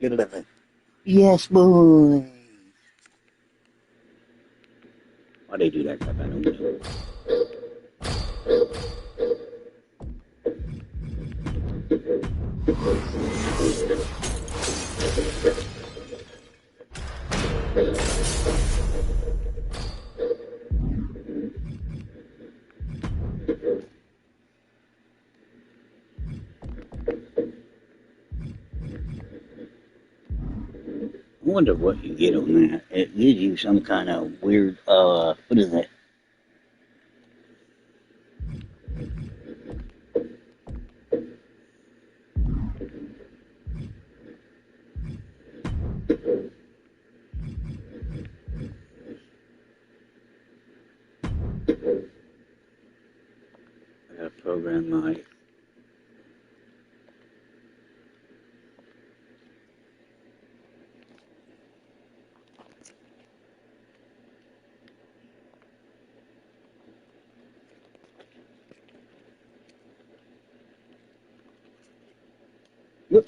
get 11. Yes, boy. Why they do that crap? I don't know. I wonder what you get on that. It gives you some kind of weird, what is that? I gotta program my Yep.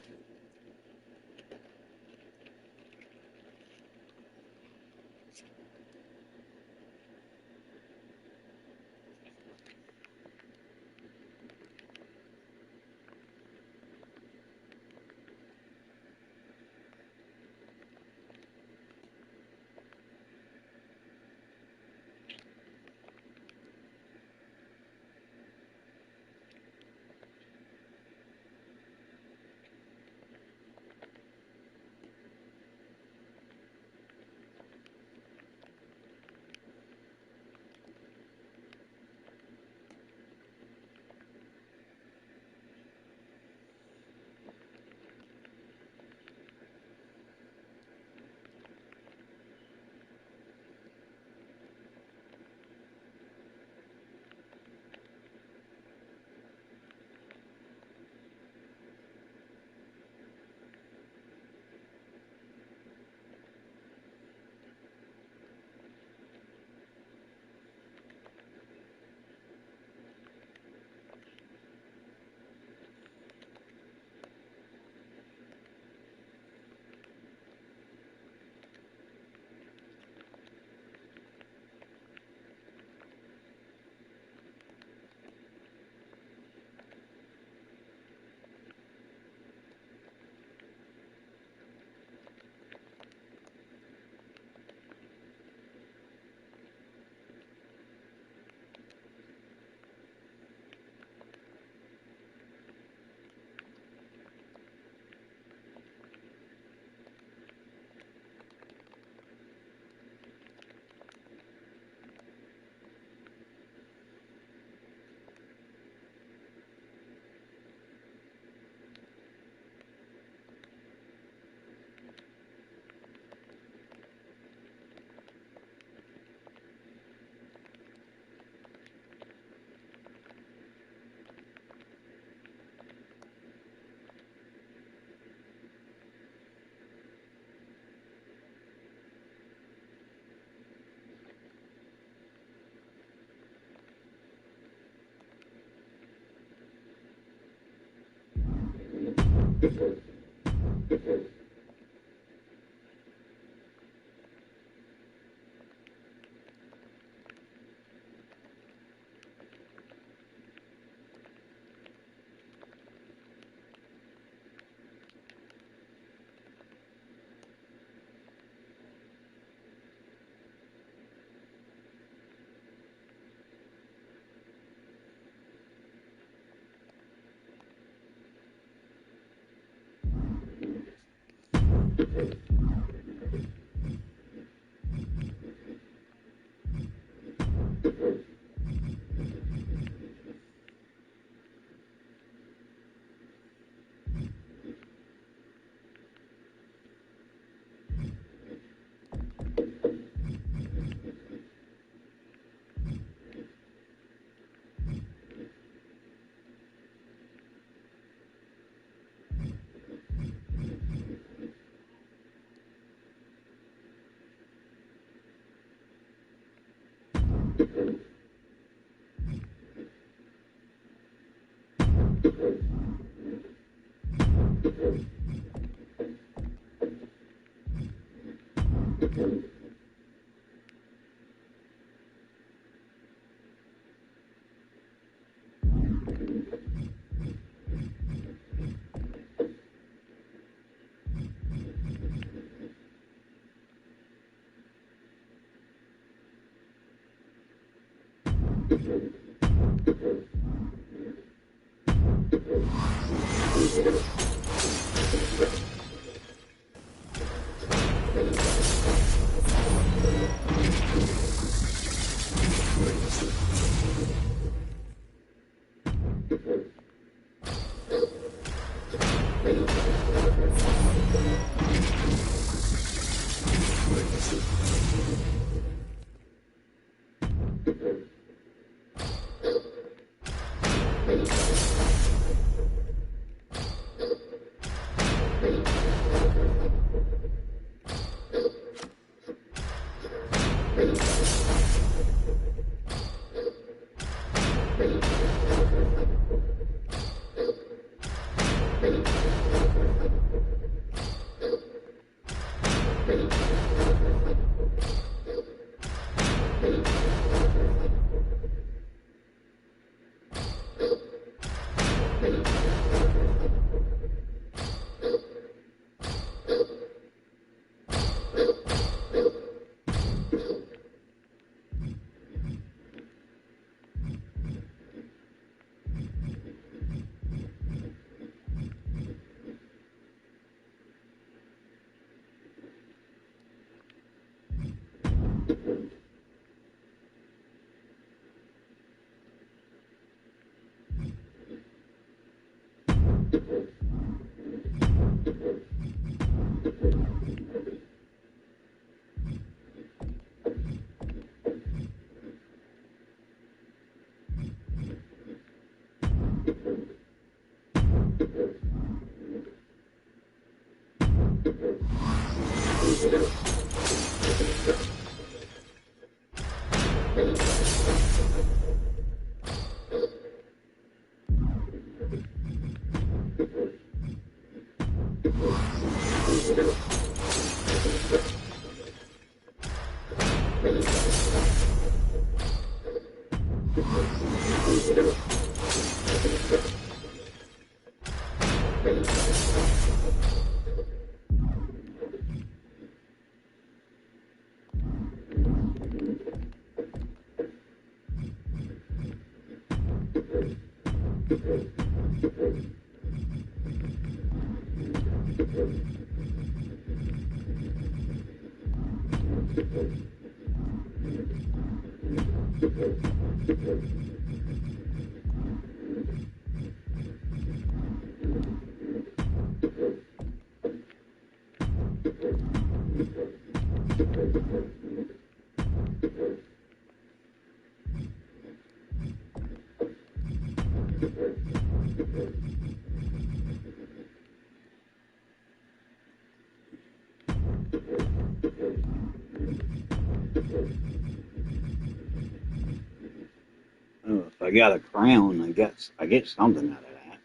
Oh, if I got a crown, I get something out of that.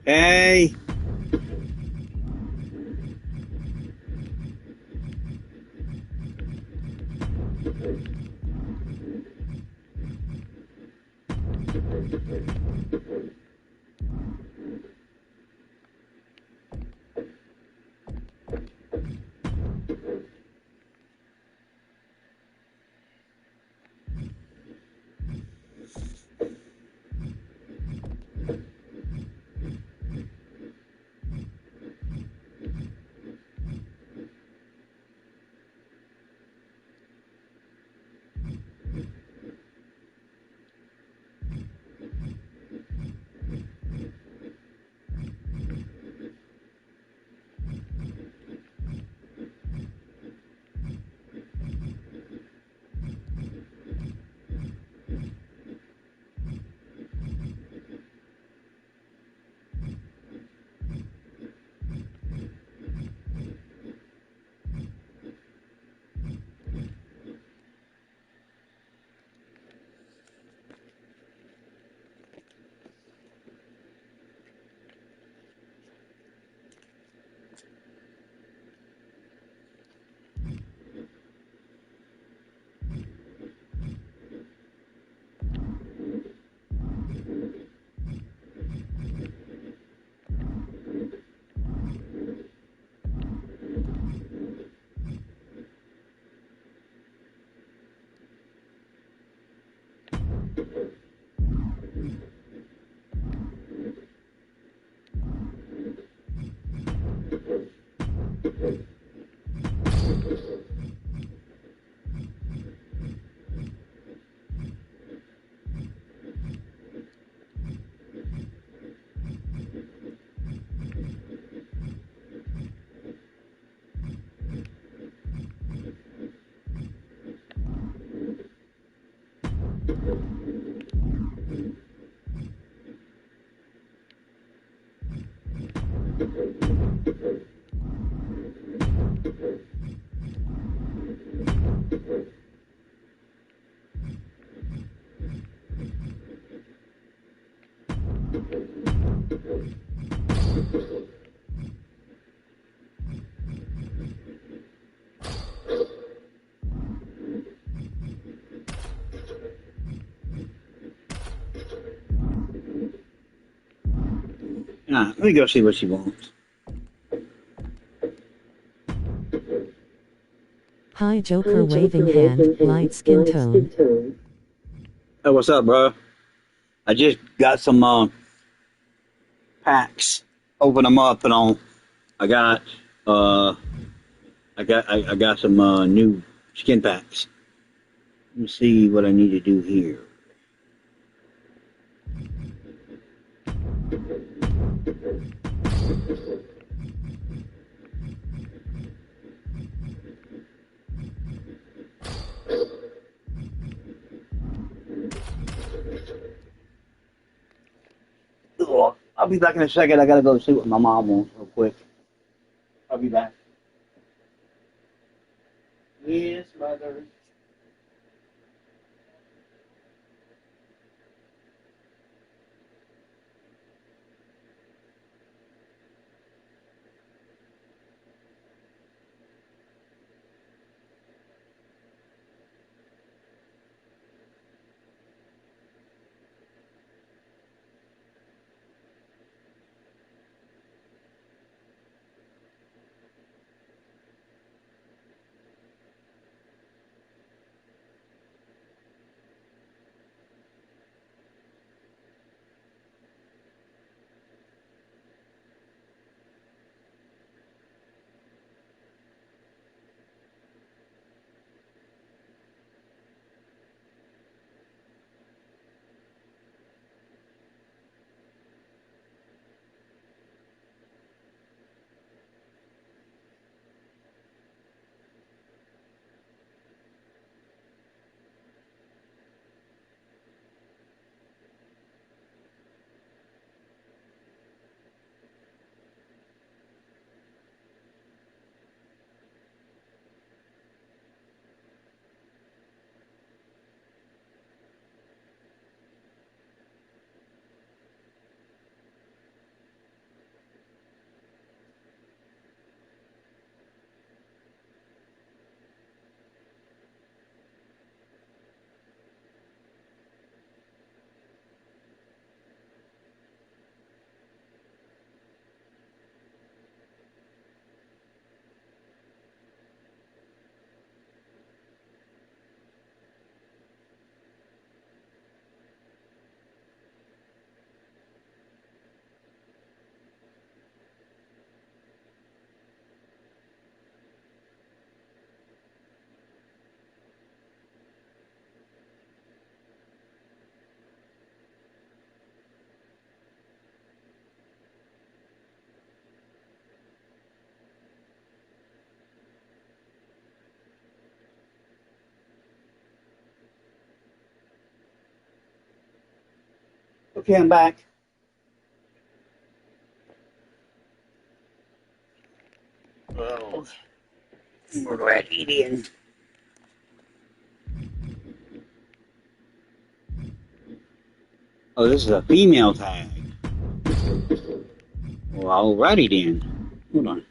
Hey. Nah, let me go see what she wants. Hi Joker, waving hand, light skin tone. Hey, what's up, bro? I just got some packs. Open them up and on. I got I got some new skin packs. Let me see what I need to do here. Ugh, I'll be back in a second. I gotta go see what my mom wants real quick. I'll be back. Yes, mother. Okay, I'm back. Oh, where do I eat in? Oh, this is a female tag. Well, alrighty then. Hold on.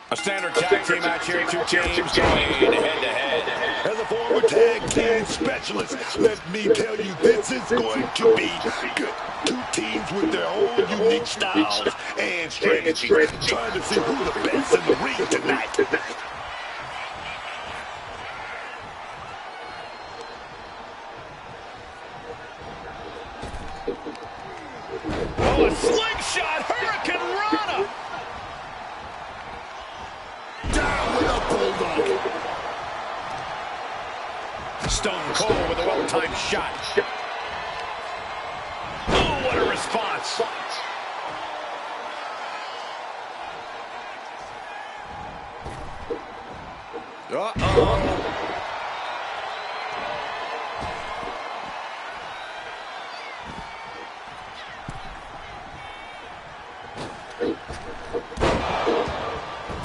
A standard tag team match here, two teams going head-to-head. As a former tag team specialist, let me tell you, this is going to be good. Two teams with their own unique styles and strategies, trying to see who's the best in the ring tonight. Oh, a slingshot Hurricane Rana! Down with a bulldog. Stone Cold with a well-timed shot. Oh, what a response! Uh-oh.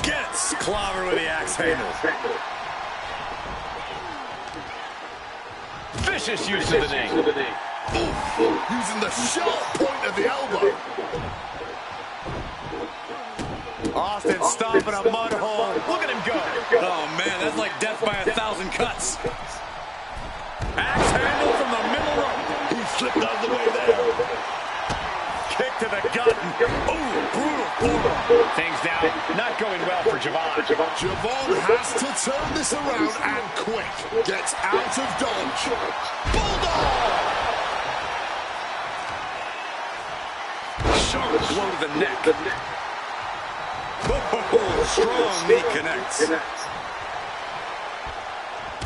Gets clobbered with the axe handle. Vicious use of the knee. Using the sharp point of the elbow. Austin stomping a mud hole. Look at him go. Oh, man, that's like death by 1,000 cuts. Axe handle from the middle rope. He slipped out of the way there. Kick to the gut. Oh, brutal forearm. Things now not going well for Javon. Javon has to turn this around and quick. Gets out of dodge. Bulldog! Sharp blow to the neck. Oh, strong knee connects.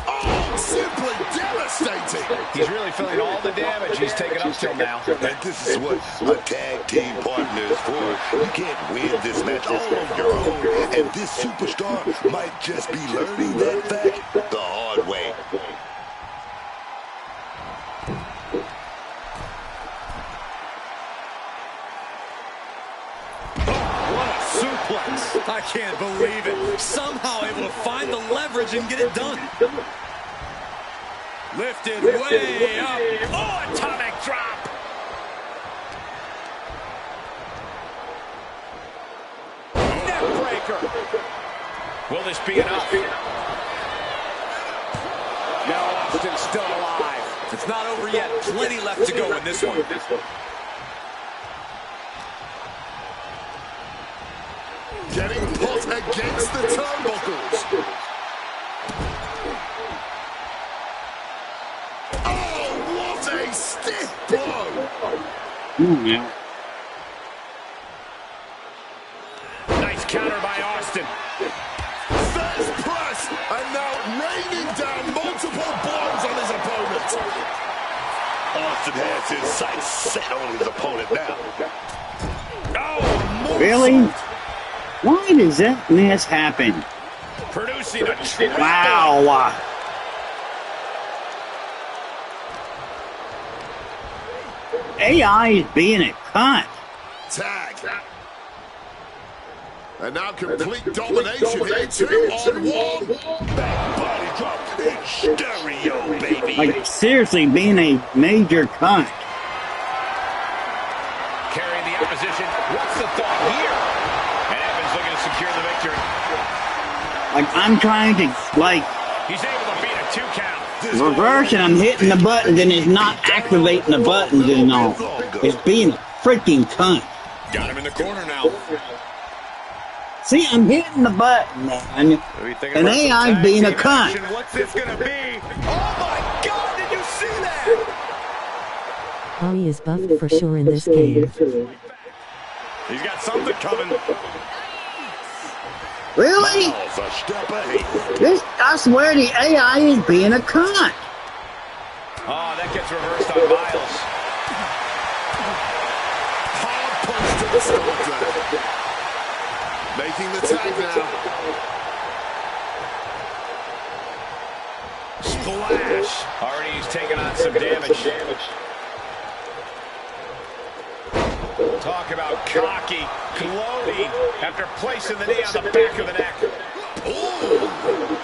Oh, simply devastating. He's really feeling all the damage he's taken up till now. And this is what a tag team partner is for. You can't win this match all on your own. And this superstar might just be learning that fact the hard way. Suplex. I can't believe it. Somehow able to find the leverage and get it done. Lifted way up. Oh, atomic drop. Neck breaker. Will this be enough? No, Austin's still alive. It's not over yet. Plenty left to go in this one. Getting put against the turnbuckles. Oh, what a stiff blow. Nice counter by Austin. First press, and now raining down multiple blows on his opponent. Austin has his sights set on his opponent now. Oh, Really? Why does that mess happen? producing a triple. Wow. AI is being a cunt. Tag. And now complete domination here, 2-on-1. Back body drop in stereo, baby. Like, seriously, being a major cunt. Carrying the opposition. What's the thought here? And Evans looking to secure the victory. Like, I'm trying to, like, He's able to beat a 2 count. reverse, and I'm hitting the buttons, and it's not activating the buttons and all. It's being a freaking cunt. Got him in the corner now. See, I'm hitting the button, man. And AI's being a cunt. What's this gonna be? Oh my God! Did you see that? Ollie is buffed for sure in this game. He's got something coming. Really? Miles a step ahead. This, I swear the AI is being a cunt. Oh, that gets reversed on Miles. Hard punch to the stomach there. Making the tag now. Splash. Already he's taken on some damage. Talk about cocky, gloating after placing the knee on the back of the neck. Ooh.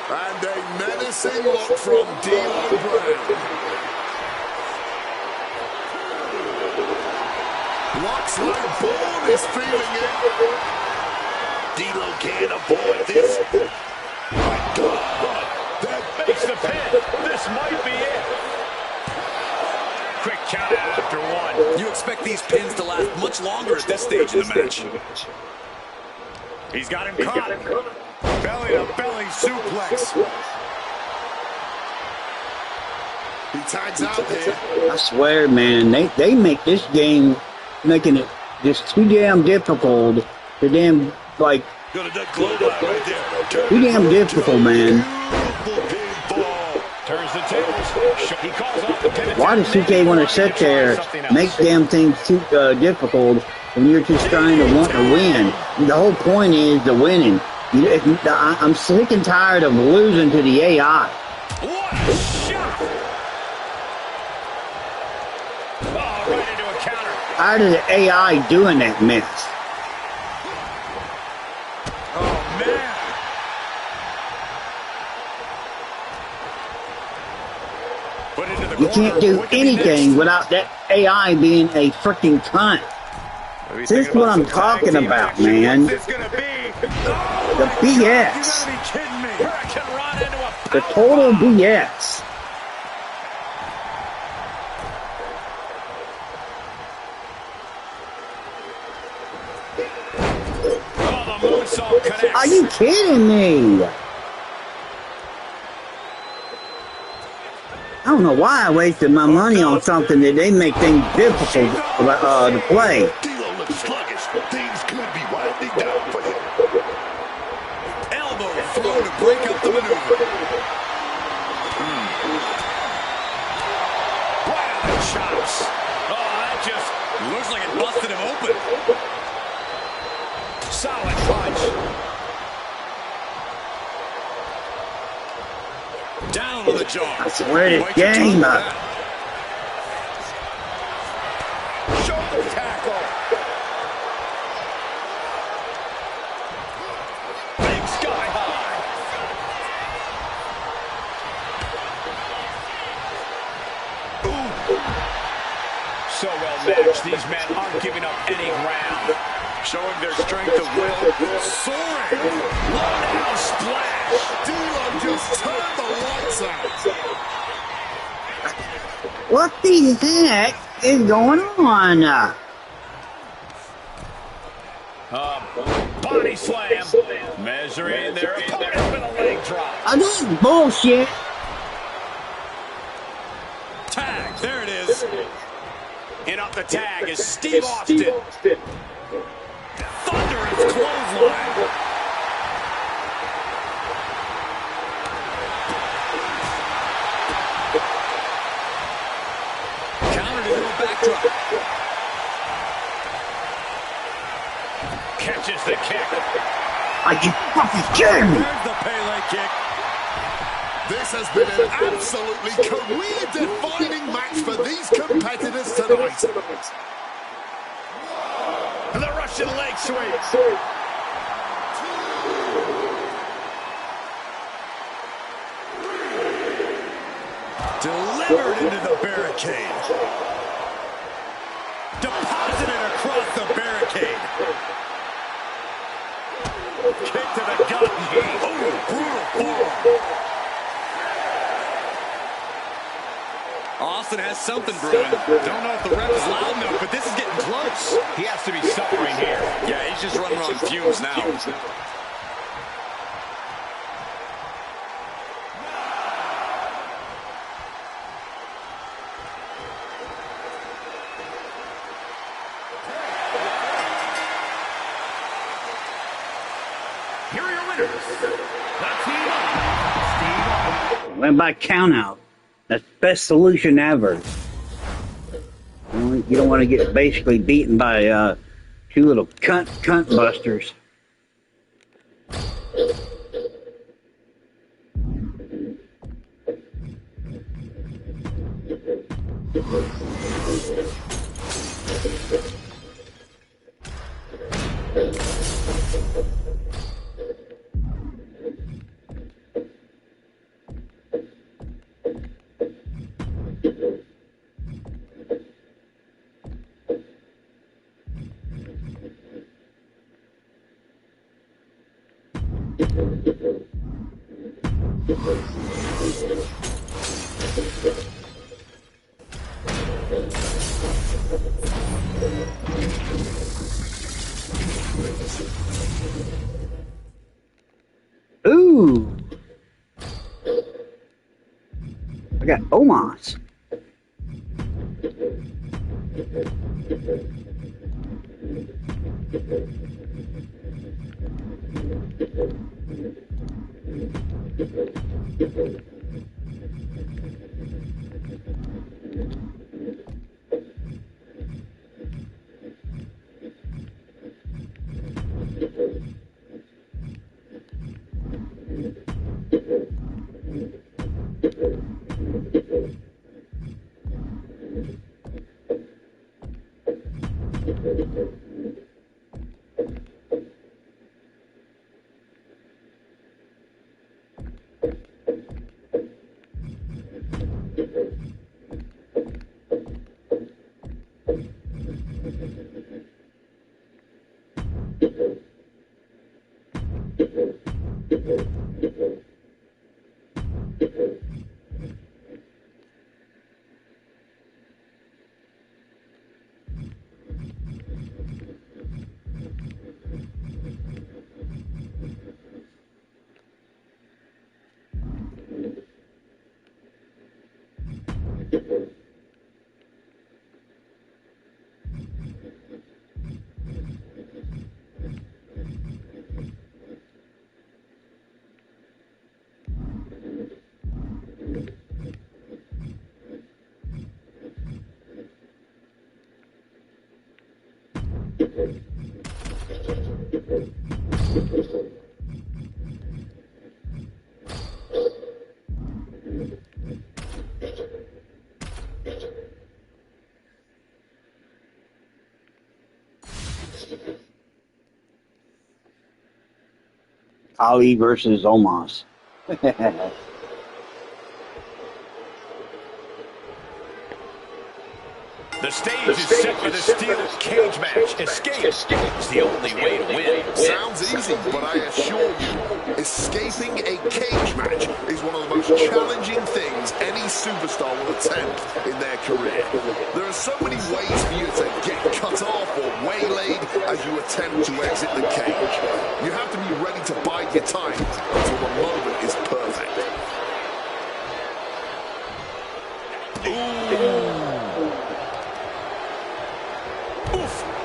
And a menacing look from D'Lo Brown. Looks like Bourne is feeling it. D'Lo can't avoid this. My God. That Makes the pin. This might be it. Quick count out after one. You expect these pins to last much longer at this stage in the match. He's got him caught. Belly to belly suplex. he tags out here. I swear, man, they make this game, making it just too damn difficult. The damn, like, Got a duck glow right there. too damn difficult, man. Beautiful pinfall. Turns the tables. He calls off the Why does TK want to sit there, make damn things too difficult when you're just trying to want to win? The whole point is the winning. I'm sick and tired of losing to the AI. What a shot! Oh, right into a counter. Tired of the AI doing that mess. Oh, man. Put into the You can't do anything without that AI being a freaking cunt. This is what I'm talking about, man. What's this gonna be? The BS. You gotta be kidding me. Hurricane run into a The total BS. Oh, the moonsault connects. Are you kidding me? I don't know why I wasted my money on something that they make things difficult to play. D'Lo looks sluggish. Things could be winding down for him. Elbow throw to break up the maneuver. Wow, the chops. Oh, that just looks like it busted him open. Solid punch. Down on the jaw. I swear to game. Shoulder tackle. Big sky high. Ooh. So well matched. These men aren't giving up any ground. Showing their strength of will. Soaring. Low down splash. D'Lo just turned the lights out. What the heck is going on? Body slam. Measuring their opponent with a leg drop. This is bullshit. Tag. There it is. In up the tag is Steve Austin. Thunderous clothesline. Countered into a backdrop. Catches the kick. Are you fucking kidding me? There's the Pele kick. This has been an absolutely career-defining match for these competitors tonight. And the Russian leg sweep. Delivered into the barricade. Deposited across the barricade. Kick to the gut. Oh, brutal forearm. Austin has something brewing. Don't know if the ref is loud enough, but this is getting close. He has to be suffering here. Yeah, he's just running on fumes now. Here are your winners. The team of Steve Austin. Went by count out. That's the best solution ever. You don't want to get basically beaten by two little cunt busters. Ooh. I got Omos. Ali versus Omos. The stage is set for the steel cage match. Escape is the only way to win. Sounds easy, but I assure you, escaping a cage match is one of the most challenging things any superstar will attempt in their career. There are so many ways for you to get cut off or waylaid as you attempt to exit the cage. You have to be ready to bide your time until the moment is perfect.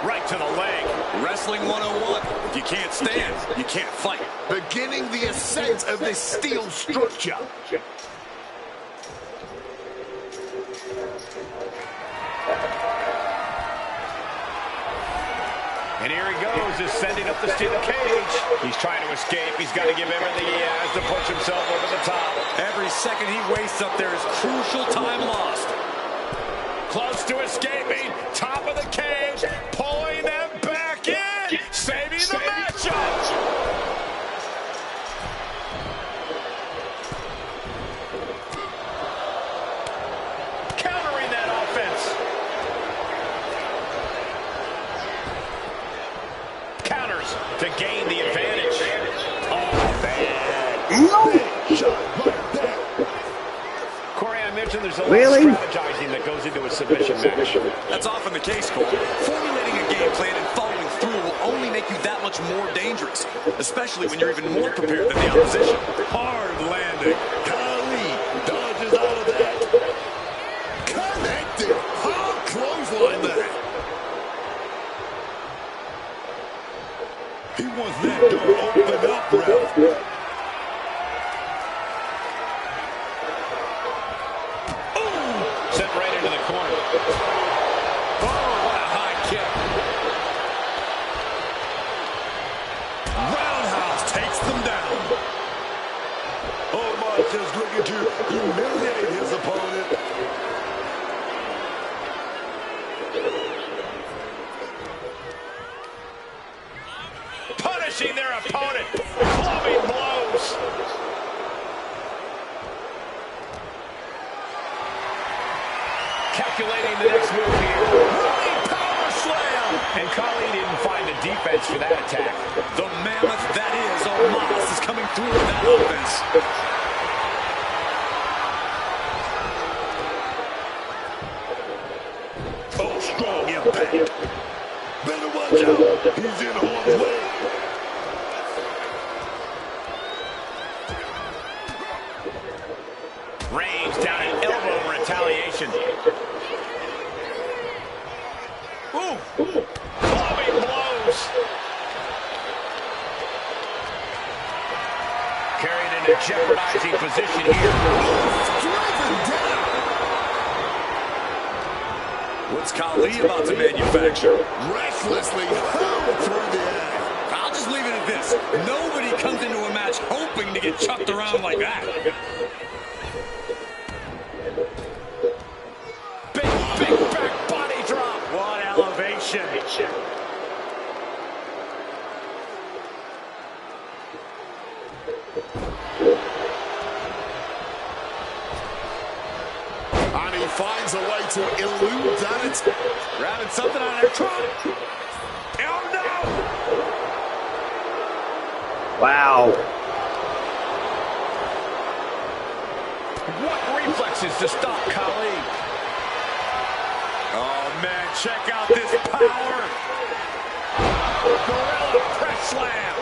Right to the leg. Wrestling 101. If you can't stand, you can't fight. Beginning the ascent of this steel structure. And here he goes, ascending up the steel cage. He's trying to escape. He's got to give everything he has to push himself over the top. Every second he wastes up there is crucial time lost. Close to escaping. Top of the cage. Pulling them back in. Saving the matchup. Countering that offense. Counters to gain the advantage. Oh, bad. Shot right there. Corey, I mentioned there's a lot Really? of strategizing that goes into a submission match. That's often the case, Cole. Formulating a game plan and following through will only make you that much more dangerous, especially when you're even more prepared than the opposition. Hard landing. Kali dodges out of that. Connected. Hard clothesline there. He wants that door opened up, Ralph. Sent right into the corner. Oh, what a high kick. Roundhouse takes them down. Omar just looking to humiliate his opponent. Punishing their opponent. Clubbing blows. Calculating the next move here. Running power slam. And Kali didn't find the defense for that attack. The mammoth that is Omos is coming through with that offense. Oh, strong impact. Better watch out. He's in harm's way. Reigns down an elbow in retaliation. Ooh. Clubbing blows. Carried in a jeopardizing position here. Driven down. What's Khali about to manufacture? Restlessly hurled through the air. I'll just leave it at this. Nobody comes into a match hoping to get chucked around like that. Big back body drop. What elevation. And he finds a way to elude that. Grabbing something on their trunk. Oh, no! Wow. What reflexes to stop Khali. Oh, man, check out this power. Gorilla press slam.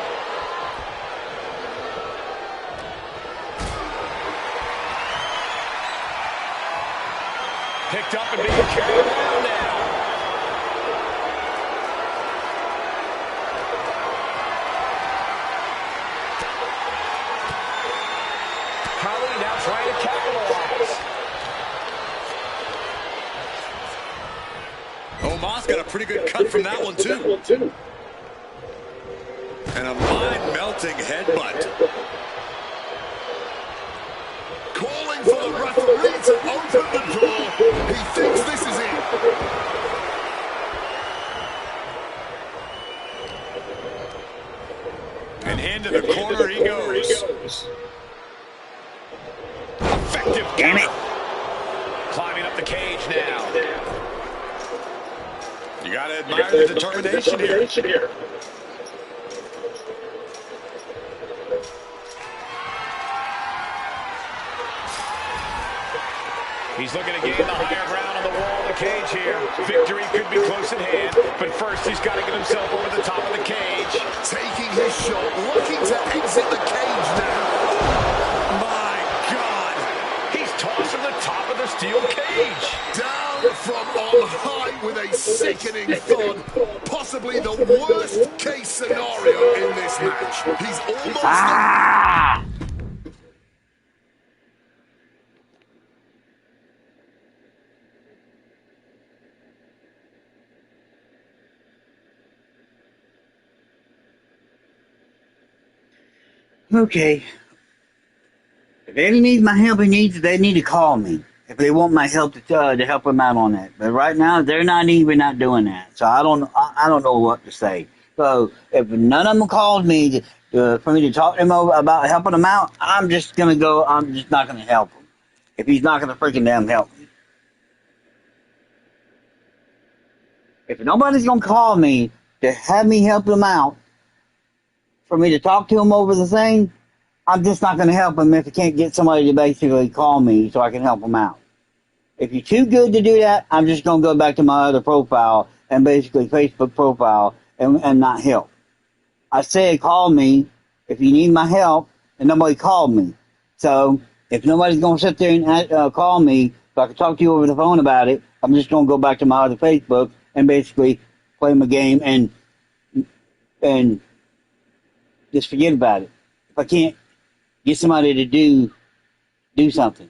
Picked up and being carried around now. Khali now trying to capitalize. Omos got a pretty good cut from that one, too. And a mind-melting headbutt. Calling for the referee to open the door. He thinks this is it. And into the corner he goes. Effective. Damn it. Climbing up the cage now. You got to admire the determination here. He's looking to gain the higher ground on the wall of the cage here. Victory could be close at hand, but first he's got to get himself over the top of the cage. Taking his shot, looking to exit the cage now. My God. He's tossed from the top of the steel cage. Down from on high with a sickening thud. Possibly the worst case scenario in this match. He's almost... Ah! Okay. If they need my help, they need to call me. If they want my help to help them out on that. But right now, they're not doing that. So I don't know what to say. So if none of them called me for me to talk to them about helping them out, I'm just not gonna help him. If he's not gonna freaking damn help me. If nobody's gonna call me to have me help them out, for me to talk to him over the thing, I'm just not going to help him if I can't get somebody to basically call me so I can help him out. If you're too good to do that, I'm just going to go back to my other profile and basically Facebook profile and not help. I said call me if you need my help, and nobody called me. So if nobody's going to sit there and call me so I can talk to you over the phone about it, I'm just going to go back to my other Facebook and basically play my game and just forget about it. If I can't get somebody to do something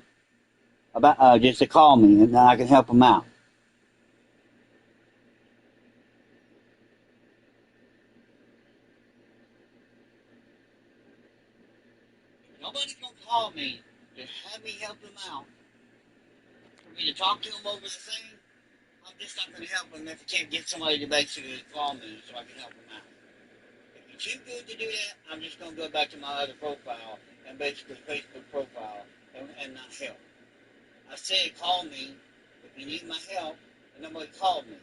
about just to call me, and then I can help them out. If nobody's gonna call me to have me help them out, for me to talk to them over the thing, I'm just not gonna help them if I can't get somebody to basically call me so I can help them out. If you're too good to do that, I'm just going to go back to my other profile and basically Facebook profile and not help. I said call me if you need my help, and nobody called me.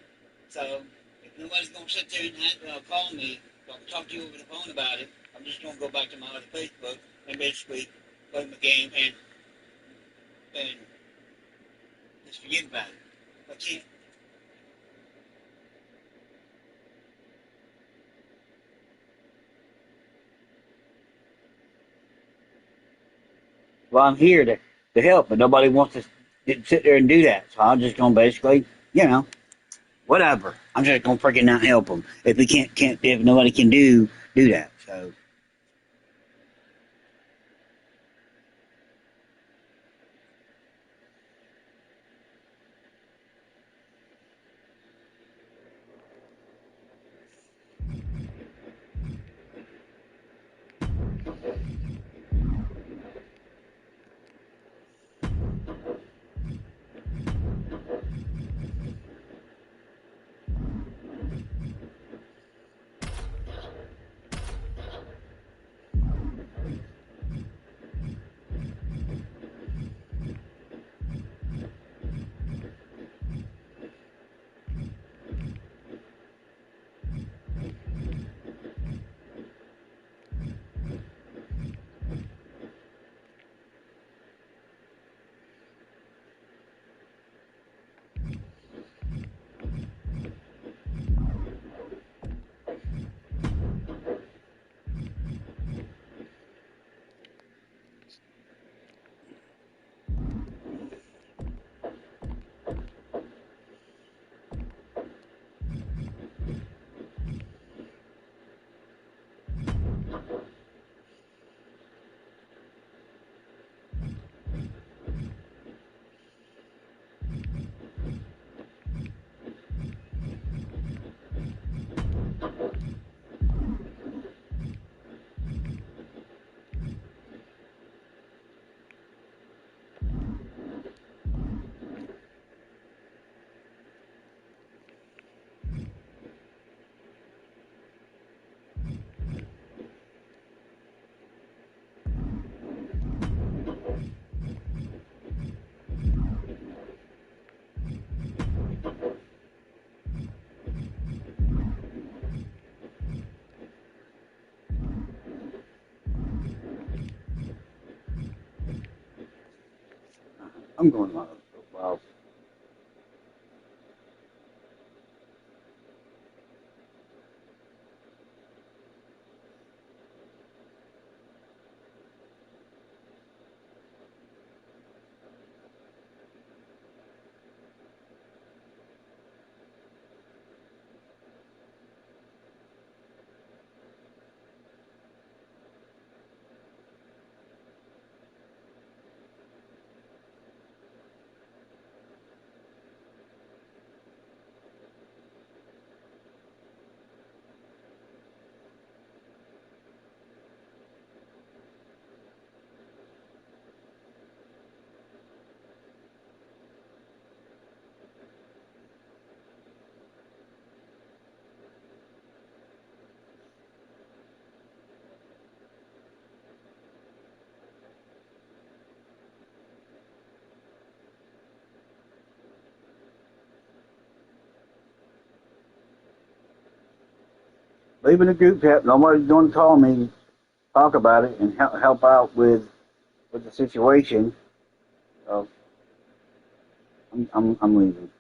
So if nobody's going to sit there and call me, so I can talk to you over the phone about it, I'm just going to go back to my other Facebook and basically play my game and just forget about it. If I can't. Well, I'm here to help, but nobody wants to sit there and do that. So I'm just going to basically, whatever. I'm just going to freaking not help them. If we can't, if nobody can do that. So. I'm going on a while. Leaving the group chat. Nobody's going to call me, talk about it, and help out with the situation. So I'm leaving.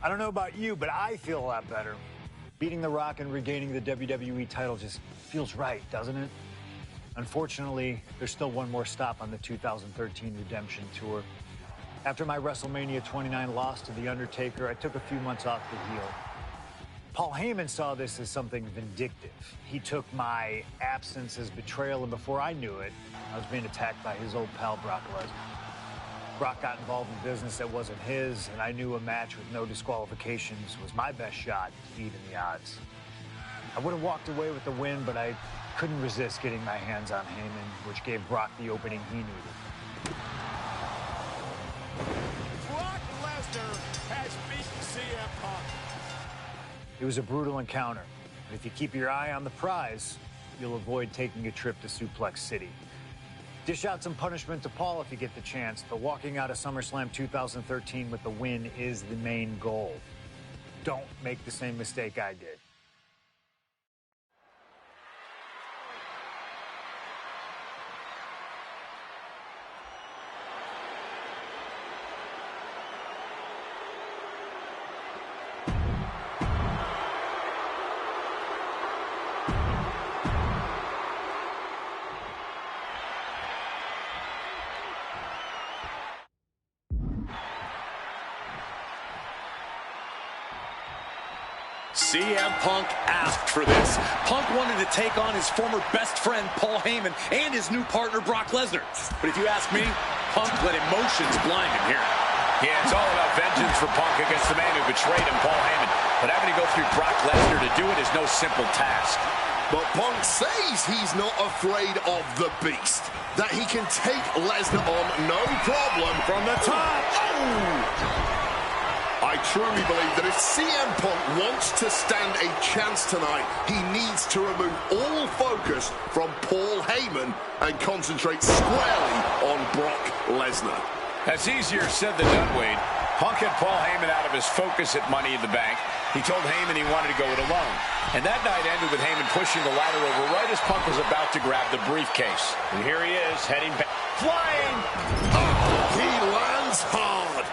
I don't know about you, but I feel a lot better. Beating The Rock and regaining the WWE title just feels right, doesn't it? Unfortunately, there's still one more stop on the 2013 Redemption Tour. After my WrestleMania 29 loss to The Undertaker, I took a few months off to heal. Paul Heyman saw this as something vindictive. He took my absence as betrayal, and before I knew it, I was being attacked by his old pal, Brock Lesnar. Brock got involved in business that wasn't his, and I knew a match with no disqualifications was my best shot to even the odds. I would have walked away with the win, but I couldn't resist getting my hands on Heyman, which gave Brock the opening he needed. Brock Lesnar has beaten CM Punk. It was a brutal encounter, but if you keep your eye on the prize, you'll avoid taking a trip to Suplex City. Dish out some punishment to Paul if you get the chance, but walking out of SummerSlam 2013 with the win is the main goal. Don't make the same mistake I did. CM Punk asked for this. Punk wanted to take on his former best friend, Paul Heyman, and his new partner, Brock Lesnar. But if you ask me, Punk let emotions blind him here. Yeah, it's all about vengeance for Punk against the man who betrayed him, Paul Heyman. But having to go through Brock Lesnar to do it is no simple task. But Punk says he's not afraid of the beast. That he can take Lesnar on no problem from the top. Oh! I truly believe that if CM Punk wants to stand a chance tonight, he needs to remove all focus from Paul Heyman and concentrate squarely on Brock Lesnar. That's easier said than done, Wade. Punk had Paul Heyman out of his focus at Money in the Bank. He told Heyman he wanted to go it alone. And that night ended with Heyman pushing the ladder over right as Punk was about to grab the briefcase. And here he is, heading back. Flying! Oh, he lands hard.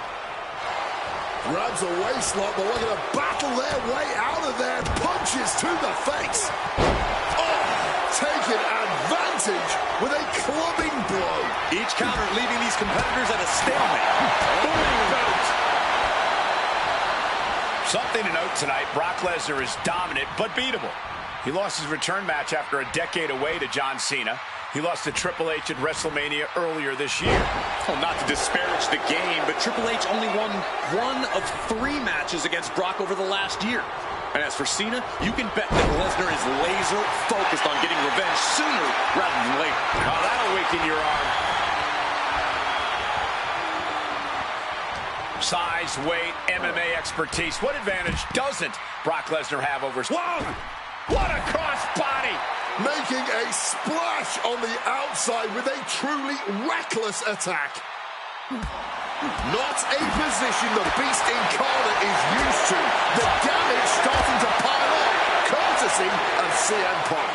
Grabs a waistlock, but looking to battle their way out of there. Punches to the face. Oh, taking advantage with a clubbing blow. Each counter leaving these competitors at a stalemate. Something to note tonight, Brock Lesnar is dominant but beatable. He lost his return match after a decade away to John Cena. He lost to Triple H at WrestleMania earlier this year. Well, not to disparage the game, but Triple H only won 1 of 3 matches against Brock over the last year. And as for Cena, you can bet that Lesnar is laser focused on getting revenge sooner rather than later. Oh, that'll weaken your arm. Size, weight, MMA expertise. What advantage doesn't Brock Lesnar have over... Whoa! What a crossbody! Making a splash on the outside with a truly reckless attack. Not a position the Beast Incarnate is used to. The damage starting to pile up, courtesy of CM Punk.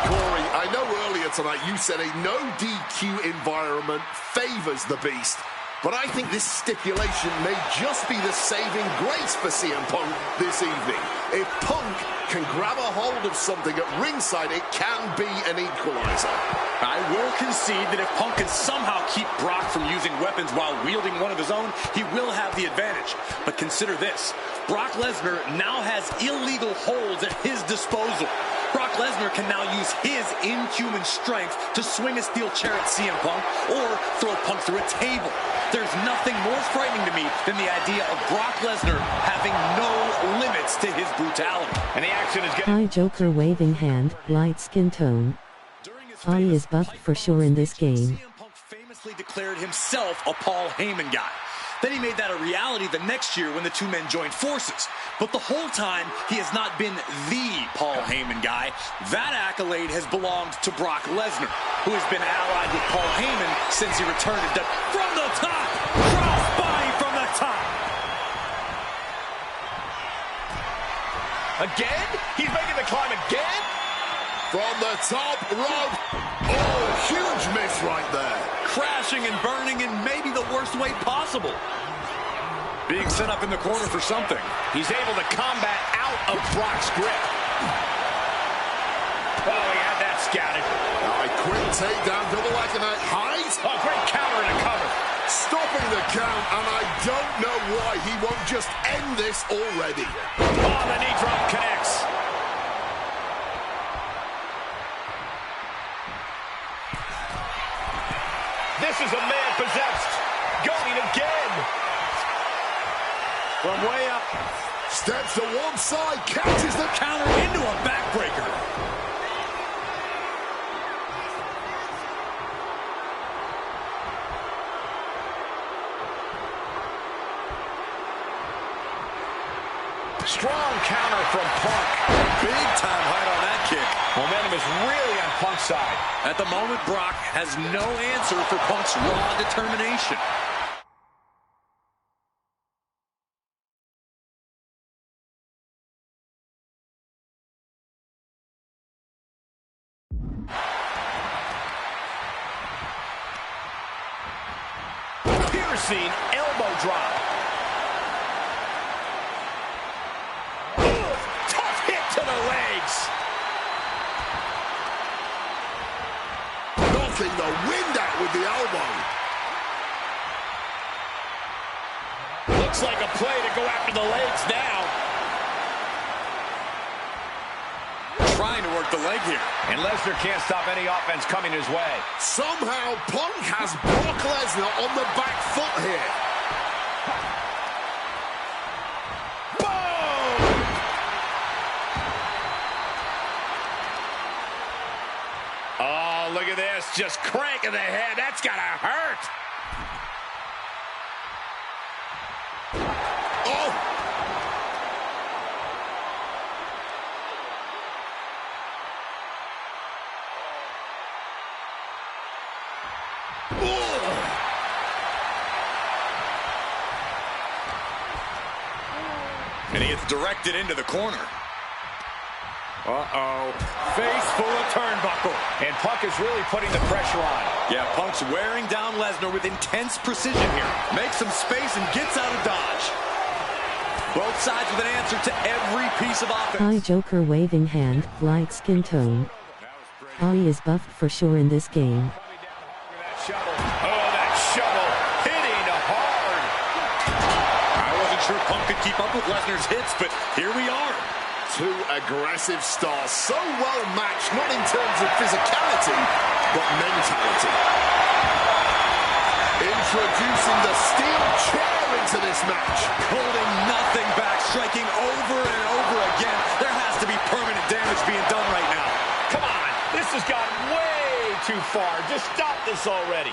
Corey, I know earlier tonight you said a no DQ environment favors the Beast. But I think this stipulation may just be the saving grace for CM Punk this evening. If Punk can grab a hold of something at ringside, it can be an equalizer. I will concede that if Punk can somehow keep Brock from using weapons while wielding one of his own, he will have the advantage. But consider this. Brock Lesnar now has illegal holds at his disposal. Brock Lesnar can now use his inhuman strength to swing a steel chair at CM Punk or throw Punk through a table. There's nothing more frightening to me than the idea of Brock Lesnar having no limits to his brutality. And the action is getting... Hi Joker waving hand, light skin tone. Ali is buffed for sure in this game. CM Punk famously declared himself a Paul Heyman guy. Then he made that a reality the next year when the two men joined forces. But the whole time, he has not been the Paul Heyman guy. That accolade has belonged to Brock Lesnar, who has been allied with Paul Heyman since he returned to from the top! Crossbody from the top! Again? He's making the climb again? From the top rope. Oh, huge miss right there. Crashing and burning in maybe the worst way possible. Being set up in the corner for something. He's able to combat out of Brock's grip. Oh, he had that scouted. A quick takedown, double leg and a height. Oh, great counter and a cover. Stopping the count, and I don't know why he won't just end this already. Oh, the knee drop connects. This is a man possessed. Going again. From way up. Steps to one side, catches the Counter into a backbreaker. Strong counter from Punk. Big time height on that kick. Momentum is really on Punk's side. At the moment, Brock has no answer for Punk's raw determination. Piercing elbow drop. Tough hit to the legs. knocking the wind out with the elbow. Looks like a play to go after the legs now. Trying to work the leg here. And Lesnar can't stop any offense coming his way. Somehow, Punk has Brock Lesnar on the back foot here. Boom! Oh, look at this. Just cranking the head. That's got to hurt. Oh! And he gets directed into the corner. Uh-oh. Face full of turnbuckle. And Punk is really putting the pressure on. Yeah, Punk's wearing down Lesnar with intense precision here. Makes some space and gets out of dodge. Both sides with an answer to every piece of offense. High Joker waving hand, light skin tone. Ali is buffed for sure in this game. Oh, that shovel hitting hard. I wasn't sure Punk could keep up with Lesnar's hits, but here we are. Two aggressive stars, so well matched, not in terms of physicality, but mentality. Introducing the steel chair into this match. Holding nothing back, striking over and over again. There has to be permanent damage being done right now. Come on, this has gone way too far. Just stop this already.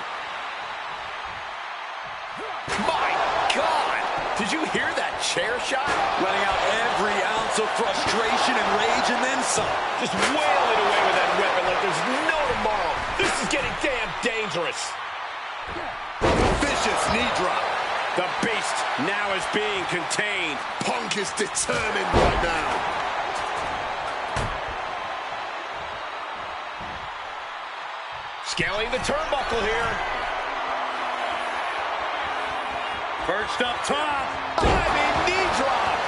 My God! Did you hear that chair shot? Letting out every ounce of frustration and rage and then some. Just wailing away with that weapon like there's no tomorrow. This is getting damn dangerous. Vicious knee drop. The beast now is being contained. Punk is determined right now. Scaling the turnbuckle here. Perched up top. Diving knee drop.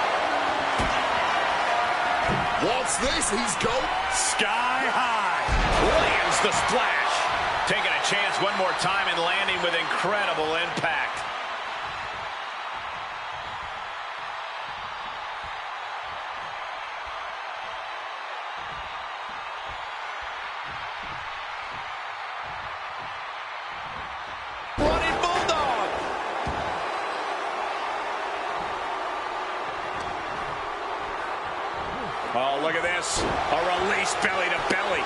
What's this? He's going Sky high. Lands the splash. Taking a chance one more time and landing with incredible impact. Running bulldog. Oh, look at this. A release belly to belly.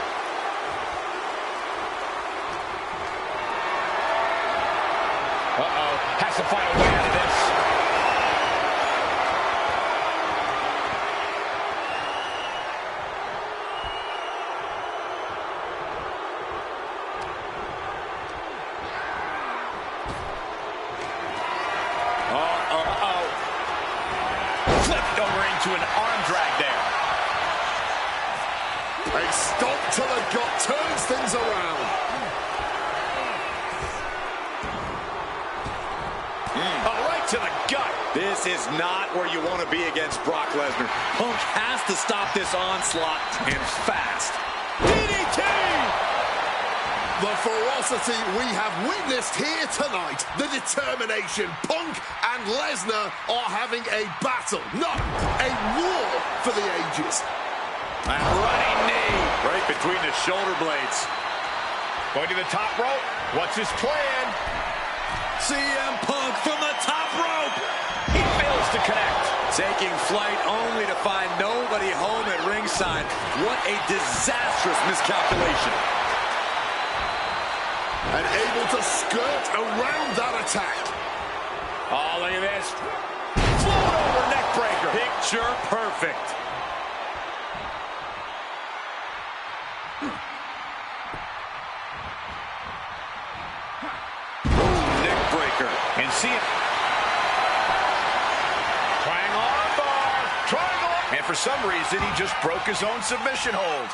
Uh-oh. Has to find a way out of this. Uh-oh. Flipped over into an arm drag there. a stomp to the gut, turns things around. Oh, right to the gut. This is not where you want to be against Brock Lesnar. Punk has to stop this onslaught, and fast. DDT! The ferocity we have witnessed here tonight, the determination. Punk and Lesnar are having a battle, no, a war for the ages. And running knee right between the shoulder blades. Going to the top rope. What's his plan? CM Punk from the top rope. He fails to connect. Taking flight only to find nobody home at ringside. What a disastrous miscalculation. And able to skirt around that attack. Oh, look at this. Float over neck breaker. Picture perfect. Neck breaker. And see it. Triangle armbar. Triangle. And for some reason, he just broke his own submission hold.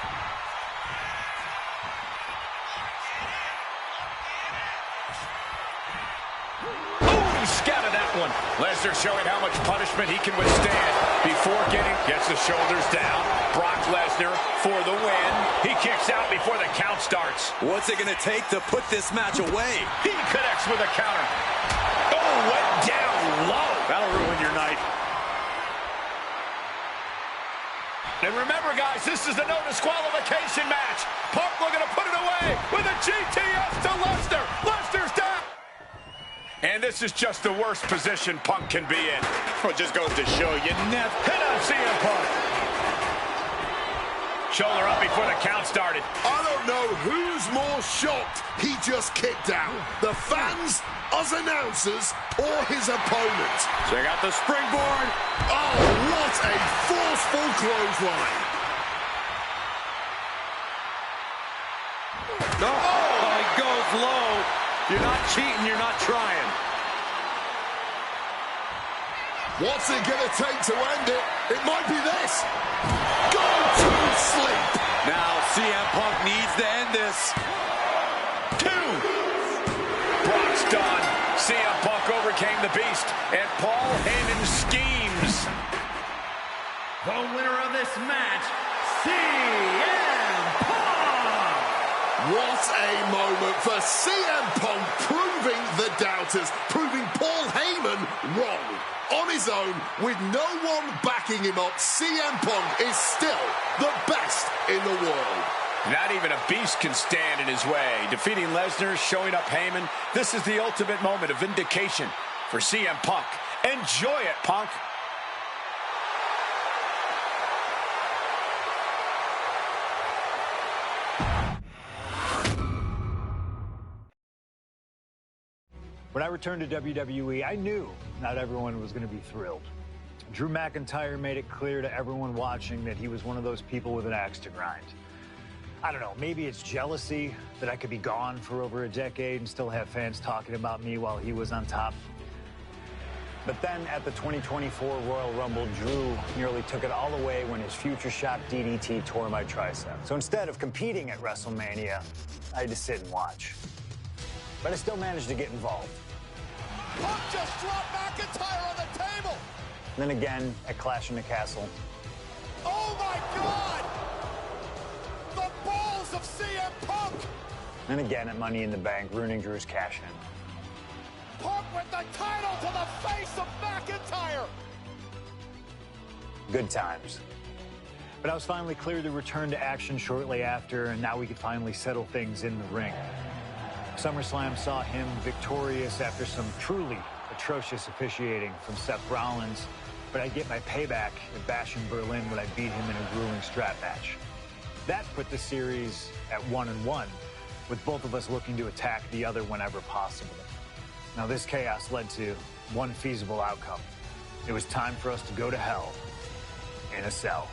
Scattered that one. Lesnar showing how much punishment he can withstand before gets the shoulders down. Brock Lesnar for the win. He kicks out before the count starts. What's it going to take to put this match away? He connects with a counter. Oh, went down low. That'll ruin your night. And remember, guys, this is the no disqualification match. Punk looking to put it away with a GTS to Lesnar. Lesnar's down. And this is just the worst position Punk can be in. Well, it just goes to show you never hit on CM Punk. Shoulder up before the count started. I don't know who's more shocked he just kicked out. The fans, us announcers, or his opponent. Check out the springboard. Oh, what a forceful clothesline. Oh, he goes low. You're not cheating, you're not trying. What's it going to take to end it? It might be this. Go to sleep. Now CM Punk needs to end this. 2. Brock's done. CM Punk overcame the beast, and Paul Heyman schemes. The winner of this match, CM Punk! What a moment for CM Punk, proving the doubters, proving Paul Heyman wrong. On his own, with no one backing him up, CM Punk is still the best in the world. Not even a beast can stand in his way. Defeating Lesnar, showing up Heyman. This is the ultimate moment of vindication for CM Punk. Enjoy it, Punk. When I returned to WWE, I knew not everyone was going to be thrilled. Drew McIntyre made it clear to everyone watching that he was one of those people with an axe to grind. I don't know, maybe it's jealousy that I could be gone for over a decade and still have fans talking about me while he was on top. But then at the 2024 Royal Rumble, Drew nearly took it all away when his future shock DDT tore my tricep. So instead of competing at WrestleMania, I had to sit and watch. But I still managed to get involved. Punk just dropped McIntyre on the table. Then again at Clash in the Castle. Oh my God! The balls of CM Punk! And again at Money in the Bank, ruining Drew's cash-in. Punk with the title to the face of McIntyre! Good times. But I was finally cleared to return to action shortly after, and now we could finally settle things in the ring. SummerSlam saw him victorious after some truly atrocious officiating from Seth Rollins, but I get my payback at Bash in Berlin when I beat him in a grueling strap match. That put the series at 1-1, with both of us looking to attack the other whenever possible. Now this chaos led to one feasible outcome. It was time for us to go to hell in a cell.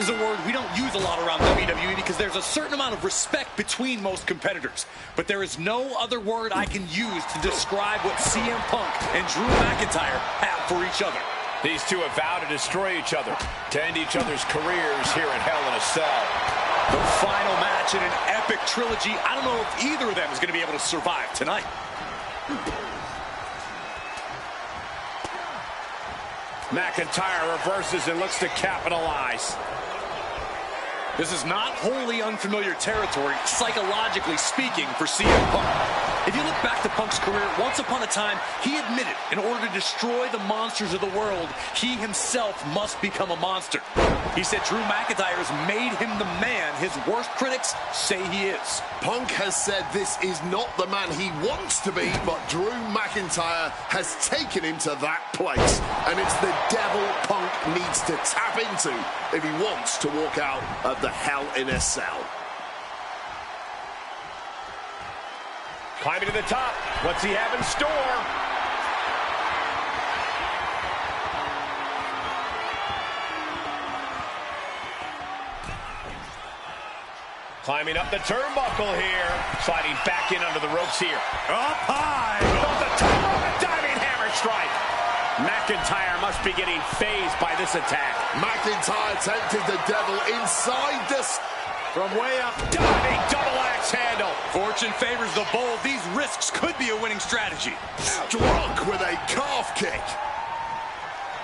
is a word we don't use a lot around WWE because there's a certain amount of respect between most competitors. But there is no other word I can use to describe what CM Punk and Drew McIntyre have for each other. These two have vowed to destroy each other, to end each other's careers here in Hell in a Cell. The final match in an epic trilogy. I don't know if either of them is going to be able to survive tonight. McIntyre reverses and looks to capitalize. This is not wholly unfamiliar territory, psychologically speaking, for CM Punk. If you look back to Punk's career, once upon a time, he admitted in order to destroy the monsters of the world, he himself must become a monster. He said Drew McIntyre has made him the man his worst critics say he is. Punk has said this is not the man he wants to be, but Drew McIntyre has taken him to that place. And it's the devil Punk needs to tap into if he wants to walk out of the Hell in a Cell. Climbing to the top. What's he have in store? Climbing up the turnbuckle here. Sliding back in under the ropes here. Up high. Off the top of a diving hammer strike. McIntyre must be getting phased by this attack. McIntyre tempted the devil inside the... From way up, diving double axe handle. Fortune favors the bold. These risks could be a winning strategy. Struck with a calf kick.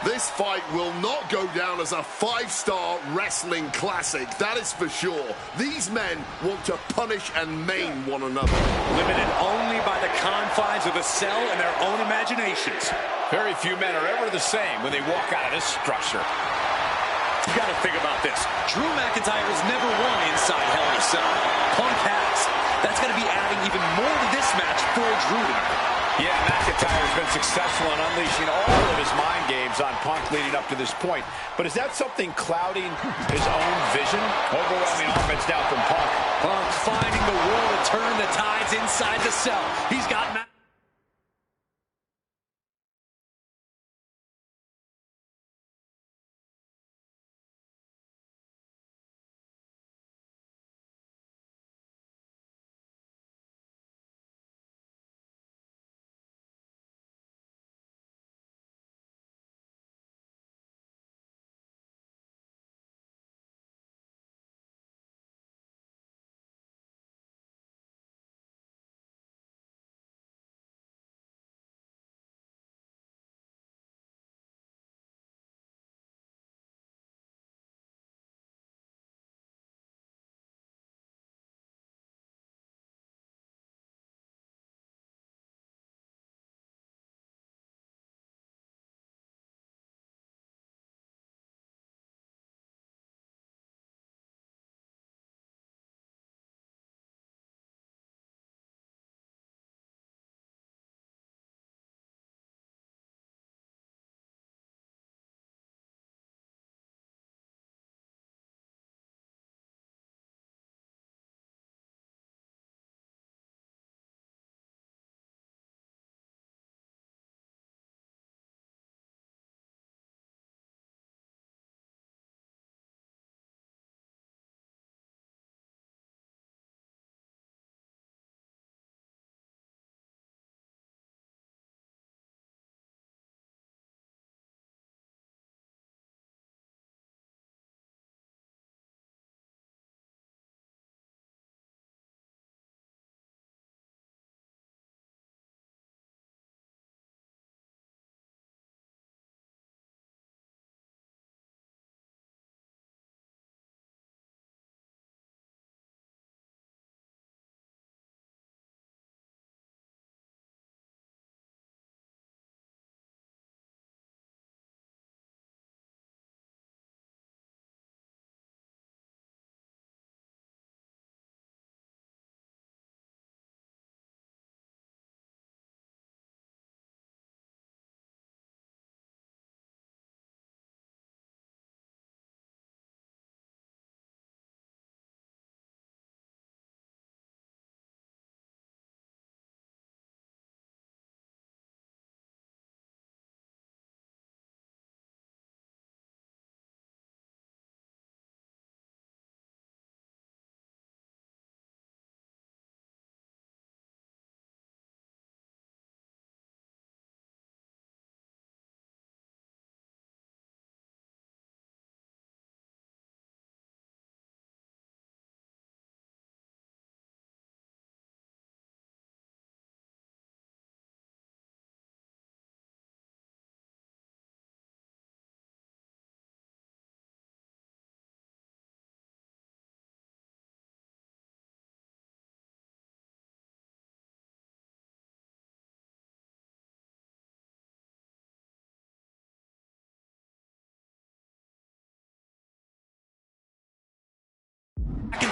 This fight will not go down as a 5-star wrestling classic, that is for sure. These men want to punish and maim one another. Limited only by the confines of the cell and their own imaginations. Very few men are ever the same when they walk out of this structure. You got to think about this. Drew McIntyre has never won inside Hell in a Cell. Punk has. That's going to be adding even more to this match for Drew tonight. Yeah, McIntyre has been successful in unleashing all of his mind games on Punk leading up to this point. But is that something clouding his own vision? Overwhelming offense now from Punk. Punk finding the will to turn the tides inside the cell. He's got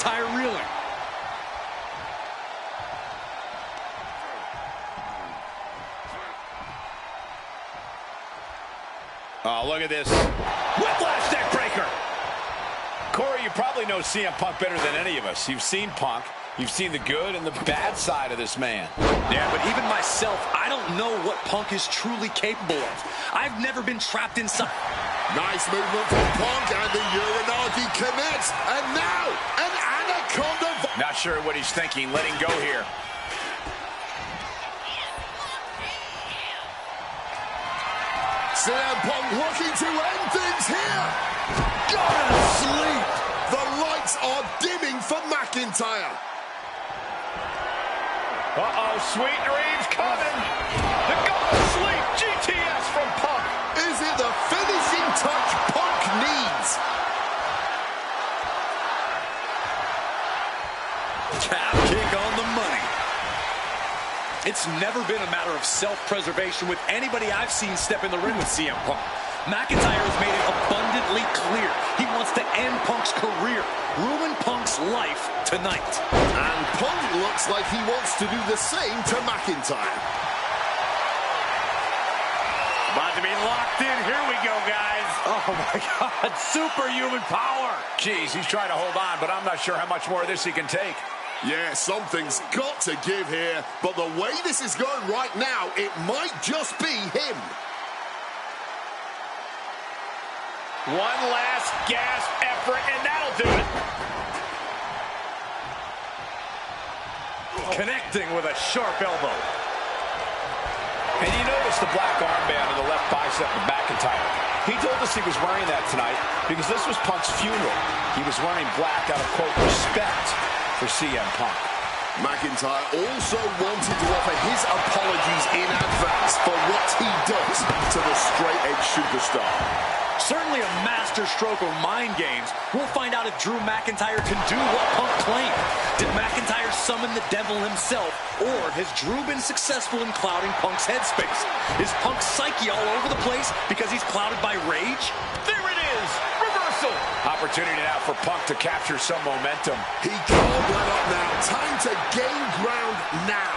McIntyre reeling. Oh, look at this. Whiplash neck breaker. Corey, you probably know CM Punk better than any of us. You've seen Punk. You've seen the good and the bad side of this man. Yeah, but even myself, I don't know what Punk is truly capable of. I've never been trapped inside. Nice movement from Punk, and the Uranagi connects. And now, an Anaconda. Not sure what he's thinking. Letting go here. CM Punk looking to end things here. Gone to sleep. The lights are dimming for McIntyre. Uh-oh, sweet dreams coming. The gone to sleep. GTS from Punk. Is it the finishing touch Punk needs? Calf kick on the money. It's never been a matter of self-preservation with anybody I've seen step in the ring with CM Punk. McIntyre has made it abundantly clear he wants to end Punk's career, ruin Punk's life tonight. And Punk looks like he wants to do the same to McIntyre. About to be locked in. Here we go, guys. Oh, my God. Superhuman power. Jeez, he's trying to hold on, but I'm not sure how much more of this he can take. Yeah, something's got to give here, but the way this is going right now, it might just be him. One last gasp effort, and that'll do it. Connecting with a sharp elbow. And you notice the black armband on the left bicep of McIntyre. He told us he was wearing that tonight because this was Punk's funeral. He was wearing black out of, quote, respect for CM Punk. McIntyre also wanted to offer his apologies in advance for what he does to the straight-edge superstar. Certainly a master stroke of mind games. We'll find out if Drew McIntyre can do what Punk claimed. Did McIntyre summon the devil himself, or has Drew been successful in clouding Punk's headspace? Is Punk's psyche all over the place because he's clouded by rage? There it is! Reversal! Opportunity now for Punk to capture some momentum. He can't let up now. Time to gain ground now.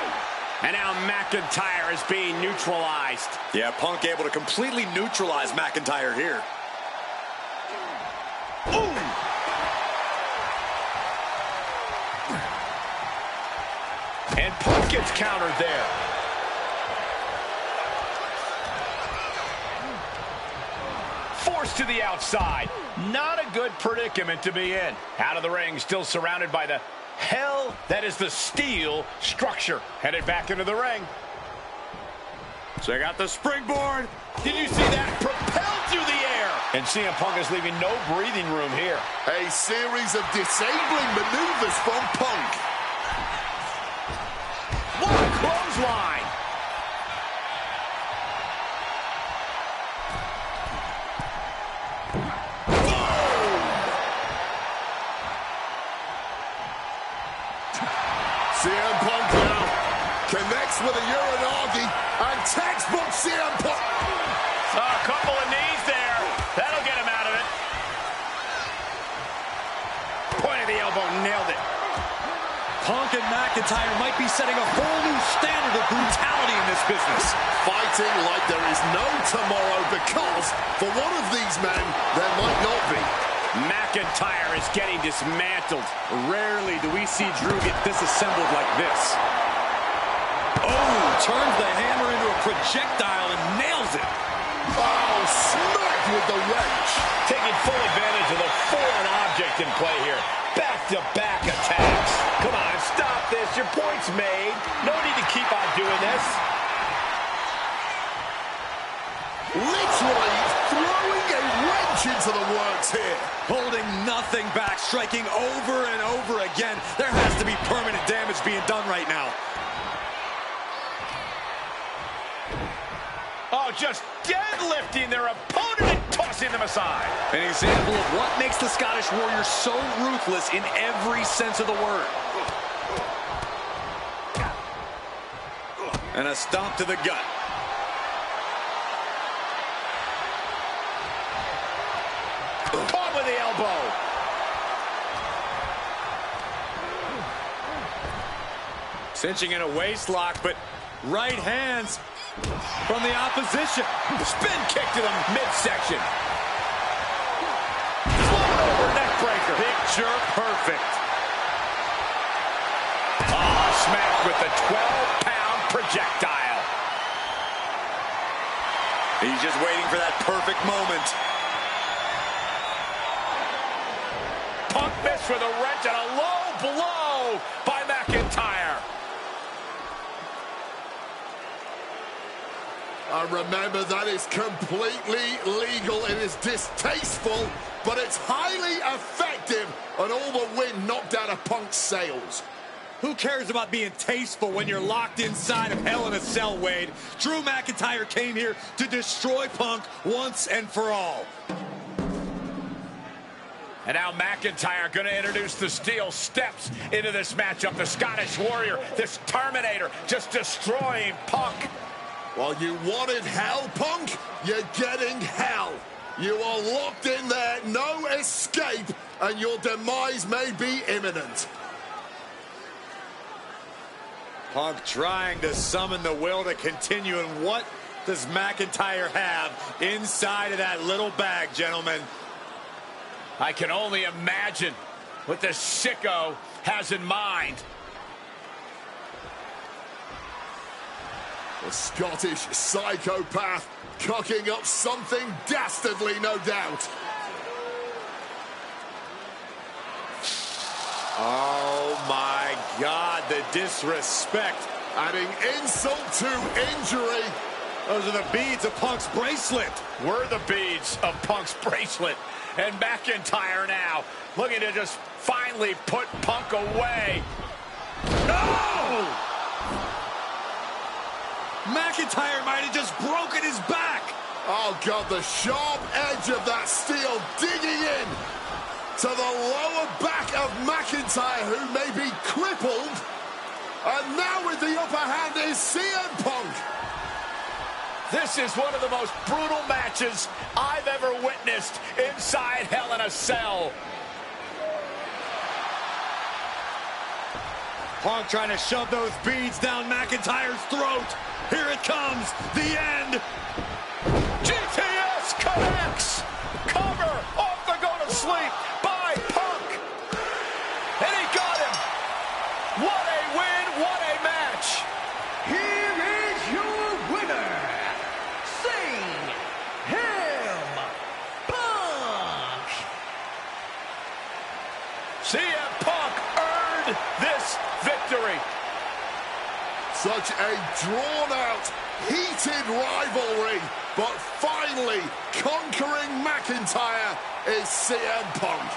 And now McIntyre is being neutralized. Yeah, Punk able to completely neutralize McIntyre here. Ooh! And Punk gets countered there. Forced to the outside. Not a good predicament to be in. Out of the ring, still surrounded by the hell that is the steel structure. Headed back into the ring. Check out the springboard. Did you see that? Propelled through the air. And CM Punk is leaving no breathing room here. A series of disabling maneuvers from Punk. What a clothesline. CM Punk now connects with a Uranagi, and textbook CM Punk. A couple of knees there. That'll get him out of it. Point of the elbow, nailed it. Punk and McIntyre might be setting a whole new standard of brutality in this business. Fighting like there is no tomorrow because for one of these men, there might not be. McIntyre is getting dismantled. Rarely do we see Drew get disassembled like this. Oh, turns the hammer into a projectile and nails it. Oh, smacked with the wrench. Taking full advantage of the foreign object in play here. Back-to-back attacks. Come on, stop this. Your point's made. No need to keep on doing this. Literally throwing a wrench into the works here. Holding nothing back, striking over and over again. There has to be permanent damage being done right now. Oh, just deadlifting their opponent and tossing them aside. An example of what makes the Scottish Warrior so ruthless in every sense of the word. And a stomp to the gut. Caught with the elbow. Cinching in a waist lock, but right hands from the opposition. Spin kick to the midsection. Float over neck breaker. Picture perfect. Oh, smacked with the 12-pound projectile. He's just waiting for that perfect moment. Punk missed with a wrench and a low blow by McIntyre. Remember, that is completely legal. It is distasteful, but it's highly effective, and all the wind knocked out of Punk's sails. Who cares about being tasteful when you're locked inside of Hell in a Cell, Wade? Drew McIntyre came here to destroy Punk once and for all. And now McIntyre going to introduce the steel steps into this matchup. The Scottish Warrior, this Terminator, just destroying Punk. Well, you wanted hell, Punk? You're getting hell. You are locked in there, no escape, and your demise may be imminent. Punk trying to summon the will to continue, and what does McIntyre have inside of that little bag, gentlemen? I can only imagine what the sicko has in mind. The Scottish psychopath cooking up something dastardly, no doubt. Oh, my God, the disrespect. Adding insult to injury. Those are the beads of Punk's bracelet. Were the beads of Punk's bracelet. And McIntyre now looking to just finally put Punk away. No! McIntyre might have just broken his back. Oh, God, the sharp edge of that steel digging in to the lower back of McIntyre, who may be crippled. And now with the upper hand is CM Punk. This is one of the most brutal matches I've ever witnessed inside Hell in a Cell. Punk trying to shove those beads down McIntyre's throat. Here it comes, the end. GTS connects. Cover off the go to sleep by Punk. And he got him. What a win, what a match. Here is your winner, CM Punk. CM Punk earned this victory. Such a drawn-out, heated rivalry, but finally conquering McIntyre is CM Punk.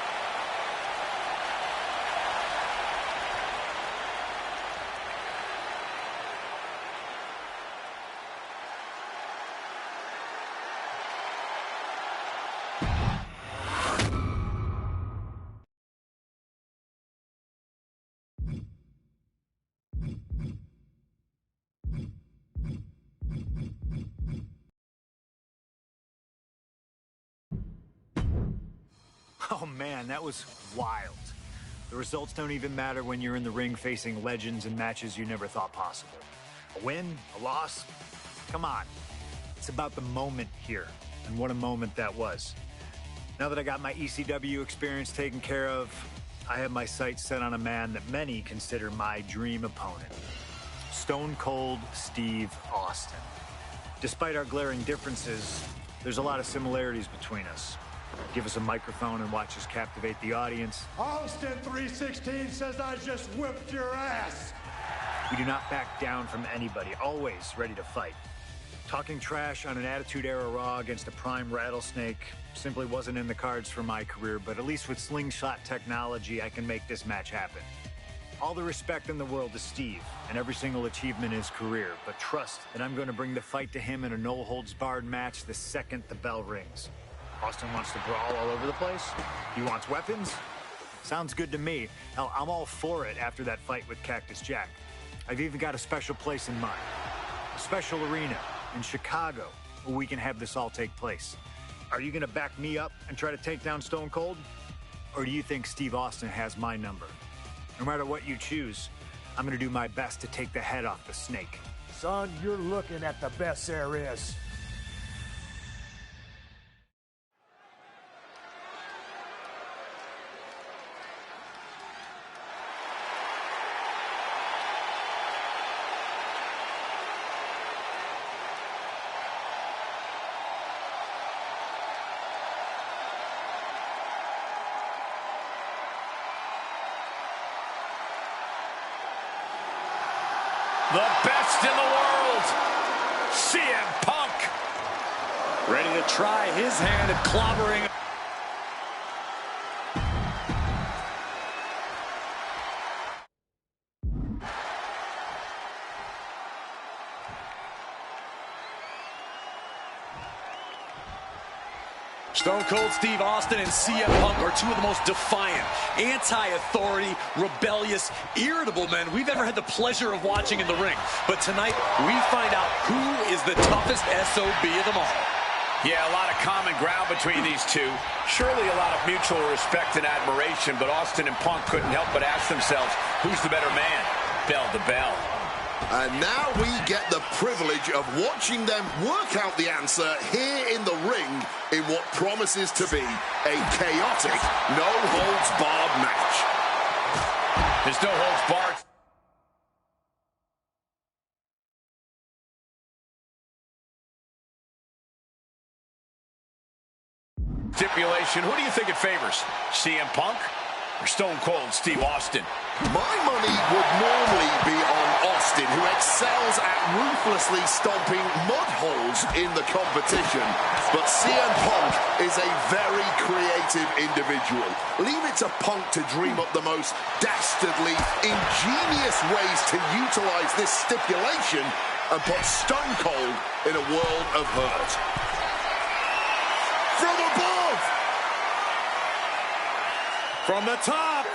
Oh man, that was wild. The results don't even matter when you're in the ring facing legends in matches you never thought possible. A win, a loss, come on. It's about the moment here, and what a moment that was. Now that I got my ECW experience taken care of, I have my sights set on a man that many consider my dream opponent. Stone Cold Steve Austin. Despite our glaring differences, there's a lot of similarities between us. Give us a microphone and watch us captivate the audience. Austin 316 says I just whipped your ass. We do not back down from anybody, always ready to fight. Talking trash on an Attitude Era Raw against a prime rattlesnake simply wasn't in the cards for my career, but at least with slingshot technology, I can make this match happen. All the respect in the world to Steve and every single achievement in his career, but trust that I'm going to bring the fight to him in a no-holds-barred match the second the bell rings. Austin wants to brawl all over the place? He wants weapons? Sounds good to me. Hell, I'm all for it after that fight with Cactus Jack. I've even got a special place in mind. A special arena in Chicago where we can have this all take place. Are you going to back me up and try to take down Stone Cold? Or do you think Steve Austin has my number? No matter what you choose, I'm going to do my best to take the head off the snake. Son, you're looking at the best there is. The best in the world, CM Punk. Ready to try his hand at clobbering. Stone Cold Steve Austin and CM Punk are two of the most defiant, anti-authority, rebellious, irritable men we've ever had the pleasure of watching in the ring. But tonight, we find out who is the toughest SOB of them all. Yeah, a lot of common ground between these two. Surely a lot of mutual respect and admiration, but Austin and Punk couldn't help but ask themselves, who's the better man? Bell to bell. And now we get the privilege of watching them work out the answer here in the ring in what promises to be a chaotic, no-holds-barred match. There's no holds barred. Stipulation, who do you think it favors? CM Punk or Stone Cold Steve Austin? My money would normally be on Austin, who excels at ruthlessly stomping mud holes in the competition. But CM Punk is a very creative individual. Leave it to Punk to dream up the most dastardly, ingenious ways to utilize this stipulation and put Stone Cold in a world of hurt. From above! From the top.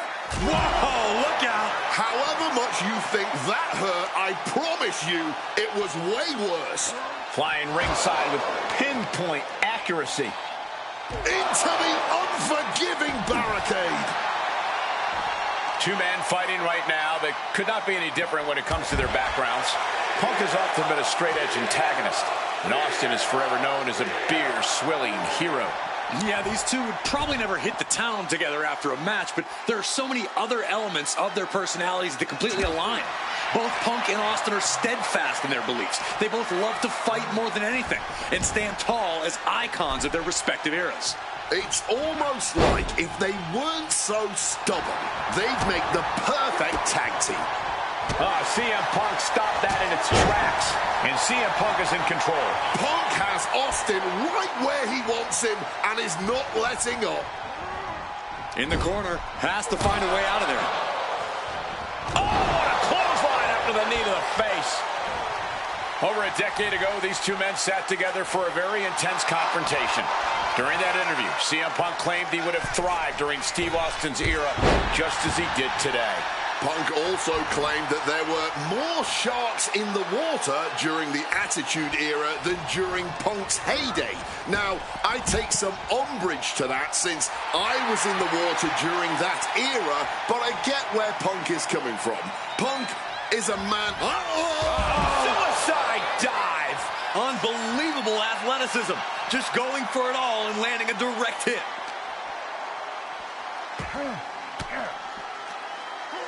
Whoa, look out. However much you think that hurt, I promise you it was way worse. Flying ringside with pinpoint accuracy. Into the unforgiving barricade. Two men fighting right now that could not be any different when it comes to their backgrounds. Punk has often been a straight-edge antagonist, and Austin is forever known as a beer-swilling hero. Yeah, these two would probably never hit the town together after a match, but there are so many other elements of their personalities that completely align. Both Punk and Austin are steadfast in their beliefs. They both love to fight more than anything and stand tall as icons of their respective eras. It's almost like if they weren't so stubborn, they'd make the perfect tag team. CM Punk stopped that in its tracks, and CM Punk is in control. Punk has Austin right where he wants him and is not letting up. In the corner, has to find a way out of there. Oh, what a clothesline after the knee to the face. Over a decade ago, these two men sat together for a very intense confrontation. During that interview, CM Punk claimed he would have thrived during Steve Austin's era, just as he did today. Punk also claimed that there were more sharks in the water during the Attitude Era than during Punk's heyday. Now, I take some umbrage to that since I was in the water during that era, but I get where Punk is coming from. Punk is a man... Suicide dive! Unbelievable athleticism. Just going for it all and landing a direct hit.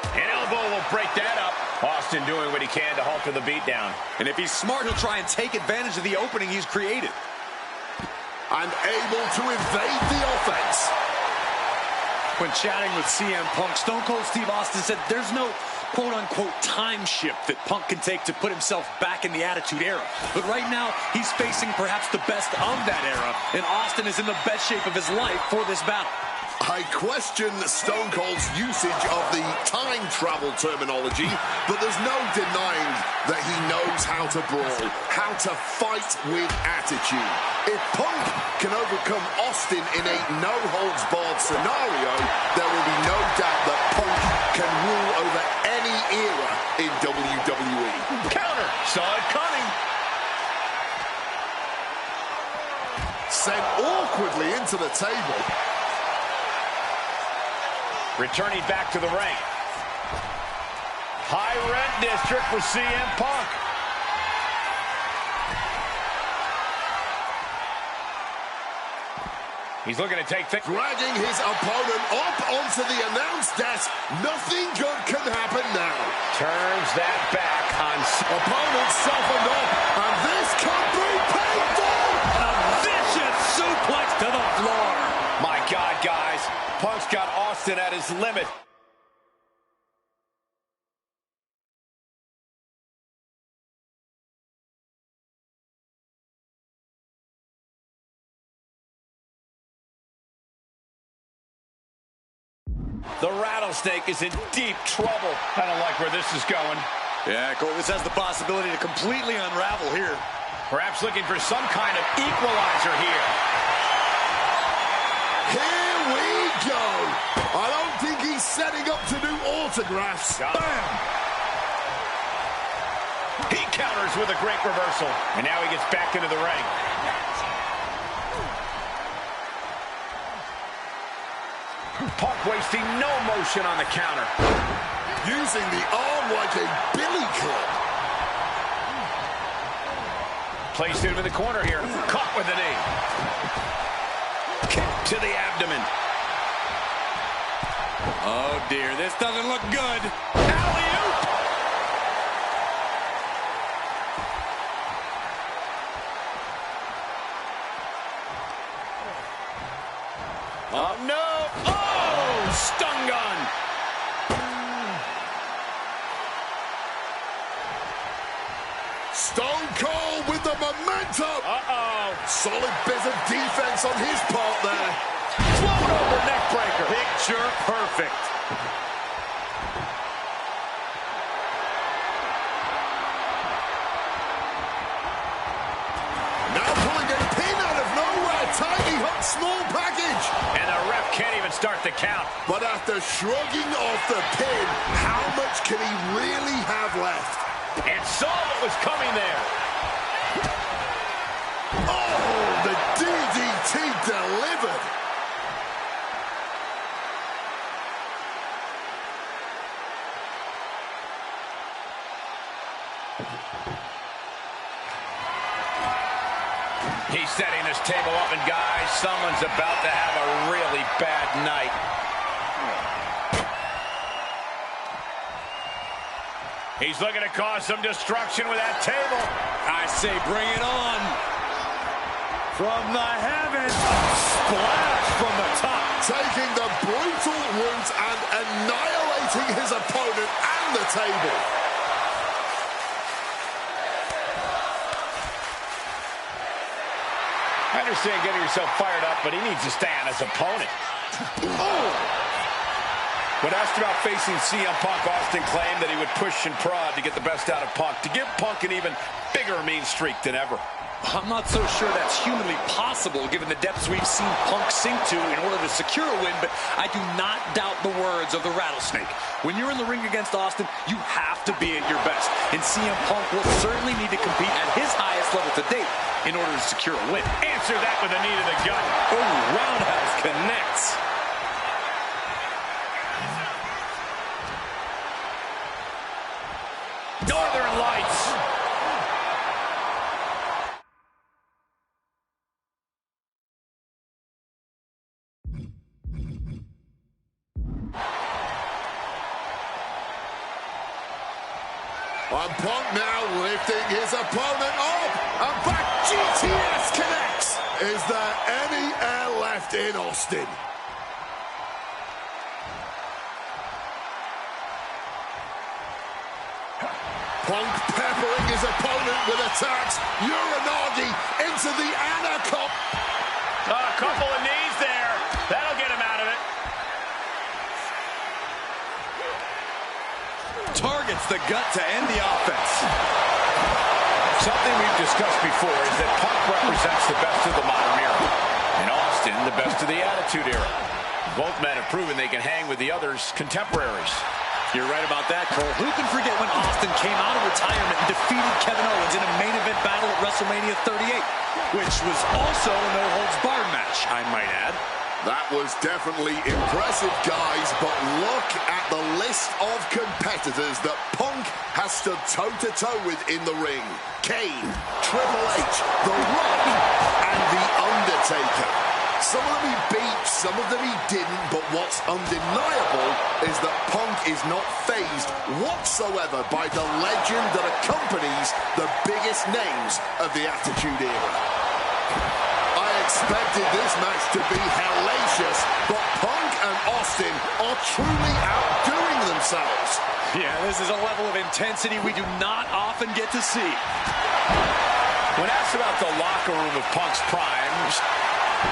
An elbow will break that up. Austin doing what he can to halter the beatdown. And if he's smart, he'll try and take advantage of the opening he's created. And able to evade the offense. When chatting with CM Punk, Stone Cold Steve Austin said there's no quote-unquote time shift that Punk can take to put himself back in the Attitude Era. But right now, he's facing perhaps the best of that era, and Austin is in the best shape of his life for this battle. I question Stone Cold's usage of the time travel terminology, but there's no denying that he knows how to brawl, how to fight with attitude. If Punk can overcome Austin in a no-holds-barred scenario, there will be no doubt that Punk can rule over any era in WWE. Counter! Saw it coming! Sent awkwardly into the table. Returning back to the ring. High rent district for CM Punk. He's looking to take things. Dragging his opponent up onto the announce desk. Nothing good can happen now. Turns that back on. Opponent softened up, and this could be painful. A vicious suplex to the floor. My God, guys. Punk's got Austin at his limit. The Rattlesnake is in deep trouble. I don't like where this is going. Yeah, Cole, this has the possibility to completely unravel here. Perhaps looking for some kind of equalizer here. Here we go. I don't think he's setting up to do autographs. Bam! He counters with a great reversal. And now he gets back into the ring. Punk wasting no motion on the counter. Using the arm like a billy club. Placed him in the corner here. Caught with the knee. Kick to the abdomen. Oh, dear. This doesn't look good. Alley-oop! Oh, no! Oh! Stun gun! Stone Cold with the momentum. Uh-oh. Solid bit of defense on his part there. Float over neck breaker. Picture perfect. Now pulling a pin out of nowhere. Tiny hook, small package. And the ref can't even start the count. But after shrugging off the pin, how much can he really have left? And saw what was coming there. Oh, the DDT delivered. He's setting this table up, and guys, someone's about to have a really bad night. He's looking to cause some destruction with that table. I say bring it on. From the heavens. Splash from the top. Taking the brutal route and annihilating his opponent and the table. I understand getting yourself fired up, but he needs to stay on his opponent. Oh! When asked about facing CM Punk, Austin claimed that he would push and prod to get the best out of Punk, to give Punk an even bigger mean streak than ever. I'm not so sure that's humanly possible given the depths we've seen Punk sink to in order to secure a win, but I do not doubt the words of the Rattlesnake. When you're in the ring against Austin, you have to be at your best, and CM Punk will certainly need to compete at his highest level to date in order to secure a win. Answer that with a knee to the gut. Oh, roundhouse connects. Northern Lights. And Punk now lifting his opponent up. And back GTS connects. Is there any air left in Austin? Punk peppering his opponent with attacks. Uranagi into the Anaconda. A couple of knees there. That'll get him out of it. Targets the gut to end the offense. Something we've discussed before is that Punk represents the best of the modern era. And Austin, the best of the Attitude Era. Both men have proven they can hang with the others' contemporaries. You're right about that, Cole. Who can forget when Austin came out of retirement and defeated Kevin Owens in a main event battle at WrestleMania 38, which was also a no-holds-barred match, I might add. That was definitely impressive, guys, but look at the list of competitors that Punk has stood toe-to-toe with in the ring. Kane, Triple H, The Rock, and The Undertaker. Some of them he beat, some of them he didn't, but what's undeniable is that Punk is not fazed whatsoever by the legend that accompanies the biggest names of the Attitude Era. I expected this match to be hellacious, but Punk and Austin are truly outdoing themselves. Yeah, this is a level of intensity we do not often get to see. When asked about the locker room of Punk's prime,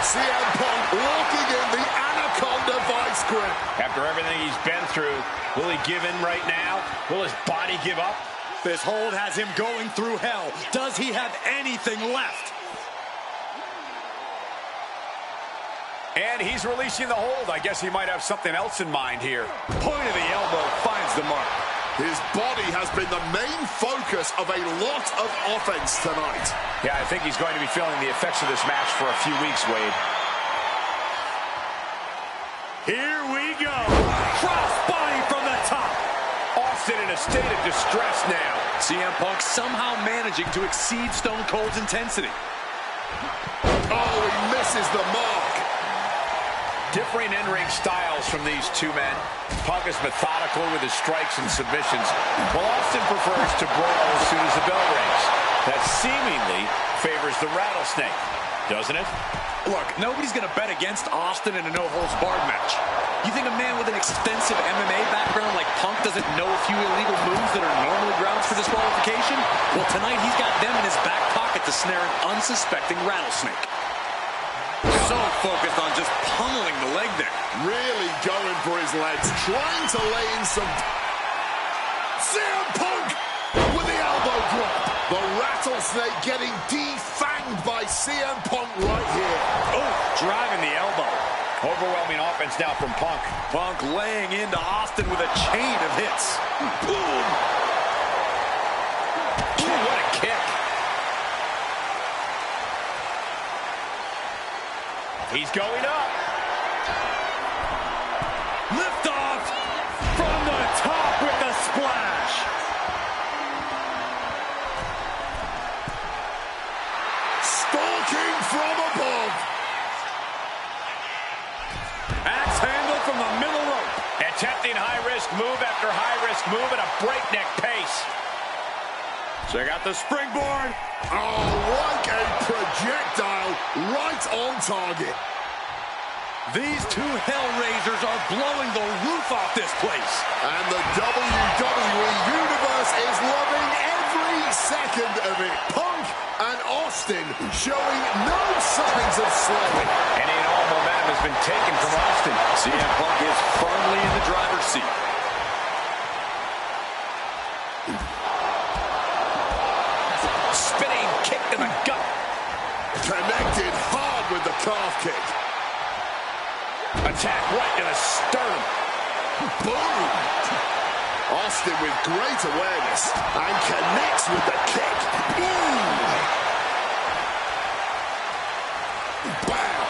CM Punk walking in the Anaconda vice grip. after everything he's been through, will he give in right now? Will his body give up? This hold has him going through hell. Does he have anything left? And he's releasing the hold. I guess he might have something else in mind here. Point of the elbow finds the mark. His body has been the main focus of a lot of offense tonight. Yeah, I think he's going to be feeling the effects of this match for a few weeks, Wade. Here we go. Crossbody from the top. Austin in a state of distress now. CM Punk somehow managing to exceed Stone Cold's intensity. Oh, he misses the mark. Differing in-ring styles from these two men. Punk is methodical with his strikes and submissions, while Austin prefers to brawl as soon as the bell rings. That seemingly favors the rattlesnake, doesn't it? Look, nobody's going to bet against Austin in a no-holds-barred match. You think a man with an extensive MMA background like Punk doesn't know a few illegal moves that are normally grounds for disqualification? Well, tonight he's got them in his back pocket to snare an unsuspecting rattlesnake. So focused on just pummeling the leg there. Really going for his legs, trying to lay in some... CM Punk with the elbow drop. The rattlesnake getting defanged by CM Punk right here. Oh, driving the elbow. Overwhelming offense now from Punk. Punk laying into Austin with a chain of hits. Boom. Ooh, what a kick. He's going up. Lift off from the top with the splash. Stalking from above. Axe handle from the middle rope. Attempting high-risk move after high-risk move at a breakneck pace. Check out the springboard. Oh, like a projectile right on target. These two Hellraisers are blowing the roof off this place. And the WWE Universe is loving every second of it. Punk and Austin showing no signs of slowing. Any and all momentum has been taken from Austin. CM Punk is firmly in the driver's seat. Spinning kick to the gut. Connected hard with the calf kick. Attack right to the sternum. Boom! Austin with great awareness and connects with the kick. Boom! Bam!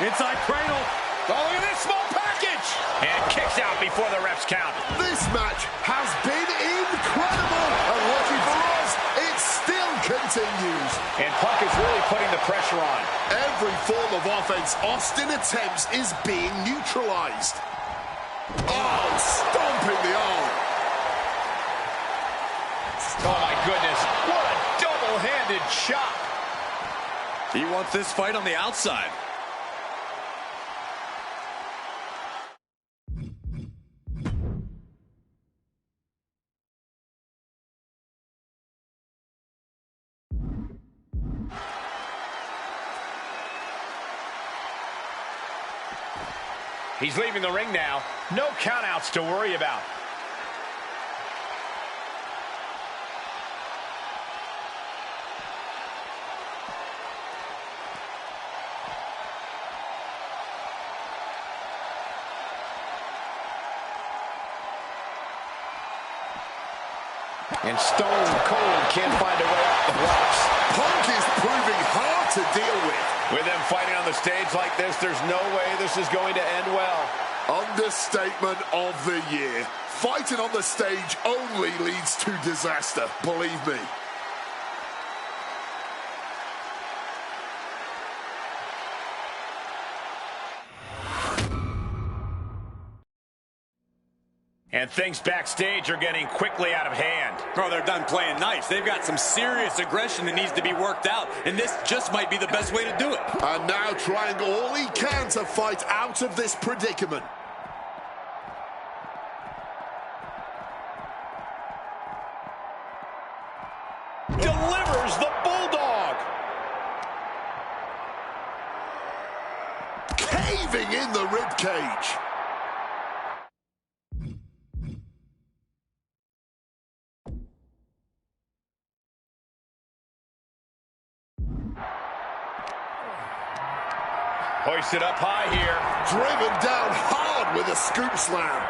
Inside cradle. Oh, look at this small package! And kicks out before the refs count. This match has been incredible, and lucky for us, it still continues. And Punk is really putting the pressure on. Every form of offense Austin attempts is being neutralized. Oh, stomping the arm. Oh, my goodness. What a double-handed chop. He wants this fight on the outside. He's leaving the ring now. No countouts to worry about. And Stone Cold can't find a way off the ropes. Punk is proving hard to deal fighting on the stage like this, there's no way this is going to end well. Understatement of the year. Fighting on the stage only leads to disaster, believe me. And things backstage are getting quickly out of hand. Oh, they're done playing nice. They've got some serious aggression that needs to be worked out, and this just might be the best way to do it. And now trying all he can to fight out of this predicament. Delivers the Bulldog. Caving in the ribcage. Hoisted up high here. Driven down hard with a scoop slam.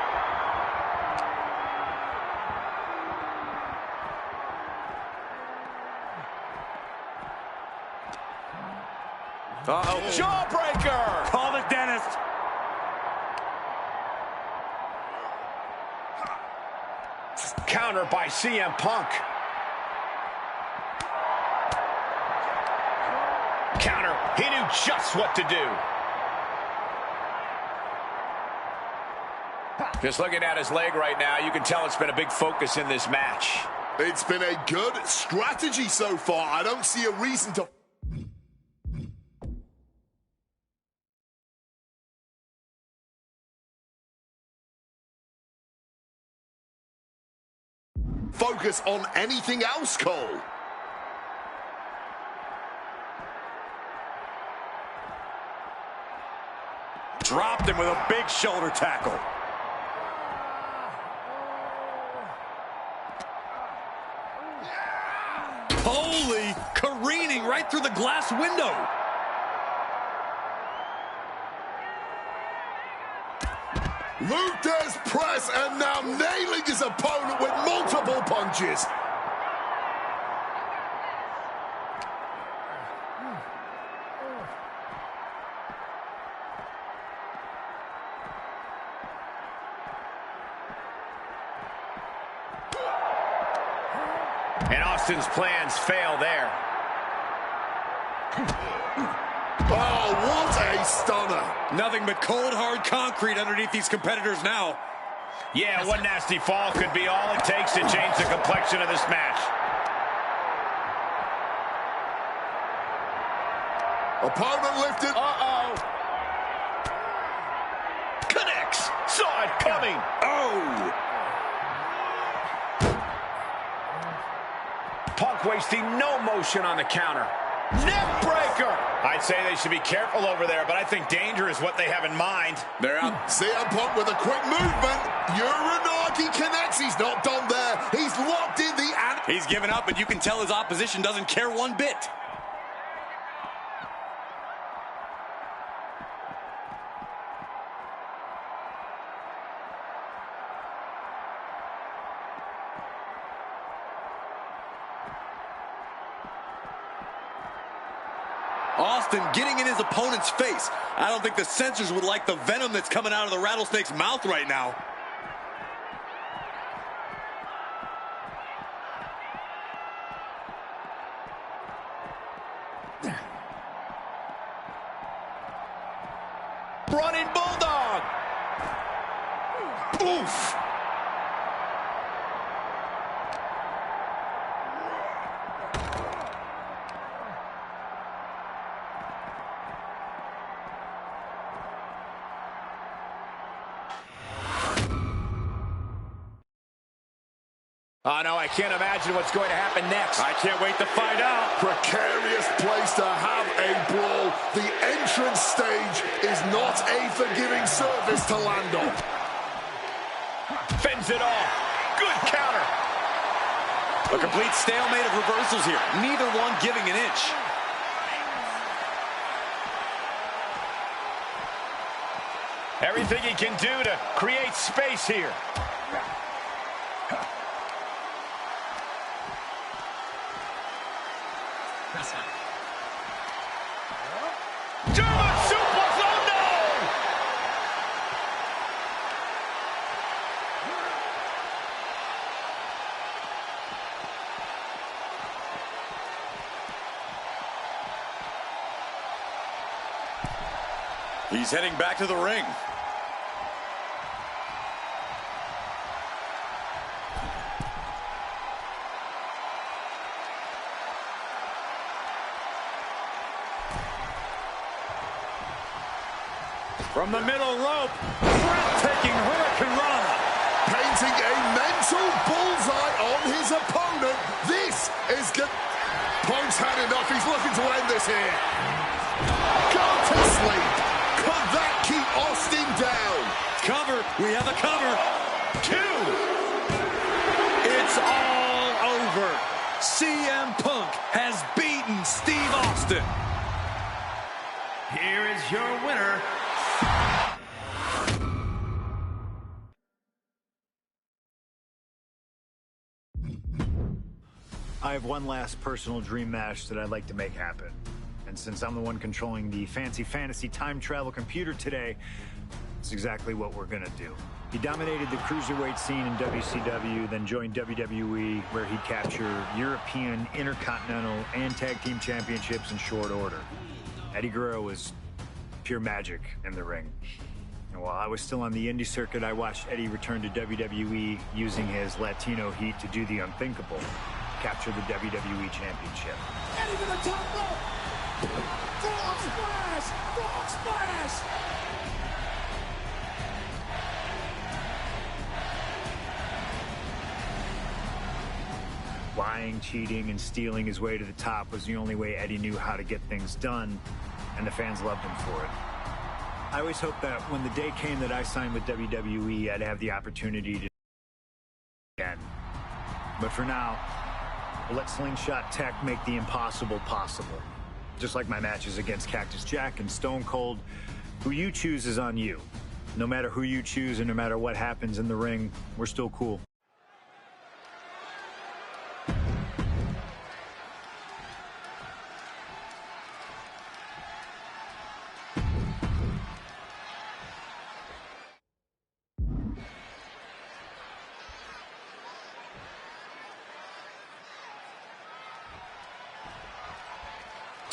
Uh-oh. Jawbreaker! Call the dentist. Counter by CM Punk. Counter. He knew just what to do. Just looking at his leg right now, you can tell it's been a big focus in this match. It's been a good strategy so far. I don't see a reason to... focus on anything else, Cole. Dropped him with a big shoulder tackle. Holy, careening right through the glass window. Luther's press, and now nailing his opponent with multiple punches. And Austin's plans fail there. Oh, what a stunner. Nothing but cold, hard concrete underneath these competitors now. Yeah, one nasty fall could be all it takes to change the complexion of this match. Opponent lifted. Uh-oh. Connects. Saw it coming. Oh! Punk wasting no motion on the counter. Neck breaker. I'd say they should be careful over there, but I think danger is what they have in mind. They're out. CM Punk with a quick movement. Uranagi connects. He's not done there. He's locked in the... He's given up, but you can tell his opposition doesn't care one bit. Austin getting in his opponent's face. I don't think the censors would like the venom that's coming out of the rattlesnake's mouth right now. Running Bulldog. Oof. Oh, no, I can't imagine what's going to happen next. I can't wait to find out. Precarious place to have a brawl. The entrance stage is not a forgiving surface to land on. Fends it off. Good counter. A complete stalemate of reversals here. Neither one giving an inch. Everything he can do to create space here. German suplex, oh no! He's heading back to the ring. From the middle rope, breathtaking Hurricane Rana. Painting a mental bullseye on his opponent. This is good. Punk's had enough. He's looking to end this here. Go to sleep. Could that keep Austin down? Cover. We have a cover. 2. It's all over. CM Punk has beaten Steve Austin. Here is your winner. I have one last personal dream match that I'd like to make happen. And since I'm the one controlling the fancy fantasy time travel computer today, it's exactly what we're gonna do. He dominated the cruiserweight scene in WCW, then joined WWE, where he'd capture European, Intercontinental, and Tag Team Championships in short order. Eddie Guerrero was pure magic in the ring. And while I was still on the indie circuit, I watched Eddie return to WWE using his Latino heat to do the unthinkable, capture the WWE Championship. Eddie to the top rope. Frog splash! Frog splash! Lying, cheating, and stealing his way to the top was the only way Eddie knew how to get things done, and the fans loved him for it. I always hoped that when the day came that I signed with WWE, I'd have the opportunity to again. But for now, we'll let Slingshot Tech make the impossible possible. Just like my matches against Cactus Jack and Stone Cold, who you choose is on you. No matter who you choose and no matter what happens in the ring, we're still cool.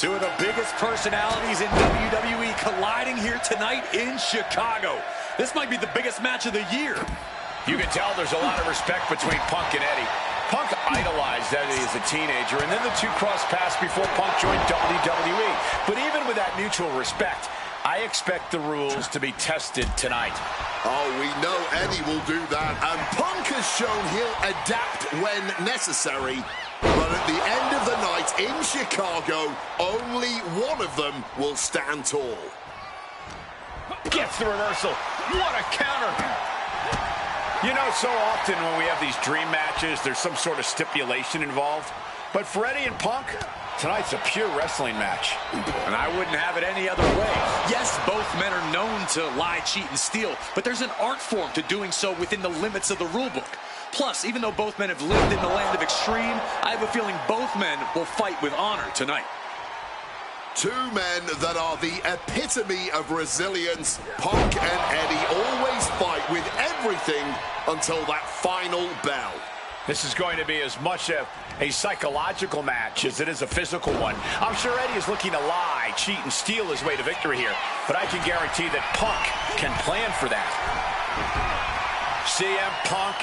Two of the biggest personalities in WWE colliding here tonight in Chicago. This might be the biggest match of the year. You can tell there's a lot of respect between Punk and Eddie. Punk idolized Eddie as a teenager, and then the two crossed paths before Punk joined WWE. But even with that mutual respect, I expect the rules to be tested tonight. Oh, we know Eddie will do that, and Punk has shown he'll adapt when necessary. But at the end of the night in Chicago, only one of them will stand tall. Gets the reversal. What a counter. You know, so often when we have these dream matches, there's some sort of stipulation involved. But for Eddie and Punk, tonight's a pure wrestling match. And I wouldn't have it any other way. Yes, both men are known to lie, cheat, and steal, but there's an art form to doing so within the limits of the rule book. Plus, even though both men have lived in the land of extreme, I have a feeling both men will fight with honor tonight. Two men that are the epitome of resilience. Punk and Eddie always fight with everything until that final bell. This is going to be as much a psychological match as it is a physical one. I'm sure Eddie is looking to lie, cheat, and steal his way to victory here. But I can guarantee that Punk can plan for that. CM Punk,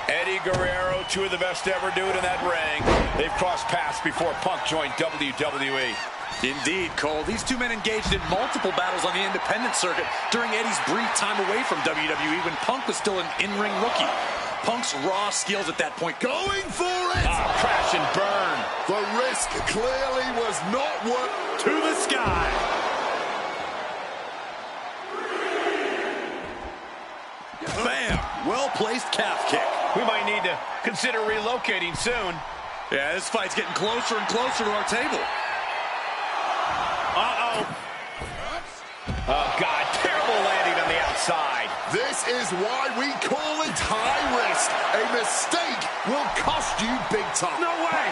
Eddie Guerrero, two of the best to ever do it in that ring. They've crossed paths before Punk joined WWE. Indeed, Cole. These two men engaged in multiple battles on the independent circuit during Eddie's brief time away from WWE when Punk was still an in-ring rookie. Punk's raw skills at that point. Going for it! Crash and burn. The risk clearly was not worth. To the sky. Bam! Well-placed calf kick. We might need to consider relocating soon. Yeah, this fight's getting closer and closer to our table. Uh-oh. Oh, God. Terrible landing on the outside. This is why we call it high risk. A mistake will cost you big time. No way.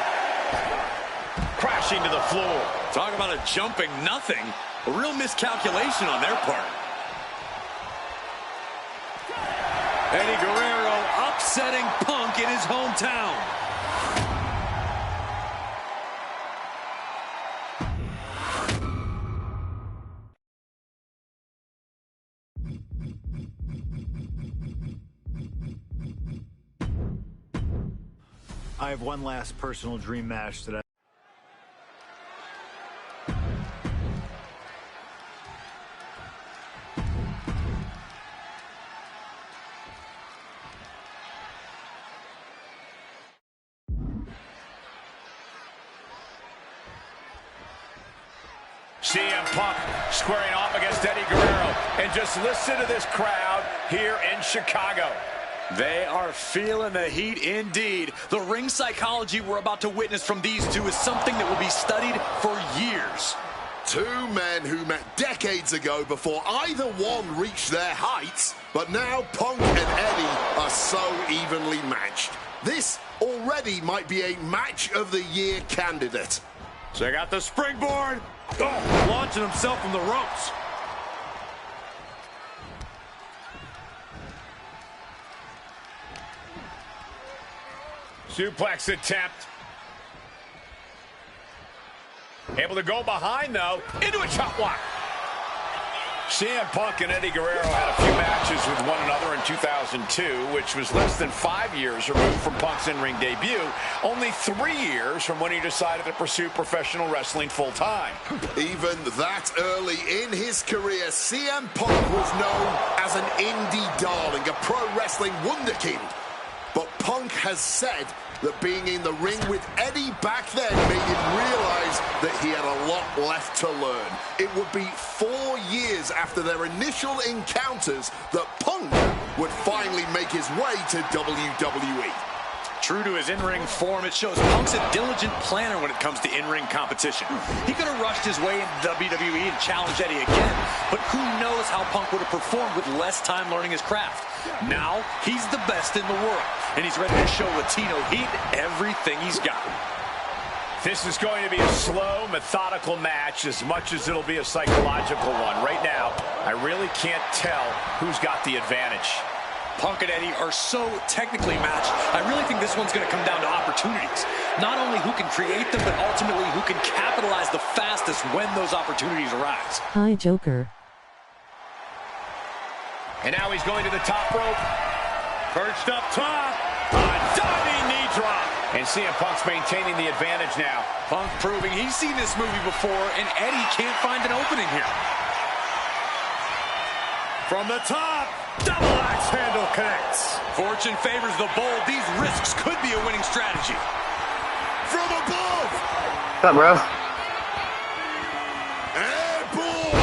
Crashing to the floor. Talk about a jumping nothing. A real miscalculation on their part. Eddie Guerrero upsetting Punk in his hometown. I have one last personal dream match that CM Punk squaring off against Eddie Guerrero. And just listen to this crowd here in Chicago. They are feeling the heat indeed. The ring psychology we're about to witness from these two is something that will be studied for years. Two men who met decades ago before either one reached their heights, but now Punk and Eddie are so evenly matched. This already might be a match of the year candidate. Check out the springboard. Oh, launching himself from the ropes. Suplex attempt. Able to go behind, though, into a chop block. CM Punk and Eddie Guerrero had a few matches with one another in 2002, which was less than 5 years removed from Punk's in-ring debut, only 3 years from when he decided to pursue professional wrestling full-time. Even that early in his career, CM Punk was known as an indie darling, a pro wrestling wunderkind. But Punk has said that being in the ring with Eddie back then made him realize that he had a lot left to learn. It would be 4 years after their initial encounters that Punk would finally make his way to WWE. True to his in-ring form, it shows Punk's a diligent planner when it comes to in-ring competition. He could have rushed his way into WWE and challenged Eddie again, but who knows how Punk would have performed with less time learning his craft. Now, he's the best in the world, and he's ready to show Latino heat everything he's got. This is going to be a slow, methodical match as much as it'll be a psychological one. Right now, I really can't tell who's got the advantage. Punk and Eddie are so technically matched. I really think this one's going to come down to opportunities. Not only who can create them, but ultimately who can capitalize the fastest when those opportunities arise. Hi, Joker. And now he's going to the top rope. Perched up top. A diving knee drop. And CM Punk's maintaining the advantage now. Punk proving he's seen this movie before, and Eddie can't find an opening here. From the top, double axe handle connects. Fortune favors the bold. These risks could be a winning strategy. From above! What's up, bro? Airborne!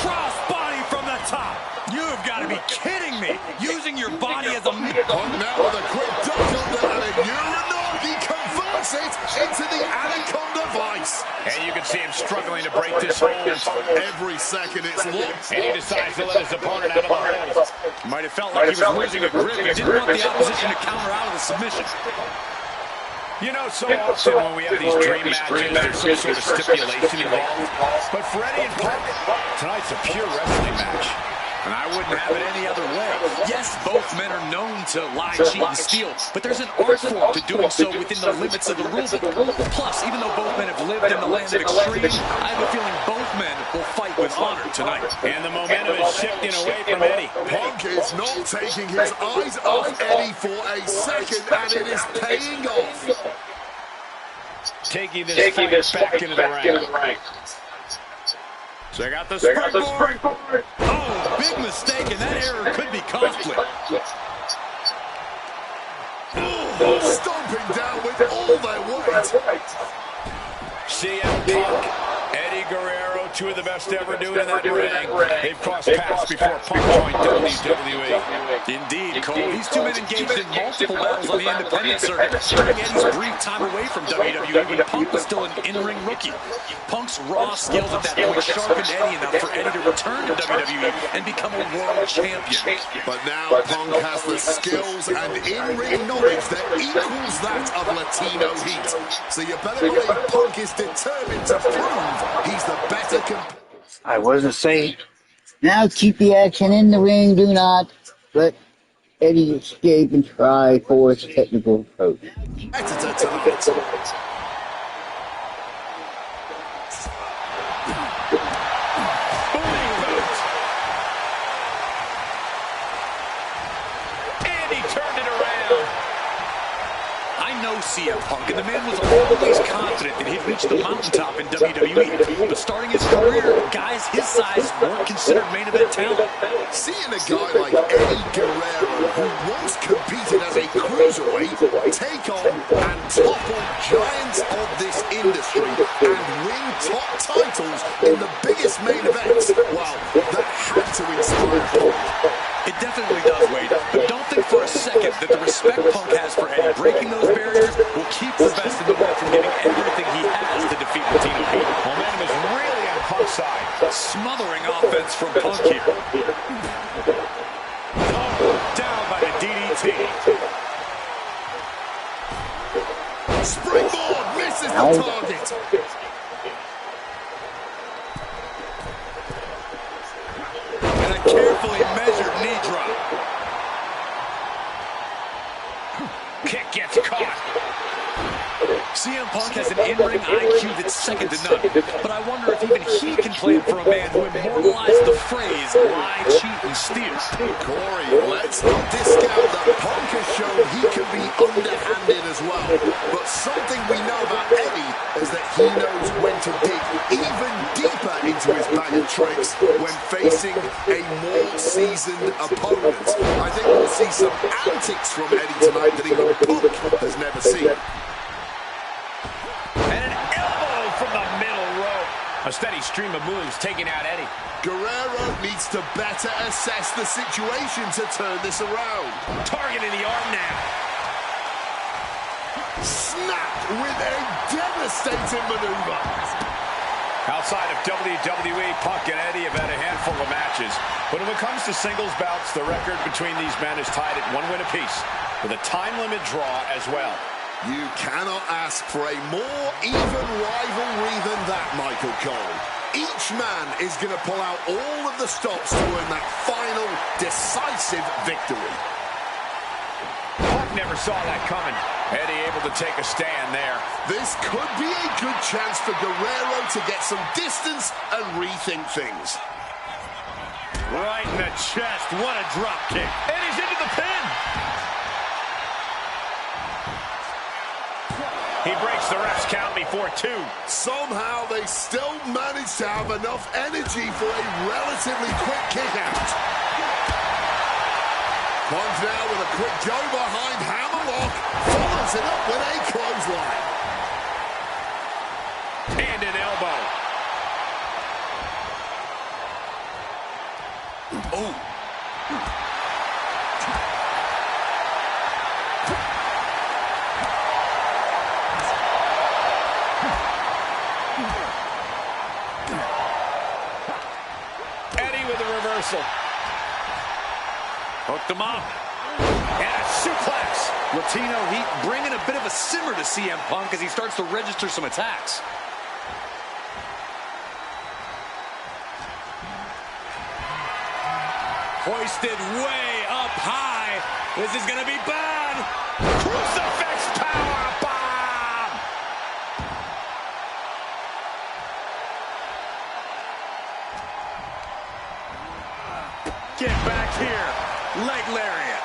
Cross body from the top. You've got to be kidding me. Using your body as a... Punk now with a quick duck under and a Uranagi converts it into the Anaconda Vice. And you can see him struggling to break this hold. Every second it's locked. And he decides to let his opponent out of the hold. Might have felt like he was losing a grip. He didn't want the opposition to counter out of the submission. You know, so often when we have these dream matches, there's some sort of stipulation involved. But for Eddie and Punk, tonight's a pure wrestling match. And I wouldn't have it any other way. Yes, both men are known to lie, cheat, and steal, but there's an art form to doing so within the limits of the rulebook. Plus, even though both men have lived in the land of extreme, I have a feeling both men will fight with honor tonight. And the momentum is shifting away from Eddie. Punk is not taking his eyes off Eddie for a second, and it is paying off. Taking this fight back into the ring. Check out the springboard. Oh, big mistake, and that error could be costly. Stomping down with all their weight. CM Punk, Eddie Guerrero, two of the best ever doing in that ring. They've crossed paths before Punk joined WWE. Indeed, Cole. These two men engaged in multiple battles on the independent circuit during Eddie's brief time away from WWE when Punk was still an in-ring rookie. Punk's raw skills at that point sharpened Eddie enough for Eddie to return to WWE and become a world champion. But now Punk has the skills and in-ring knowledge that equals that of Latino heat. So you better believe Punk is determined to prove he's the better competitor. I wasn't saying. Now keep the action in the ring. Do not let Eddie escape and try for his technical approach. Competitor tonight. CM Punk, and the man was always confident that he'd reach the mountaintop in WWE. But starting his career, guys his size weren't considered main event talent. Seeing a guy like Eddie Guerrero, who once competed as a cruiserweight, take on and topple giants of this industry and win top titles in the biggest main events, well, that had to inspire Punk. It definitely does, Wade. But don't think for a second that the respect Punk has for Eddie breaking those barriers will keep the best in the world from giving everything he has to defeat Latino Pete. Momentum is really on Punk's side. Smothering offense from Punk here. Down by the DDT. Springboard misses the target. And a carefully measured knee drop. Kick gets caught. CM Punk has an in-ring IQ that's second to none. But I wonder if even he can claim for a man who immortalized the phrase lie, cheat, and steal. Corey, let's not discount that Punk has shown he can be underhanded as well. But something we know about Eddie is that he knows when to dig even deeper into his bag of tricks when facing a more seasoned opponent. I think we'll see some antics from Eddie tonight that even Punk has never seen. A steady stream of moves taking out Eddie. Guerrero needs to better assess the situation to turn this around. Targeting the arm now. Snapped with a devastating maneuver. Outside of WWE, Punk and Eddie have had a handful of matches. But when it comes to singles bouts, the record between these men is tied at 1 win apiece, with a time limit draw as well. You cannot ask for a more even rivalry than that, Michael Cole. Each man is going to pull out all of the stops to earn that final, decisive victory. Punk never saw that coming. Eddie able to take a stand there. This could be a good chance for Guerrero to get some distance and rethink things. Right in the chest. What a drop kick. Eddie's into the pin. He breaks the ref's count before 2. Somehow they still manage to have enough energy for a relatively quick kick out. Punk now with a quick go behind hammerlock, follows it up with a clothesline. And an elbow. Oh. Hooked him up. And a suplex. Latino Heat bringing a bit of a simmer to CM Punk as he starts to register some attacks. Hoisted way up high. This is going to be bad. Crucifix power bomb. Get back here. Leg lariat.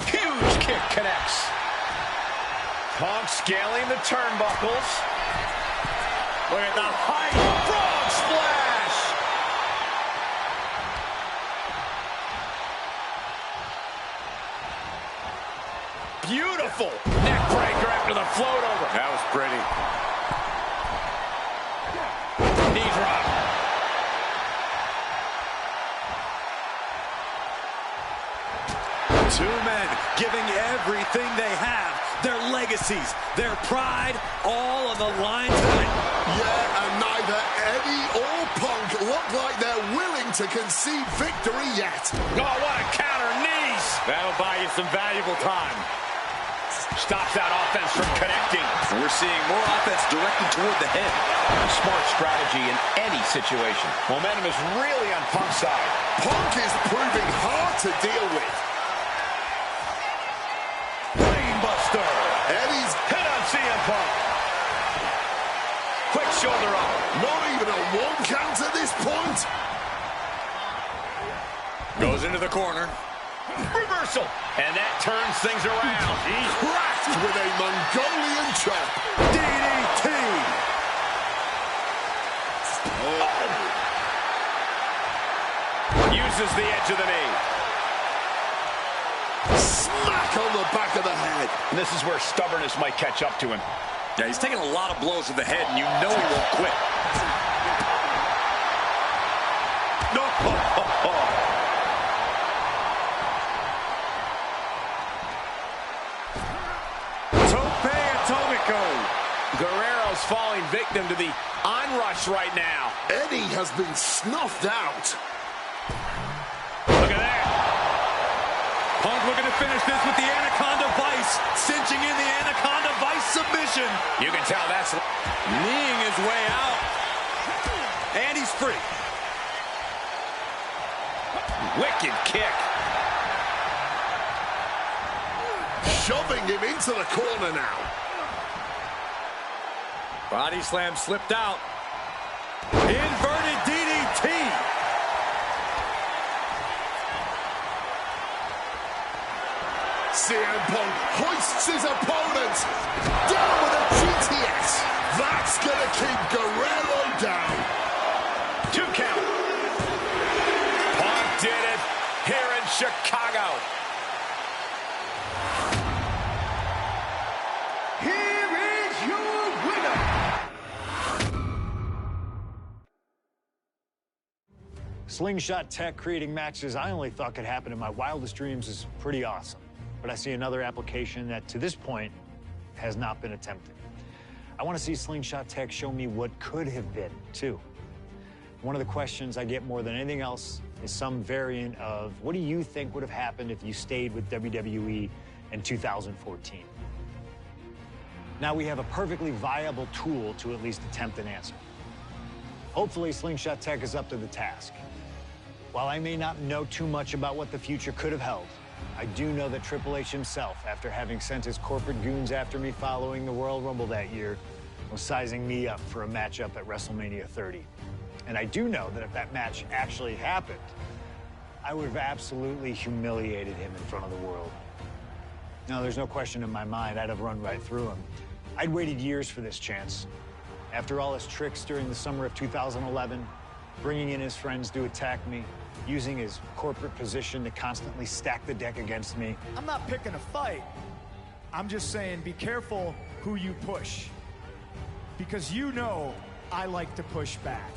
Huge kick connects. Punk scaling the turnbuckles. Look at the height. Frog splash. Beautiful neck breaker after the float over. That was pretty. Knee drop. Two men giving everything they have. Their legacies, their pride, all on the line tonight. Yeah, and neither Eddie or Punk look like they're willing to concede victory yet. Oh, what a counter. Knees. That'll buy you some valuable time. Stops that offense from connecting. We're seeing more offense directed toward the head. Smart strategy in any situation. Momentum is really on Punk's side. Punk is proving hard to deal with. Brainbuster. Eddie's Hit on CM Punk. Quick shoulder up. not even a one count at this point. Goes into the corner. Reversal. And that turns things around. He's Cracked with a Mongolian chop. DDT. Uses the edge of the knee. Smack on the back of the head. And this is where stubbornness might catch up to him. Yeah, he's taking a lot of blows to the head, and you know he won't quit. No. Tope Atomico. Guerrero's falling victim to the onrush right now. Eddie has been snuffed out. Look at that. Punk looking to finish this with the Anaconda Vice. Cinching in the Anaconda Vice submission. You can tell that's kneeing his way out. And he's free. Wicked kick. Shoving him into the corner now. Body slam slipped out. Inverted DDT. CM Punk hoists his opponent. Down with a GTS. That's going to keep Guerrero down. 2 count. Punk did it here in Chicago. Here is your winner. Slingshot tech creating matches I only thought could happen in my wildest dreams is pretty awesome. But I see another application that, to this point, has not been attempted. I want to see Slingshot tech show me what could have been, too. One of the questions I get more than anything else is some variant of, what do you think would have happened if you stayed with WWE in 2014? Now we have a perfectly viable tool to at least attempt an answer. Hopefully, Slingshot Tech is up to the task. While I may not know too much about what the future could have held, I do know that Triple H himself, after having sent his corporate goons after me following the Royal Rumble that year, was sizing me up for a matchup at WrestleMania 30. And I do know that if that match actually happened, I would have absolutely humiliated him in front of the world. Now, there's no question in my mind I'd have run right through him. I'd waited years for this chance. After all his tricks during the summer of 2011, bringing in his friends to attack me, using his corporate position to constantly stack the deck against me. I'm not picking a fight. I'm just saying be careful who you push. Because you know I like to push back.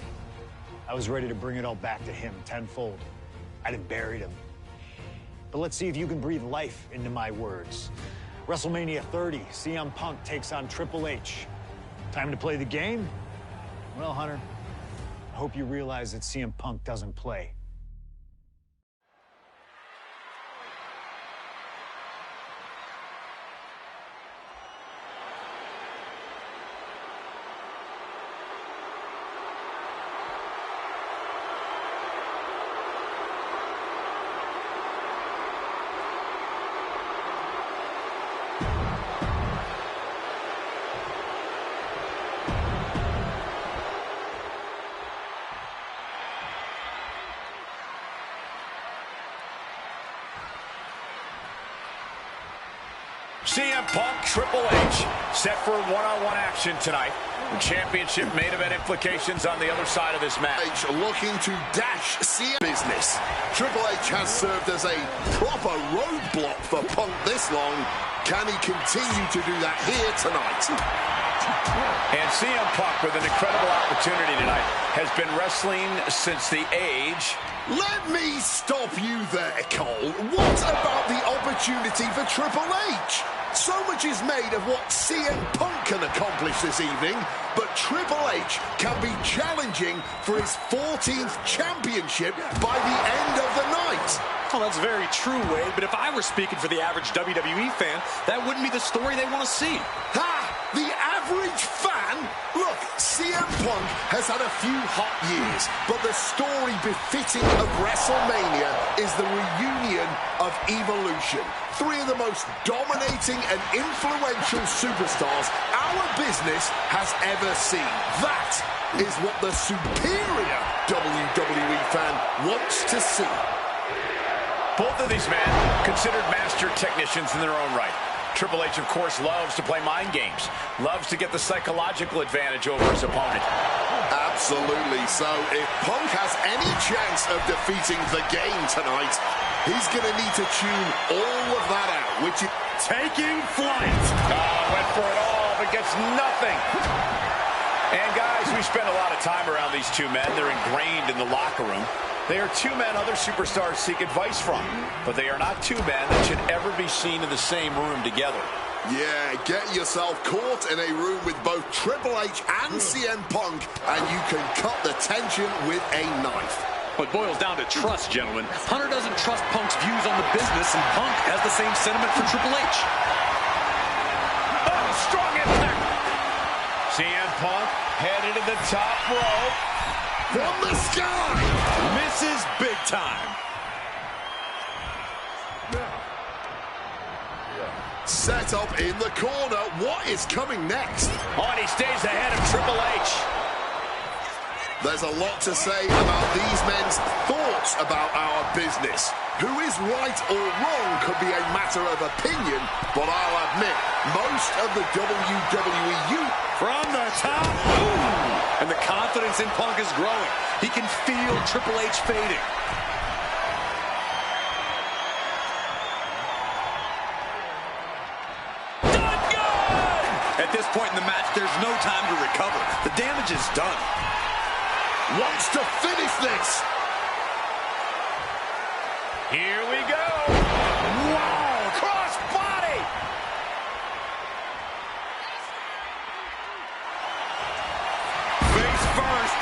I was ready to bring it all back to him tenfold. I'd have buried him. But let's see if you can breathe life into my words. WrestleMania 30, CM Punk takes on Triple H. Time to play the game? Well, Hunter, I hope you realize that CM Punk doesn't play. CM Punk, Triple H, set for one-on-one action tonight. The championship main event implications on the other side of this match. H looking to dash CM business. Triple H has served as a proper roadblock for Punk this long. Can he continue to do that here tonight? And CM Punk, with an incredible opportunity tonight, has been wrestling since the age... Let me stop you there, Cole. What about the opportunity for Triple H? So much is made of what CM Punk can accomplish this evening, but Triple H can be challenging for his 14th championship by the end of the night. Well, that's very true, Wade, but if I were speaking for the average WWE fan, that wouldn't be the story they want to see. Ha! The average fan? Look, CM Punk has had a few hot years, but the story befitting of WrestleMania is the reunion of Evolution. Three of the most dominating and influential superstars our business has ever seen. That is what the superior WWE fan wants to see. Both of these men considered master technicians in their own right. Triple H, of course, loves to play mind games, loves to get the psychological advantage over his opponent. Absolutely. So if Punk has any chance of defeating the game tonight, he's going to need to tune all of that out, which is Taking flight. Went for it all, but gets nothing. And guys, we spend a lot of time around these two men. They're ingrained in the locker room. They are two men other superstars seek advice from, but they are not two men that should ever be seen in the same room together. Yeah, get yourself caught in a room with both Triple H and CM Punk, and you can cut the tension with a knife. It boils down to trust, gentlemen. Hunter doesn't trust Punk's views on the business, and Punk has the same sentiment for Triple H. Oh, strong impact. CM Punk headed to the top rope. From the sky! Misses big time. Set up in the corner. What is coming next? Oh, and he stays ahead of Triple H. There's a lot to say about these men's thoughts about our business. Who is right or wrong could be a matter of opinion, but I'll admit, most of the WWE youth from the top. Ooh. And the confidence in Punk is growing. He can feel Triple H fading. Done good! At this point in the match, there's no time to recover. The damage is done. Wants to finish this. Here we go. Wow, cross body. Face first.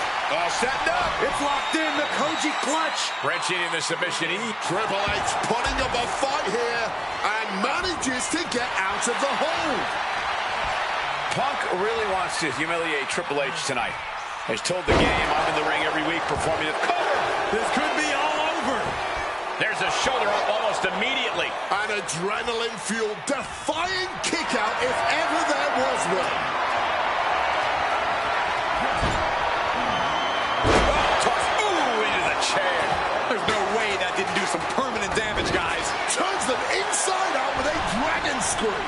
Setting up. It's locked in, the Koji clutch. Wrenching in the submission. Triple H putting up a fight here and manages to get out of the hole. Punk really wants to humiliate Triple H tonight. Has told the game, I'm in the ring every week performing a cover. This could be all over. There's a shoulder up almost immediately. An adrenaline-fueled, defying kick-out if ever there was one. Toss, ooh, into the chair. There's no way that didn't do some permanent damage, guys. Turns them inside out with a dragon screw.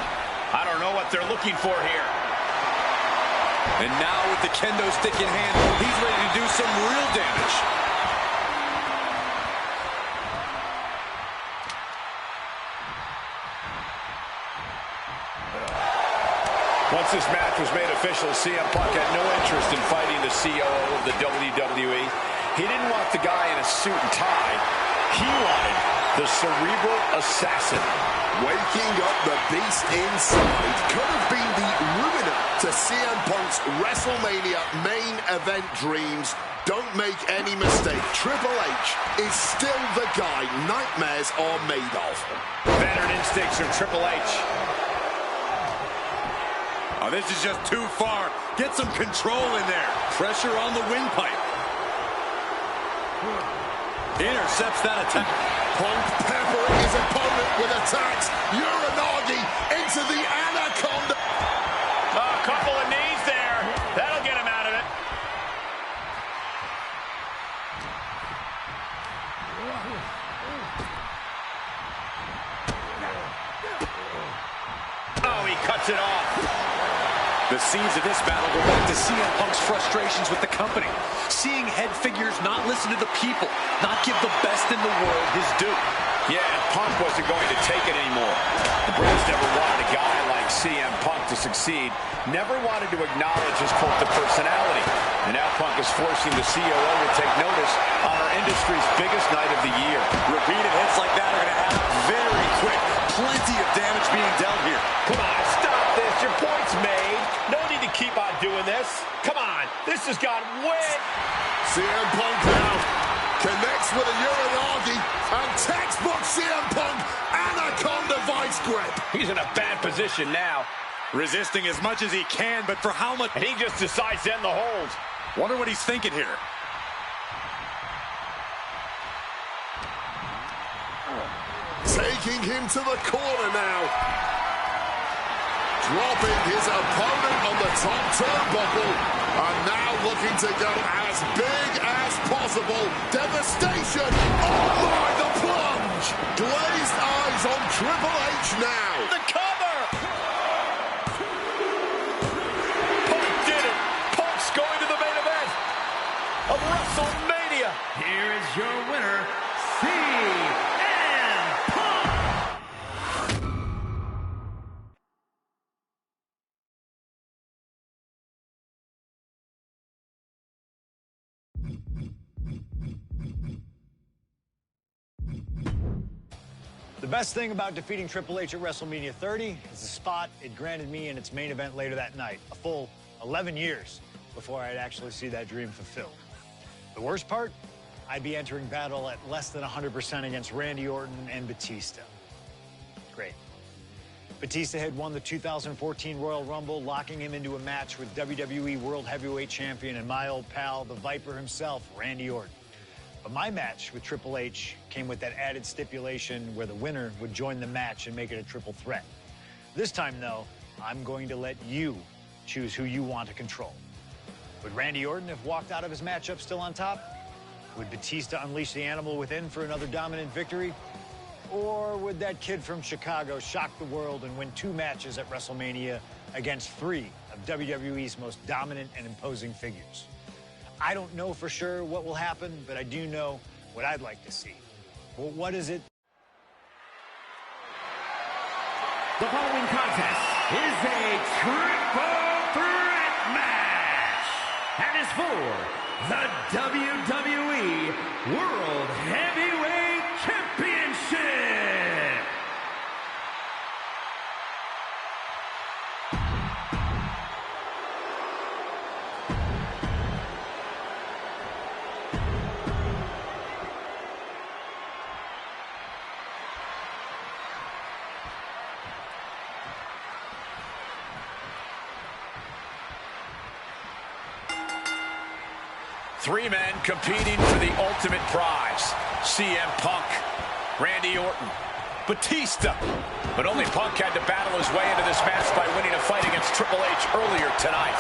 I don't know what they're looking for here. And now with the kendo stick in hand, he's ready to do some real damage. Once this match was made official, CM Punk had no interest in fighting the COO of the WWE. He didn't want the guy in a suit and tie. He wanted the cerebral assassin. Waking up the beast inside could have been the ruiner to CM Punk's WrestleMania main event dreams. Don't make any mistake, Triple H is still the guy nightmares are made of. Veteran instincts from Triple H. Oh, this is just too far. Get some control in there. Pressure on the windpipe. Intercepts that attack. Punk peppering his opponent with attacks. Uranagi into the Anaconda. A couple of knees there. That'll get him out of it. Oh, he cuts it off. The scenes of this battle go back to CM Punk's frustrations with the company. Seeing head figures not listen to the people, not give the best in the world his due. Yeah, and Punk wasn't going to take it anymore. The Brits never wanted a guy like CM Punk to succeed, never wanted to acknowledge his cult of personality. And now Punk is forcing the COO to take notice on our industry's biggest night of the year. Repeated hits like that are going to happen very quick. Plenty of damage being dealt here. Come This has gone way... CM Punk now connects with a Uranagi, and textbook CM Punk, Anaconda vice grip. He's in a bad position now. Resisting as much as he can, but for how much? And he just decides to end the hold. Wonder what he's thinking here. Taking him to the corner now. Dropping his opponent on the top turnbuckle. And now looking to go as big as possible. Devastation. Oh my, the plunge. Glazed eyes on Triple H now. The cover. Punk did it. Punk's going to the main event of WrestleMania. Here is your winner, CM Punk. The best thing about defeating Triple H at WrestleMania 30 is the spot it granted me in its main event later that night. A full 11 years before I'd actually see that dream fulfilled. The worst part? I'd be entering battle at less than 100% against Randy Orton and Batista. Great. Batista had won the 2014 Royal Rumble, locking him into a match with WWE World Heavyweight Champion and my old pal, the Viper himself, Randy Orton. But my match with Triple H came with that added stipulation where the winner would join the match and make it a triple threat. This time, though, I'm going to let you choose who you want to control. Would Randy Orton have walked out of his matchup still on top? Would Batista unleash the animal within for another dominant victory? Or would that kid from Chicago shock the world and win 2 matches at WrestleMania against 3 of WWE's most dominant and imposing figures? I don't know for sure what will happen, but I do know what I'd like to see. Well, what is it? The following contest is a triple threat match and is for the WWE World Heavyweight Championship. Three men competing for the ultimate prize. CM Punk, Randy Orton, Batista. But only Punk had to battle his way into this match by winning a fight against Triple H earlier tonight.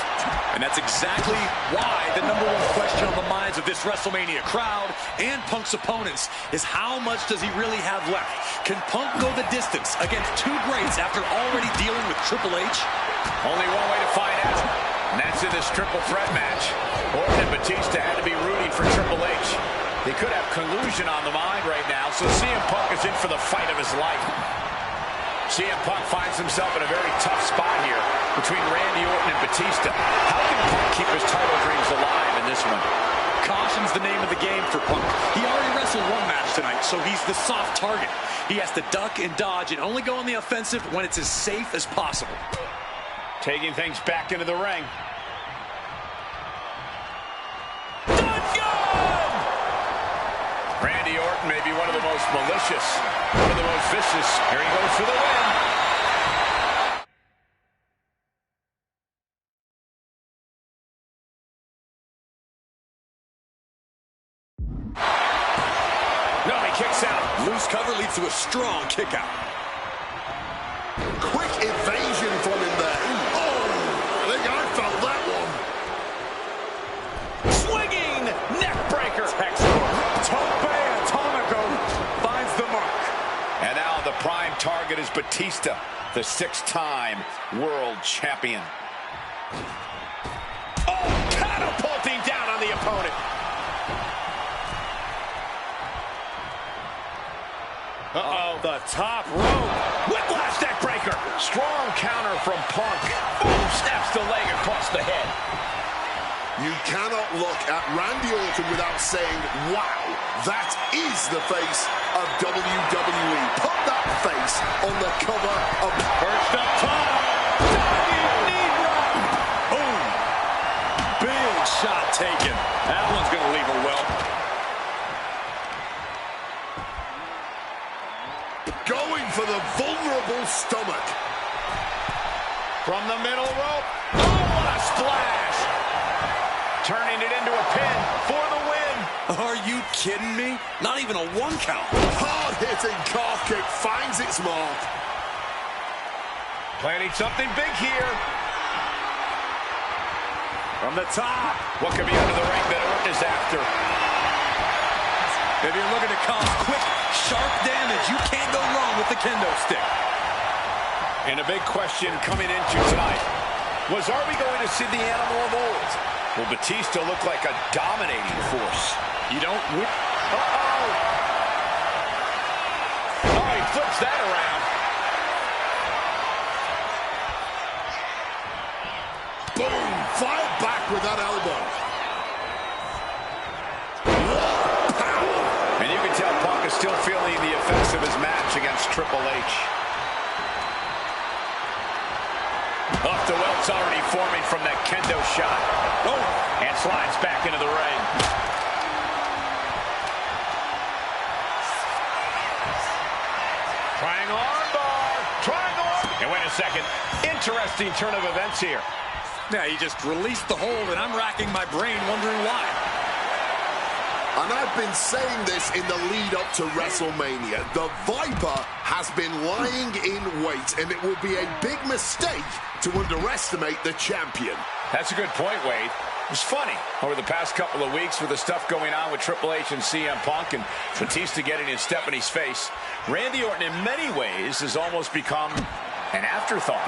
And that's exactly why the #1 question on the minds of this WrestleMania crowd and Punk's opponents is how much does he really have left? Can Punk go the distance against 2 greats after already dealing with Triple H? Only one way to find out, and that's in this triple threat match. Orton and Batista had to be rooting for Triple H. They could have collusion on the mind right now, so CM Punk is in for the fight of his life. CM Punk finds himself in a very tough spot here between Randy Orton and Batista. How can Punk keep his title dreams alive in this one? Caution's the name of the game for Punk. He already wrestled 1 match tonight, so he's the soft target. He has to duck and dodge and only go on the offensive when it's as safe as possible. Taking things back into the ring. Randy Orton may be one of the most malicious, one of the most vicious. Here he goes for the win. No, he kicks out. Loose cover leads to a strong kick out. Quick evasion from him there. Oh, I think I felt that one. Swinging neck breaker. Tope Atomico finds the mark. And now the prime target is Batista, the 6-time world champion. Oh, catapulting down on the opponent. Uh-oh, the top rope. Whiplash neck breaker. Strong counter from Punk. Boom, snaps the leg across the head. You cannot look at Randy Orton without saying, wow, that is the face of WWE. Put that face on the cover of... Perched up top. Diving knee drop. Boom. Big double stomach. From the middle rope. Oh, what a splash! Turning it into a pin for the win. Are you kidding me? Not even a 1 count. Hard-hitting calf kick finds its mark. Planning something big here. From the top. What could be under the ring that Orton is after? If you're looking to cause quick, sharp damage, you can't go wrong with the kendo stick. And a big question coming into tonight was, are we going to see the animal of old? Will Batista look like a dominating force? You don't... Uh-oh! Oh, he flips that around. Boom! Fired back with that elbow. And you can tell Punk is still feeling the effects of his match against Triple H. Off the welt's already forming from that kendo shot. Oh, and slides back into the ring. Triangle armbar. Triangle armbar. And wait a second. Interesting turn of events here. Yeah, he just released the hold, and I'm racking my brain wondering why. And I've been saying this in the lead up to WrestleMania. The Viper has been lying in wait, and it will be a big mistake to underestimate the champion. That's a good point, Wade. It's funny, over the past couple of weeks with the stuff going on with Triple H and CM Punk and Batista getting in Stephanie's face, Randy Orton in many ways has almost become an afterthought.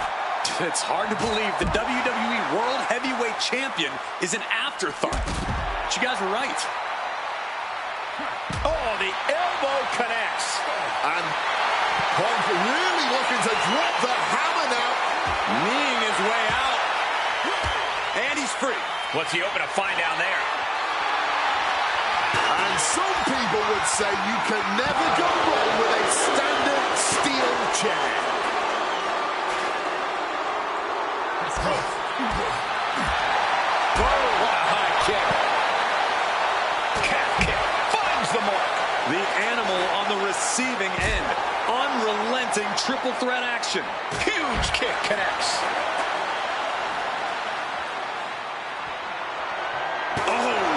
It's hard to believe the WWE World Heavyweight Champion is an afterthought. But you guys were right. Oh, the elbow connects. And Punk really looking to drop the hammer now. Kneeing his way out. And he's free. What's he open to find down there? And some people would say you can never go wrong with a standard steel chair. Oh, what a high kick. Calf kick finds the mark. The animal on the receiving end. Unrelenting triple threat action. Huge kick connects.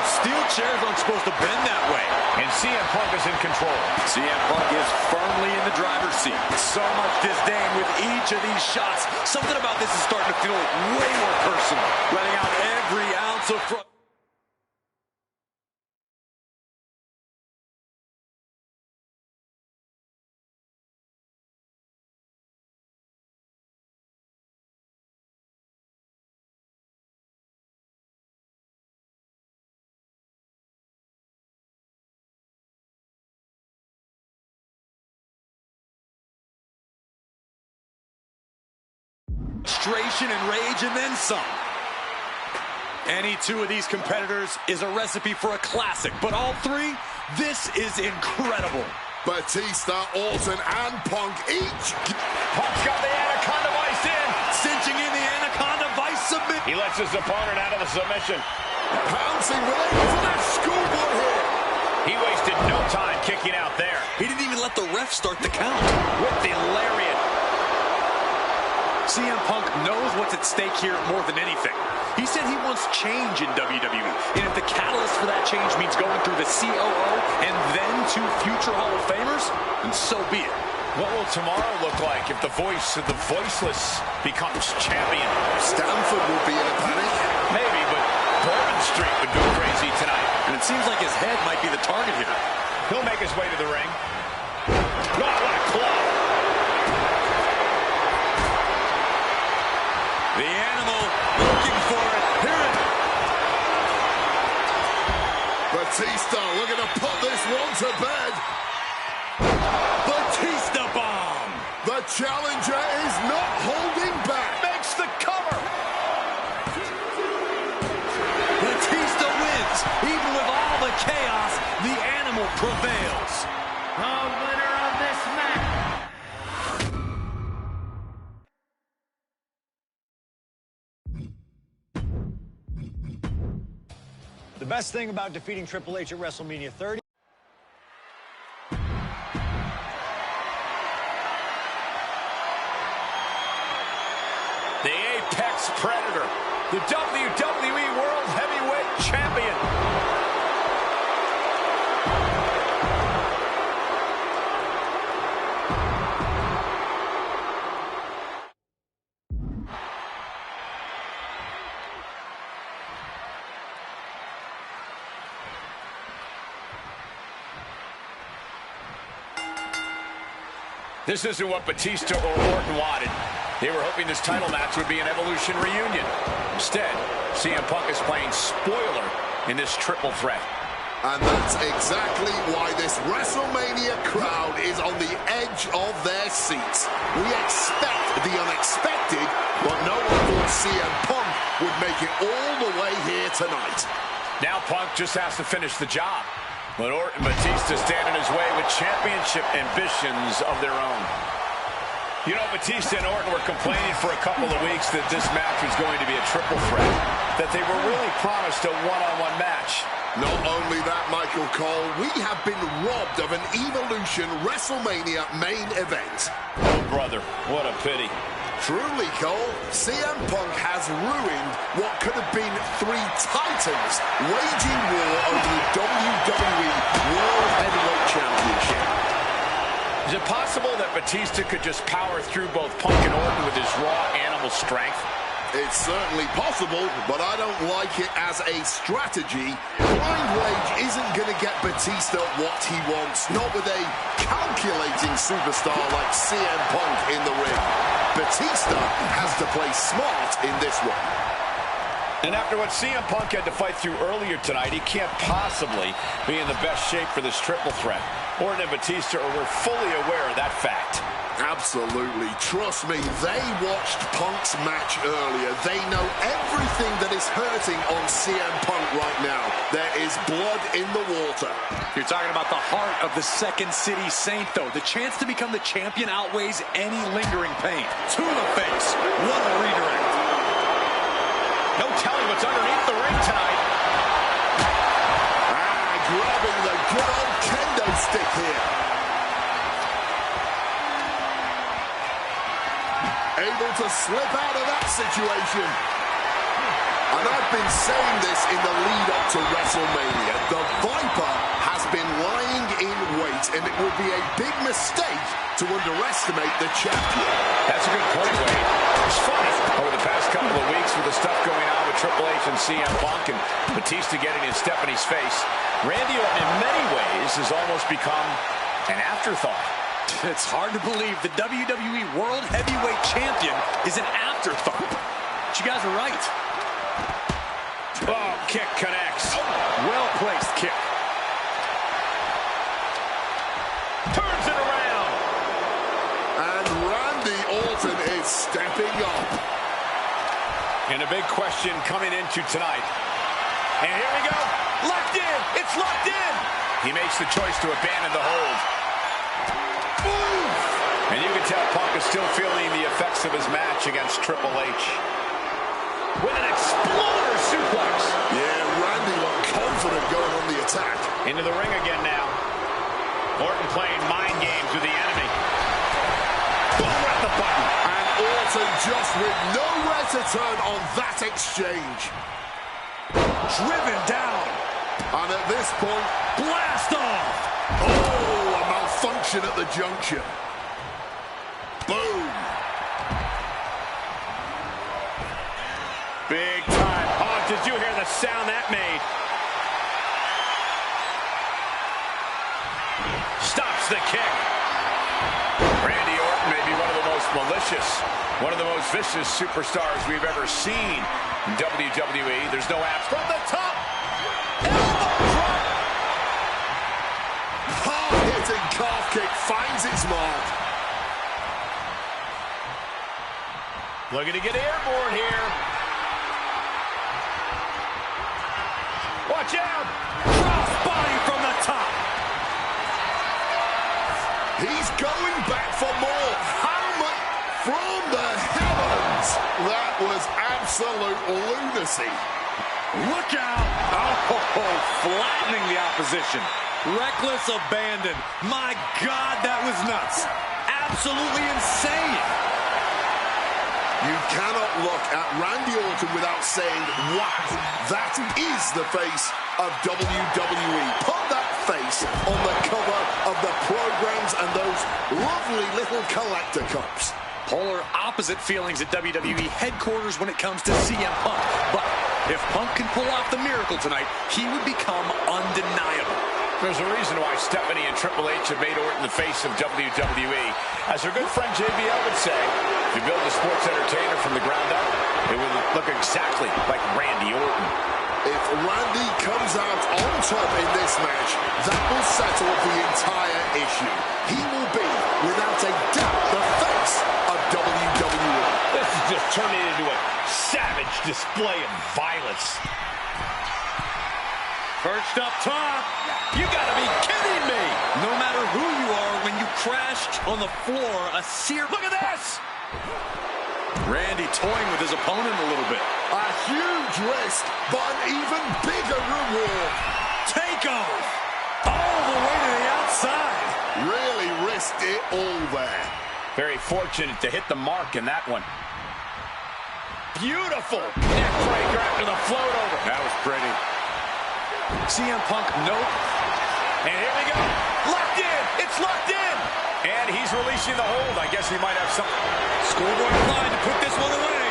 Steel chairs aren't supposed to bend that way. And CM Punk is in control. CM Punk is firmly in the driver's seat. So much disdain with each of these shots. Something about this is starting to feel way more personal. Letting out every ounce of front. Frustration and rage, and then some. Any two of these competitors is a recipe for a classic, but all three, this is incredible. Batista, Orton, and Punk each. Punk's got the Anaconda Vice in. Cinching in the Anaconda Vice submit. He lets his opponent out of the submission. Pouncing with it for that schoolboy here. He wasted no time kicking out there. He didn't even let the ref start the count. With the lariat. CM Punk knows what's at stake here more than anything. He said he wants change in WWE, and if the catalyst for that change means going through the COO and then to future Hall of Famers, then so be it. What will tomorrow look like if the voice of the voiceless becomes champion? Stanford would be in a panic. Maybe, but Bourbon Street would go crazy tonight. And it seems like his head might be the target here. He'll make his way to the ring. Oh, what a club! The animal looking for it. Here it is. Batista looking to put this one to bed. Batista bomb. The challenger is not holding back. Makes the cover. Batista wins. Even with all the chaos, the animal prevails. The winner of this match. The best thing about defeating Triple H at WrestleMania 30. Predator, the WWE World Heavyweight Champion. This isn't what Batista or Orton wanted. They were hoping this title match would be an Evolution reunion. Instead, CM Punk is playing spoiler in this triple threat. And that's exactly why this WrestleMania crowd is on the edge of their seats. We expect the unexpected, but no one thought CM Punk would make it all the way here tonight. Now Punk just has to finish the job. But Orton and Batista stand in his way with championship ambitions of their own. You know, Batista and Orton were complaining for a couple of weeks that this match was going to be a triple threat, that they were really promised a one-on-one match. Not only that, Michael Cole, we have been robbed of an Evolution WrestleMania main event. Oh, brother, what a pity. Truly, Cole, CM Punk has ruined what could have been three titans waging war over the WWE World Heavyweight Championship. Is it possible that Batista could just power through both Punk and Orton with his raw animal strength? It's certainly possible, but I don't like it as a strategy. Blind Rage isn't going to get Batista what he wants, not with a calculating superstar like CM Punk in the ring. Batista has to play smart in this one. And after what CM Punk had to fight through earlier tonight, he can't possibly be in the best shape for this triple threat. Orton and Batista were fully aware of that fact. Absolutely. Trust me, they watched Punk's match earlier. They know everything that is hurting on CM Punk right now. There is blood in the water. You're talking about the heart of the Second City Saint, though. The chance to become the champion outweighs any lingering pain. To the face. What a redirect. No telling what's underneath the ring tonight. Grabbing the good old kendo stick here. Able to slip out of that situation. And I've been saying this in the lead up to WrestleMania. The Viper has been lying in wait, and it would be a big mistake to underestimate the champion. That's a good point, Wade. It's funny. Over the past couple of weeks with the stuff going on with Triple H and CM Punk and Batista getting his step in his face, Randy Orton in many ways has almost become an afterthought. It's hard to believe the WWE World Heavyweight Champion is an afterthought. But you guys are right. Oh, kick connects. Well-placed kick. Turns it around. And Randy Orton is stepping up. And a big question coming into tonight. And here we go. Locked in. It's locked in. He makes the choice to abandon the hold. Ooh. And you can tell Punk is still feeling the effects of his match against Triple H. With an exploder suplex. Yeah, Randy looked confident going on the attack. Into the ring again now. Orton playing mind games with the enemy. Boom, at the button. And Orton just with nowhere to turn on that exchange. Driven down. And at this point, Blast off. oh, a malfunction at the junction. Boom. Big time. Oh, did you hear the sound that made? Stops the kick. Randy Orton may be one of the most malicious, one of the most vicious superstars we've ever seen in WWE. There's no abs from the top. Elbow drop. Hard-hitting calf kick finds its mark. Looking to get airborne here. Watch out! Cross body from the top. He's going back for more. How much from the heavens? That was absolute lunacy. Look out. Oh, flattening the opposition. Reckless abandon. My God, that was nuts. Absolutely insane. You cannot cannot look at Randy Orton without saying, wow, that is the face of WWE. Put that face on the cover of the programs and those lovely little collector cups. Polar opposite feelings at WWE headquarters when it comes to CM Punk. But if Punk can pull off the miracle tonight, he would become undeniable. There's a reason why Stephanie and Triple H have made Orton the face of WWE. As her good friend JBL would say, if you build a sports entertainer from the ground up, it will look exactly like Randy Orton. If Randy comes out on top in this match, that will settle the entire issue. He will be, without a doubt, the face of WWE. This is just turning into a savage display of violence. Perched up top. You gotta be kidding me. No matter who you are, when you crash on the floor, a sear. Look at this. Randy toying with his opponent a little bit. A huge risk, but an even bigger reward. Takeoff. All the way to the outside. Really risked it all there. Very fortunate to hit the mark in that one. Beautiful neck breaker after the float over. That was pretty. CM Punk, nope. And here we go. Locked in. It's locked in. And he's releasing the hold. I guess he might have something. Schoolboy line to put this one away.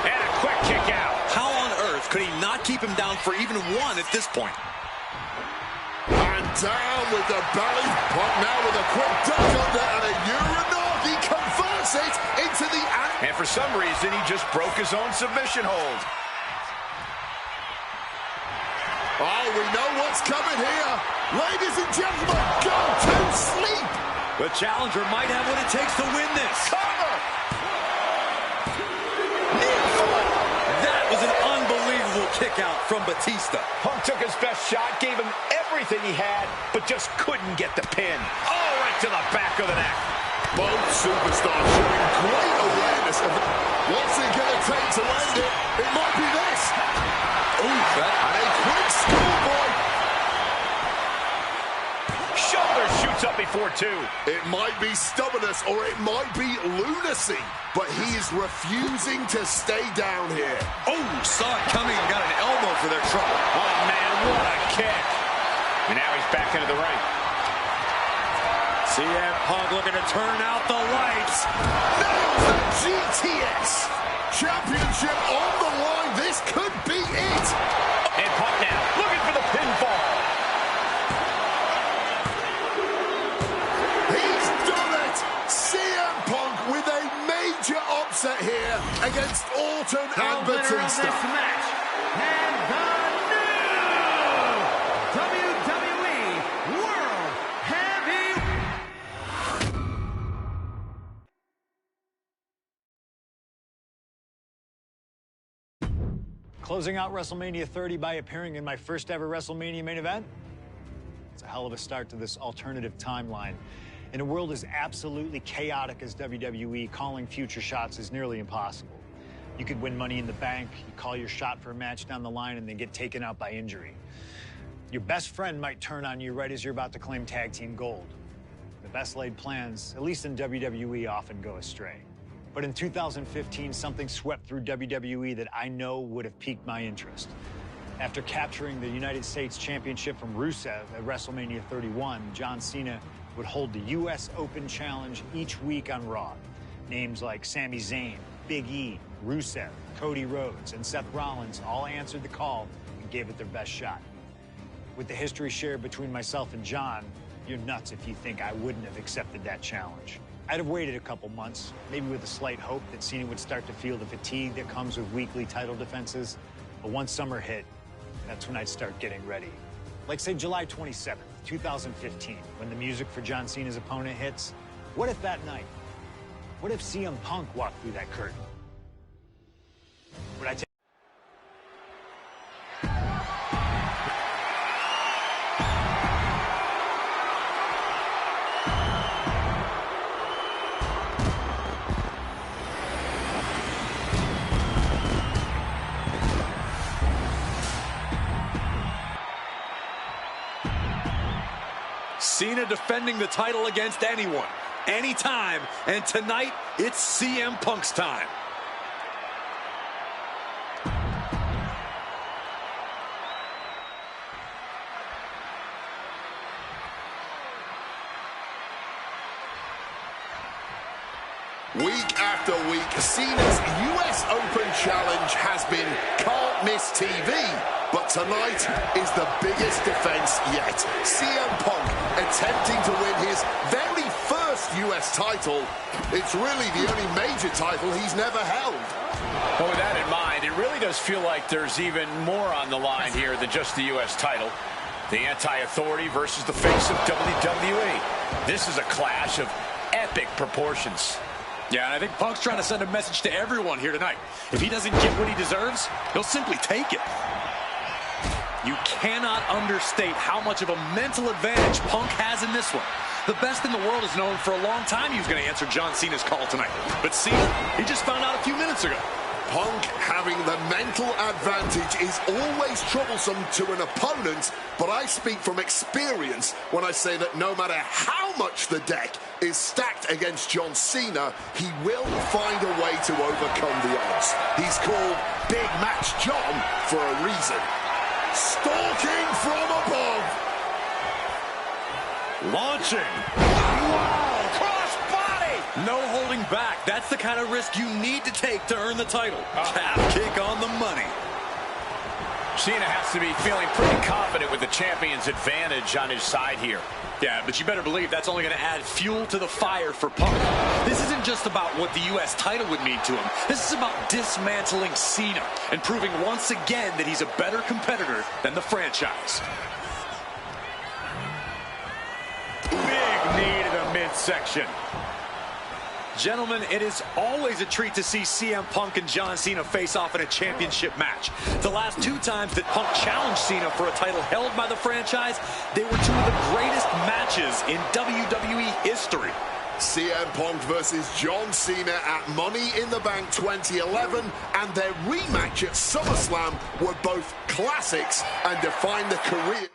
And a quick kick out. How on earth could he not keep him down for even one at this point? And down with the belly. Punk now with a quick duck under and a Uranagi converts it into the... And for some reason, he just broke his own submission hold. Oh, we know what's coming here. Ladies and gentlemen, go to sleep. The challenger might have what it takes to win this. Cover. That was an unbelievable kick out from Batista. Punk took his best shot, gave him everything he had, but just couldn't get the pin. Oh, right to the back of the neck. Both superstars showing great awareness of what's it going to take to end it. It might be this. Ooh, and a quick schoolboy. Shoulder shoots up before two. It might be stubbornness or it might be lunacy, but he is refusing to stay down here. Oh, saw it coming and got an elbow for their trouble. Oh, man, what a kick. And now he's back into the ring. CM Punk looking to turn out the lights. Nails the GTS. Championship on the line. This could be it. And Punk now looking for the pinfall. He's done it. CM Punk with a major upset here against Orton and Batista. This match, and the new WWE World Heavyweight. Closing out WrestleMania 30 by appearing in my first ever WrestleMania main event? It's a hell of a start to this alternative timeline. In a world as absolutely chaotic as WWE, calling future shots is nearly impossible. You could win Money in the Bank, you call your shot for a match down the line, and then get taken out by injury. Your best friend might turn on you right as you're about to claim tag team gold. The best laid plans, at least in WWE, often go astray. But in 2015, something swept through WWE that I know would have piqued my interest. After capturing the United States Championship from Rusev at WrestleMania 31, John Cena would hold the U.S. Open Challenge each week on Raw. Names like Sami Zayn, Big E, Rusev, Cody Rhodes, and Seth Rollins all answered the call and gave it their best shot. With the history shared between myself and John, you're nuts if you think I wouldn't have accepted that challenge. I'd have waited a couple months, maybe with a slight hope that Cena would start to feel the fatigue that comes with weekly title defenses. But once summer hit, that's when I'd start getting ready. Like, say, July 27th, 2015, when the music for John Cena's opponent hits. What if that night? What if CM Punk walked through that curtain? Would I take... Cena defending the title against anyone, anytime, and tonight, it's CM Punk's time. Week after week, Cena's US Open Challenge has been can't miss TV. But tonight is the biggest defense yet. CM Punk attempting to win his very first US title. It's really the only major title he's never held. Well, with that in mind, it really does feel like there's even more on the line here than just the US title. The anti-authority versus the face of WWE. This is a clash of epic proportions. Yeah, and I think Punk's trying to send a message to everyone here tonight. If he doesn't get what he deserves, he'll simply take it. You cannot understate how much of a mental advantage Punk has in this one. The best in the world has known for a long time he was going to answer John Cena's call tonight. But Cena, he just found out a few minutes ago. Punk having the mental advantage is always troublesome to an opponent, but I speak from experience when I say that no matter how much the deck is stacked against John Cena, he will find a way to overcome the odds. He's called Big Match John for a reason. Stalking from above. Launching. Wow, cross body. No holding back. That's the kind of risk you need to take to earn the title. Calf kick on the money. Cena has to be feeling pretty confident with the champion's advantage on his side here. Yeah, but you better believe that's only going to add fuel to the fire for Punk. This isn't just about what the U.S. title would mean to him. This is about dismantling Cena and proving once again that he's a better competitor than the franchise. Big knee to the midsection. Gentlemen, it is always a treat to see CM Punk and John Cena face off in a championship match. The last two times that Punk challenged Cena for a title held by the franchise, they were two of the greatest matches in WWE history. CM Punk versus John Cena at Money in the Bank 2011 and their rematch at SummerSlam were both classics and defined the career.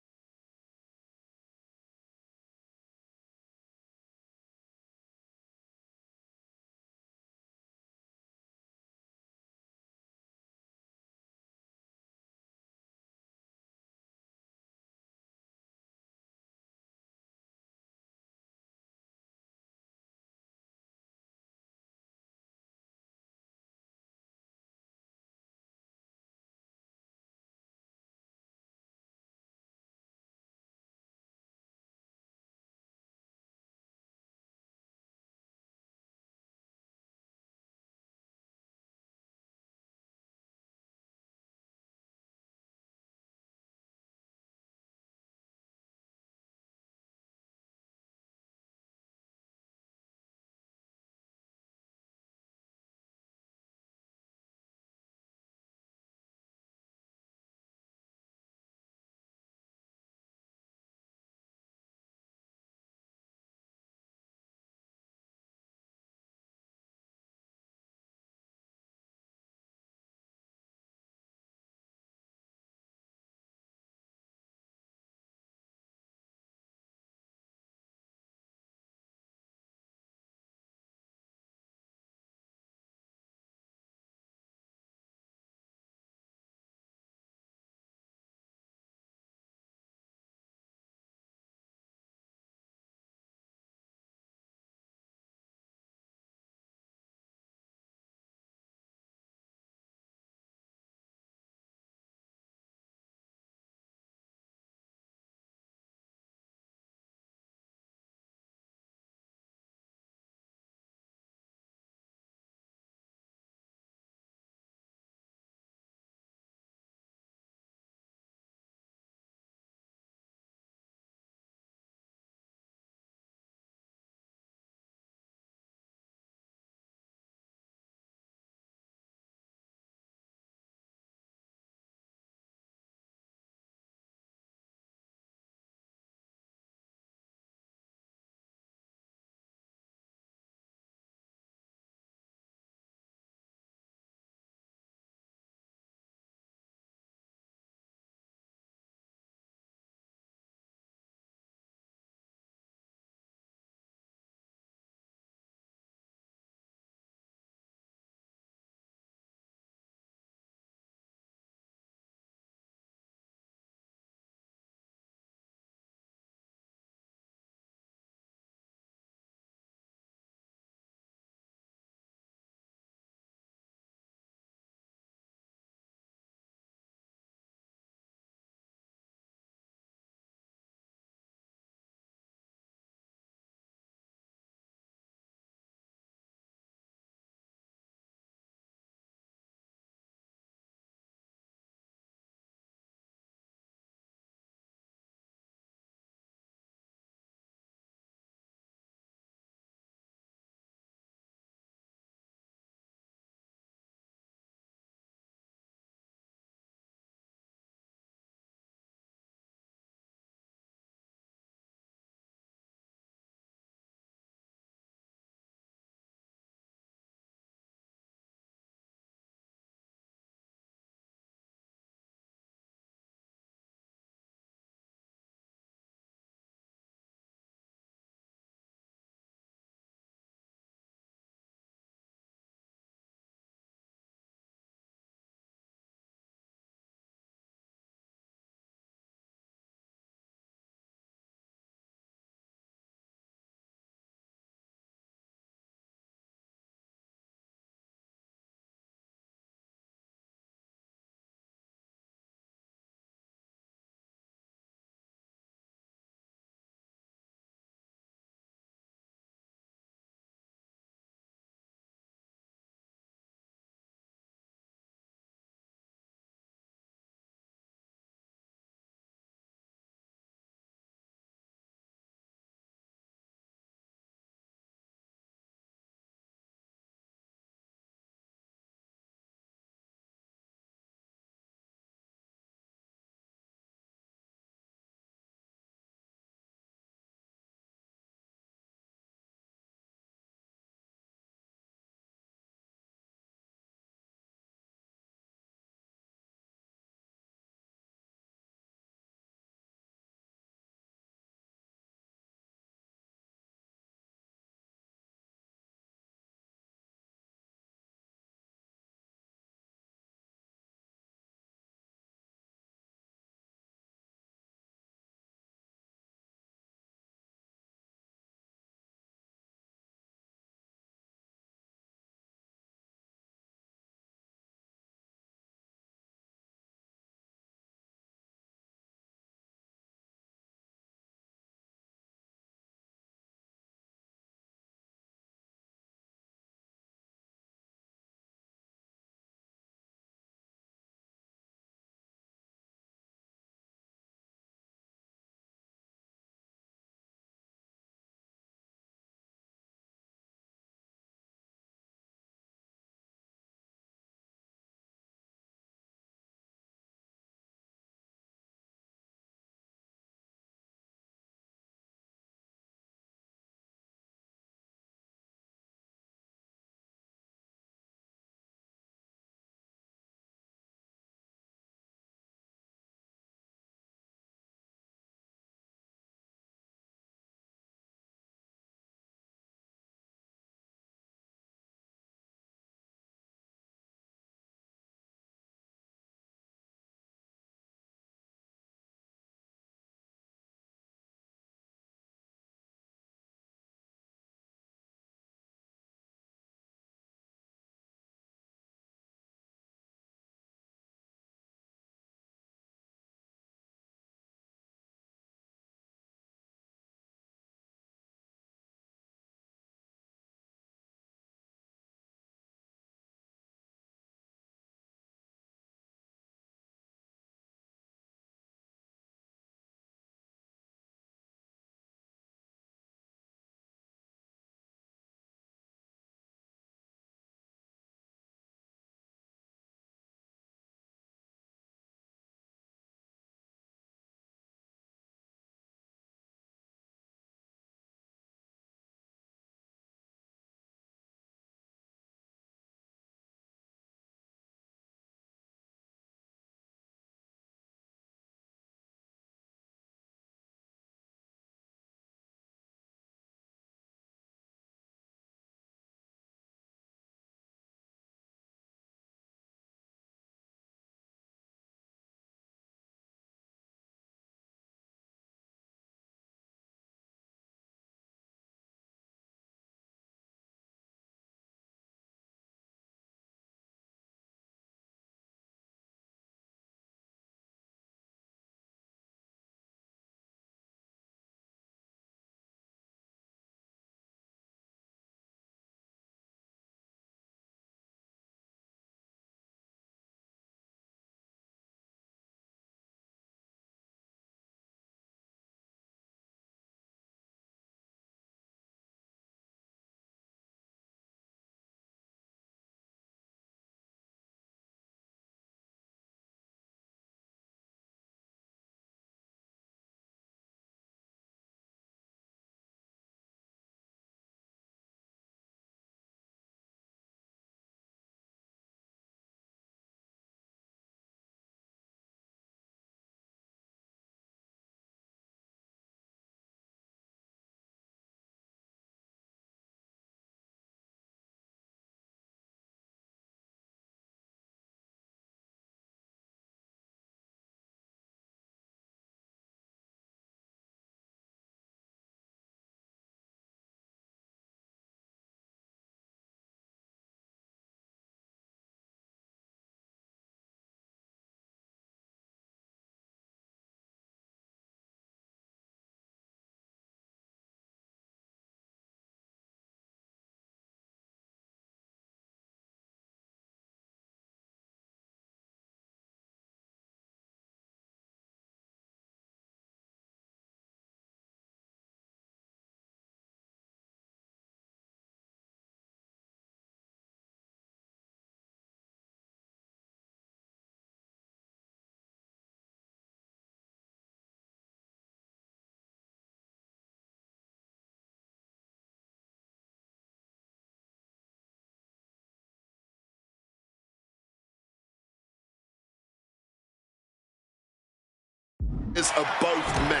performances of both men.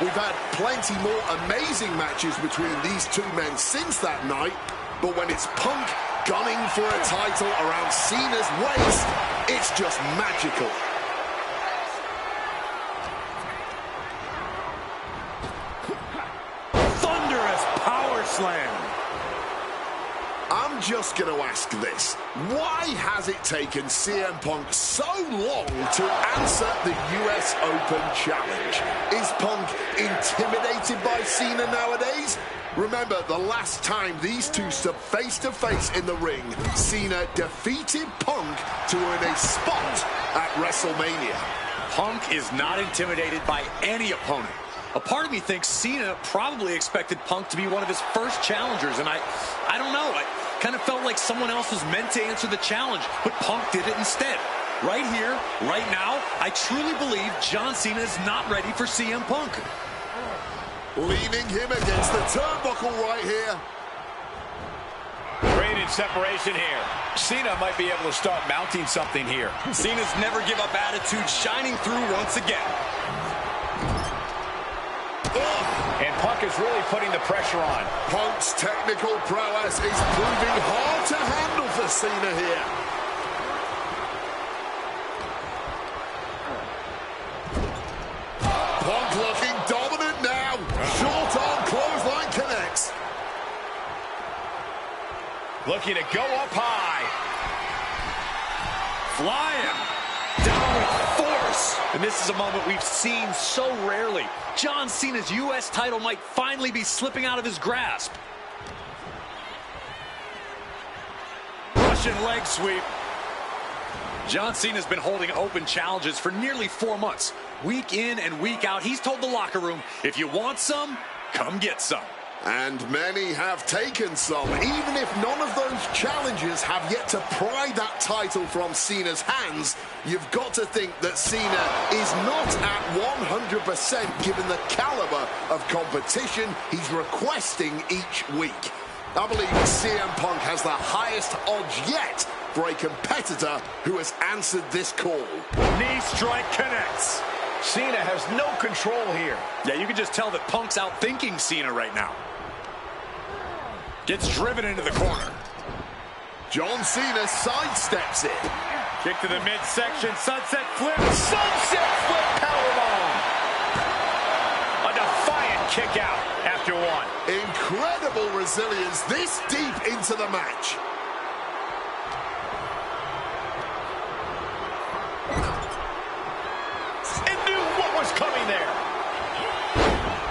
We've had plenty more amazing matches between these two men since that night, but when it's Punk gunning for a title around Cena's waist, it's just magical. Thunderous power slam. I'm just going to ask this. Why has it taken CM Punk so long to answer the US Open Challenge? Is Punk intimidated by Cena nowadays? Remember, the last time these two stood face-to-face in the ring, Cena defeated Punk to earn a spot at WrestleMania. Punk is not intimidated by any opponent. A part of me thinks Cena probably expected Punk to be one of his first challengers, and I don't know. I kind of felt like someone else was meant to answer the challenge, but Punk did it instead. Right here, right now, I truly believe John Cena is not ready for CM Punk. Leaving him against the turnbuckle right here. Created separation here. Cena might be able to start mounting something here. Cena's never give up attitude shining through once again. And Punk is really putting the pressure on. Punk's technical prowess is proving hard to handle for Cena here. Punk looking dominant now. Short arm clothesline connects. Looking to go up high. Flying down with force. And this is a moment we've seen so rarely. John Cena's U.S. title might finally be slipping out of his grasp. Russian leg sweep. John Cena's been holding open challenges for nearly 4 months. Week in and week out, he's told the locker room, if you want some, come get some. And many have taken some, even if none of those challengers have yet to pry that title from Cena's hands. You've got to think that Cena is not at 100% given the caliber of competition he's requesting each week. I believe CM Punk has the highest odds yet for a competitor who has answered this call. Knee strike connects. Cena has no control here. Yeah, you can just tell that Punk's outthinking Cena right now. Gets driven into the corner. John Cena sidesteps it. Kick to the midsection, sunset flip, sunset flip powerbomb. A defiant kick out after one. Incredible resilience this deep into the match. And knew what was coming there.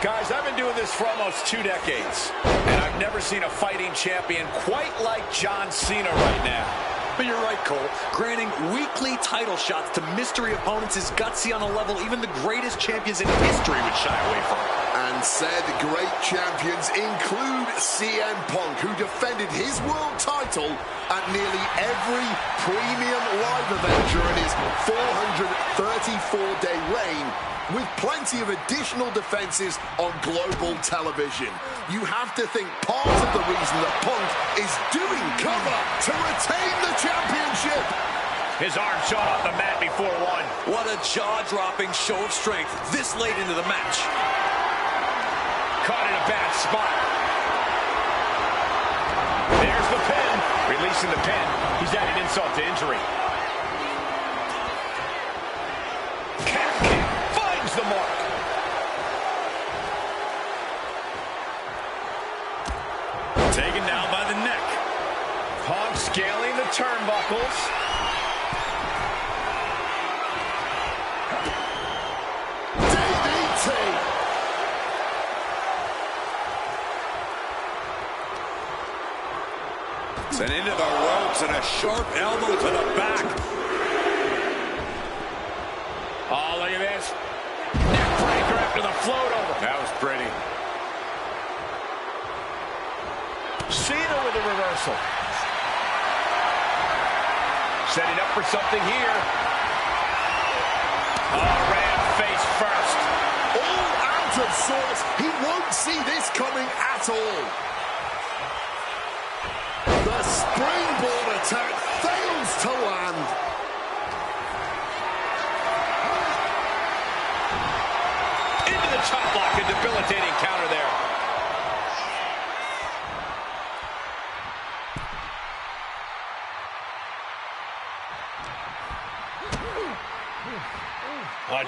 Guys, I've been doing this for almost 2 decades, and I've never seen a fighting champion quite like John Cena right now. But you're right, Cole. Granting weekly title shots to mystery opponents is gutsy on a level even the greatest champions in history would shy away from. And said great champions include CM Punk, who defended his world title at nearly every premium live event during his 434-day reign, with plenty of additional defenses on global television. You have to think part of the reason that Punk is doing cover to retain the championship. His arm shot off the mat before one. What a jaw-dropping show of strength this late into the match. Caught in a bad spot. There's the pin. Releasing the pin. He's added insult to injury. Calf kick finds the mark. Taken down by the neck. Punk scaling the turnbuckles. DDT. Sent into the ropes and a sharp elbow to the back. Oh, look at this. Neck breaker after the float over. That was pretty. Cena with a reversal. Setting up for something here. Oh, ran face first. All out of sorts. He won't see this coming at all. The springboard attack fails to land. debilitating counter there.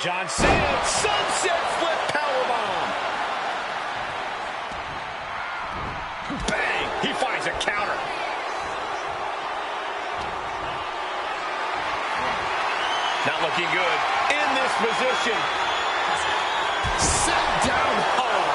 John Cena, sunset flip powerbomb. Bang! He finds a counter. Not looking good in this position. Set down hard.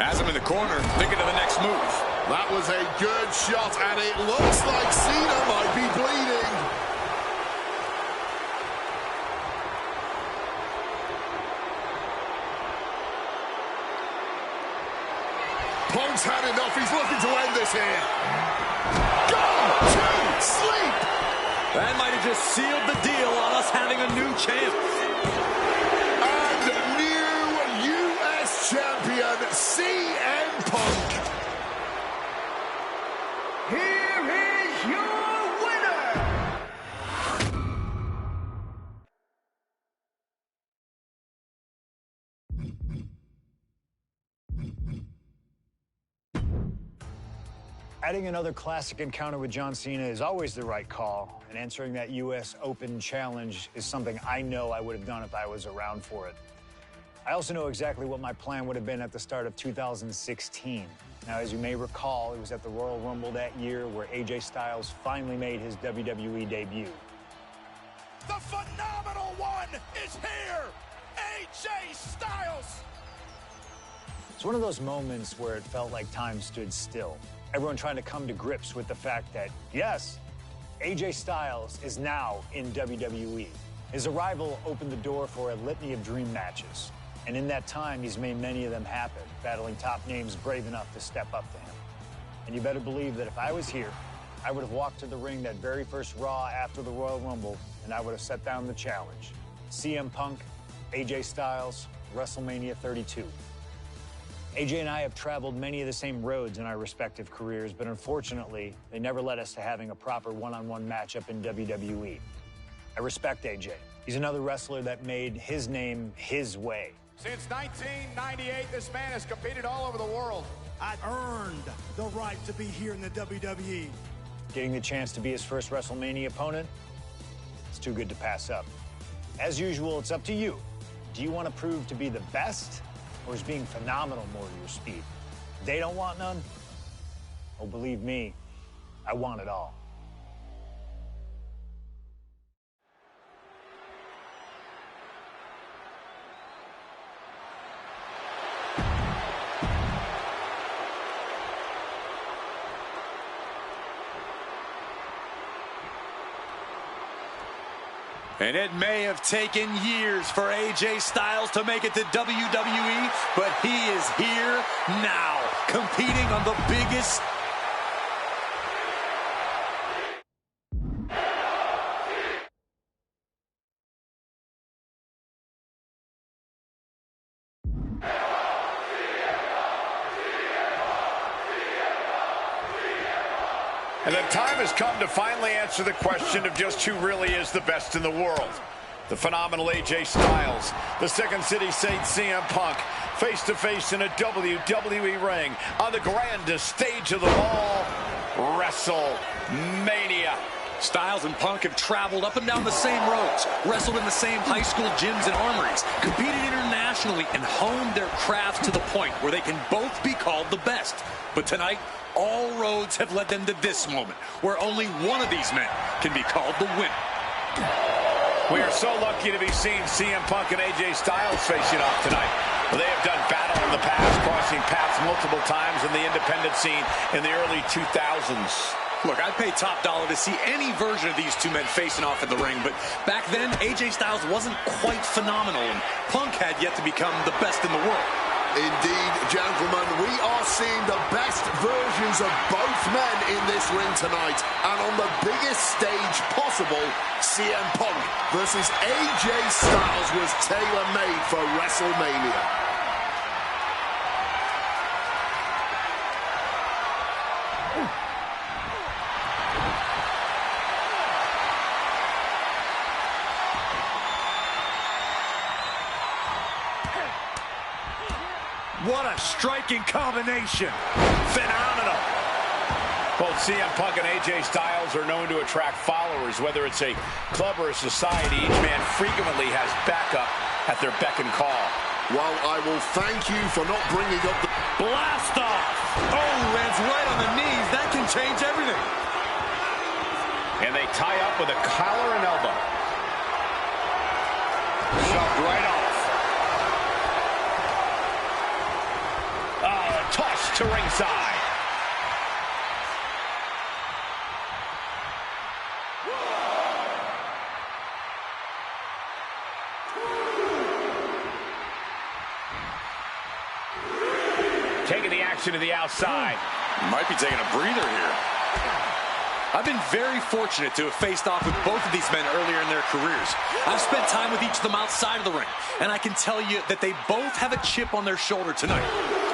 Has him in the corner, thinking of the next move. That was a good shot, and it looks like Cena might be bleeding. Punk's had enough. He's looking to end this here. Go to sleep. That might have just sealed the deal on us having a new champ. And new U.S. champion, CM Punk. Here is your winner! Adding another classic encounter with John Cena is always the right call, and answering that U.S. Open challenge is something I know I would have done if I was around for it. I also know exactly what my plan would have been at the start of 2016. Now, as you may recall, it was at the Royal Rumble that year where AJ Styles finally made his WWE debut. The phenomenal one is here! AJ Styles! It's one of those moments where it felt like time stood still. Everyone trying to come to grips with the fact that, yes, AJ Styles is now in WWE. His arrival opened the door for a litany of dream matches. And in that time, he's made many of them happen, battling top names brave enough to step up to him. And you better believe that if I was here, I would have walked to the ring that very first Raw after the Royal Rumble, and I would have set down the challenge. CM Punk, AJ Styles, WrestleMania 32. AJ and I have traveled many of the same roads in our respective careers, but unfortunately, they never led us to having a proper one-on-one matchup in WWE. I respect AJ. He's another wrestler that made his name his way. Since 1998, this man has competed all over the world. I earned the right to be here in the WWE. Getting the chance to be his first WrestleMania opponent, it's too good to pass up. As usual, it's up to you. Do you want to prove to be the best, or is being phenomenal more your speed? They don't want none? Oh, believe me, I want it all. And it may have taken years for AJ Styles to make it to WWE, but he is here now, competing on the biggest. And the time has come to finally answer the question of just who really is the best in the world. The phenomenal AJ Styles, the Second City Saint CM Punk, face-to-face in a WWE ring on the grandest stage of them all, WrestleMania. Styles and Punk have traveled up and down the same roads, wrestled in the same high school gyms and armories, competed internationally, and honed their craft to the point where they can both be called the best. But tonight, all roads have led them to this moment, where only one of these men can be called the winner. We are so lucky to be seeing CM Punk and AJ Styles facing off tonight. They have done battle in the past, crossing paths multiple times in the independent scene in the early 2000s. Look, I'd pay top dollar to see any version of these two men facing off in the ring, but back then, AJ Styles wasn't quite phenomenal, and Punk had yet to become the best in the world. Indeed, gentlemen, we are seeing the best versions of both men in this ring tonight. And on the biggest stage possible, CM Punk versus AJ Styles was tailor-made for WrestleMania. What a striking combination. Phenomenal. Both CM Punk and AJ Styles are known to attract followers. Whether it's a club or a society, each man frequently has backup at their beck and call. Well, I will thank you for not bringing up the... Blast off. Oh, lands right on the knees. That can change everything. And they tie up with a collar and elbow. Shoved right off. Toss to ringside. Taking the action to the outside. Might be taking a breather here. I've been very fortunate to have faced off with both of these men earlier in their careers. I've spent time with each of them outside of the ring, and I can tell you that they both have a chip on their shoulder tonight.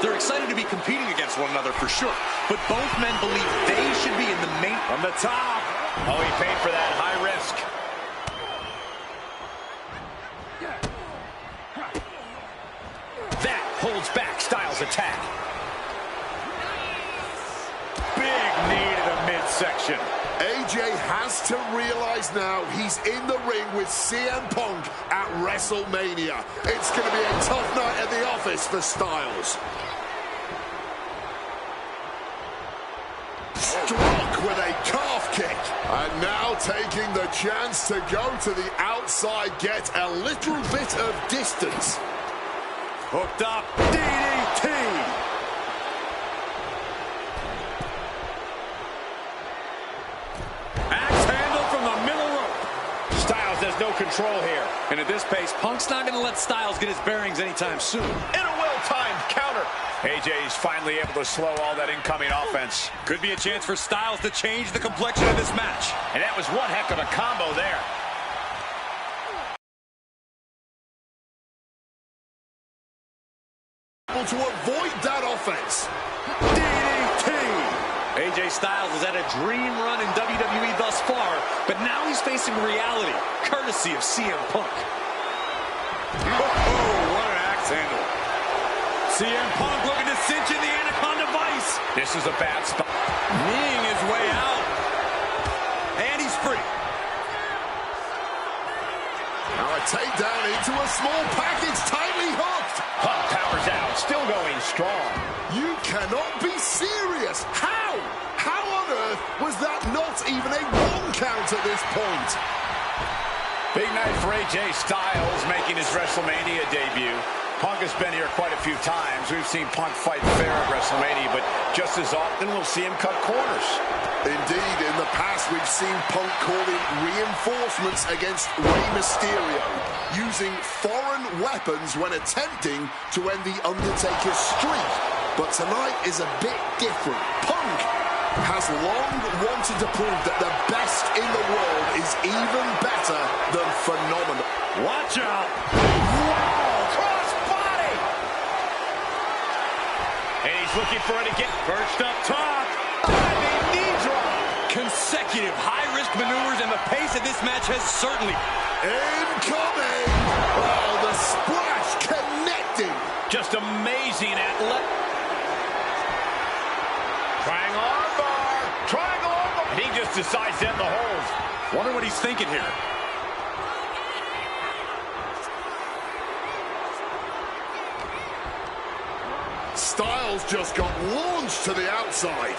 They're excited to be competing against one another for sure, but both men believe they should be in the main... From the top. Oh, he paid for that. High risk. That holds back Styles' attack. Big knee to the midsection. AJ has to realize now he's in the ring with CM Punk at WrestleMania. It's going to be a tough night at the office for Styles. Struck with a calf kick. And now taking the chance to go to the outside, get a little bit of distance. Hooked up. DDT. No control here. And at this pace, Punk's not going to let Styles get his bearings anytime soon. And a well-timed counter. AJ's finally able to slow all that incoming offense. Could be a chance for Styles to change the complexion of this match. And that was one heck of a combo there. Able to avoid that offense. DDT. AJ Styles has had a dream run in WWE thus far, but now he's facing reality, courtesy of CM Punk. Oh, what an axe handle. CM Punk looking to cinch in the Anaconda Vice. This is a bad spot. Kneeing his way out. And he's free. Now a takedown into a small package, tightly hooked. Punk powers out, still going strong. You cannot be serious. How? How on earth was that not even a 1 count at this point? Big night for AJ Styles making his WrestleMania debut. Punk has been here quite a few times. We've seen Punk fight fair at WrestleMania, but just as often we'll see him cut corners. Indeed, in the past we've seen Punk calling reinforcements against Rey Mysterio, using foreign weapons when attempting to end the Undertaker's streak. But tonight is a bit different. Punk has long wanted to prove that the best in the world is even better than phenomenal. Watch out! Wow! Cross body! And he's looking for it again. Perched up top. Diving knee drop. Consecutive high-risk maneuvers, and the pace of this match has certainly... Incoming! Oh, the splash connecting. Just amazing athletic. Triangle armbar. Triangle armbar. And he just decides to end the hold. Wonder what he's thinking here. Styles just got launched to the outside.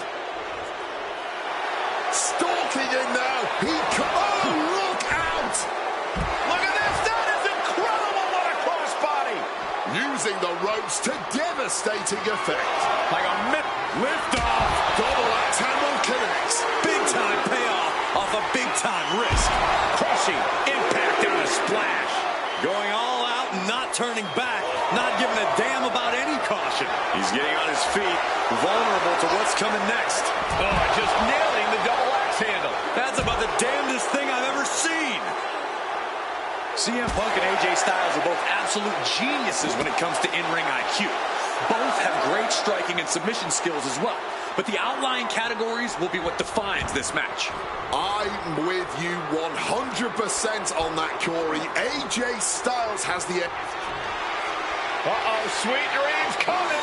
Stalking in now. Oh, look out! Look at this. That is incredible. What a crossbody. Using the ropes to devastating effect. Like a lift off. Double axe handle connects. Big time payoff off a big time risk. Crushing impact on a splash. Going all out and not turning back. Not giving a damn about any caution. He's getting on his feet, vulnerable to what's coming next. Oh, just nailing the double axe handle. That's about the damnedest thing I've ever seen. CM Punk and AJ Styles are both absolute geniuses when it comes to in-ring IQ. Both have great striking and submission skills as well. But the outlying categories will be what defines this match. I'm with you 100% on that, Corey. AJ Styles has the... Uh-oh, sweet dreams coming.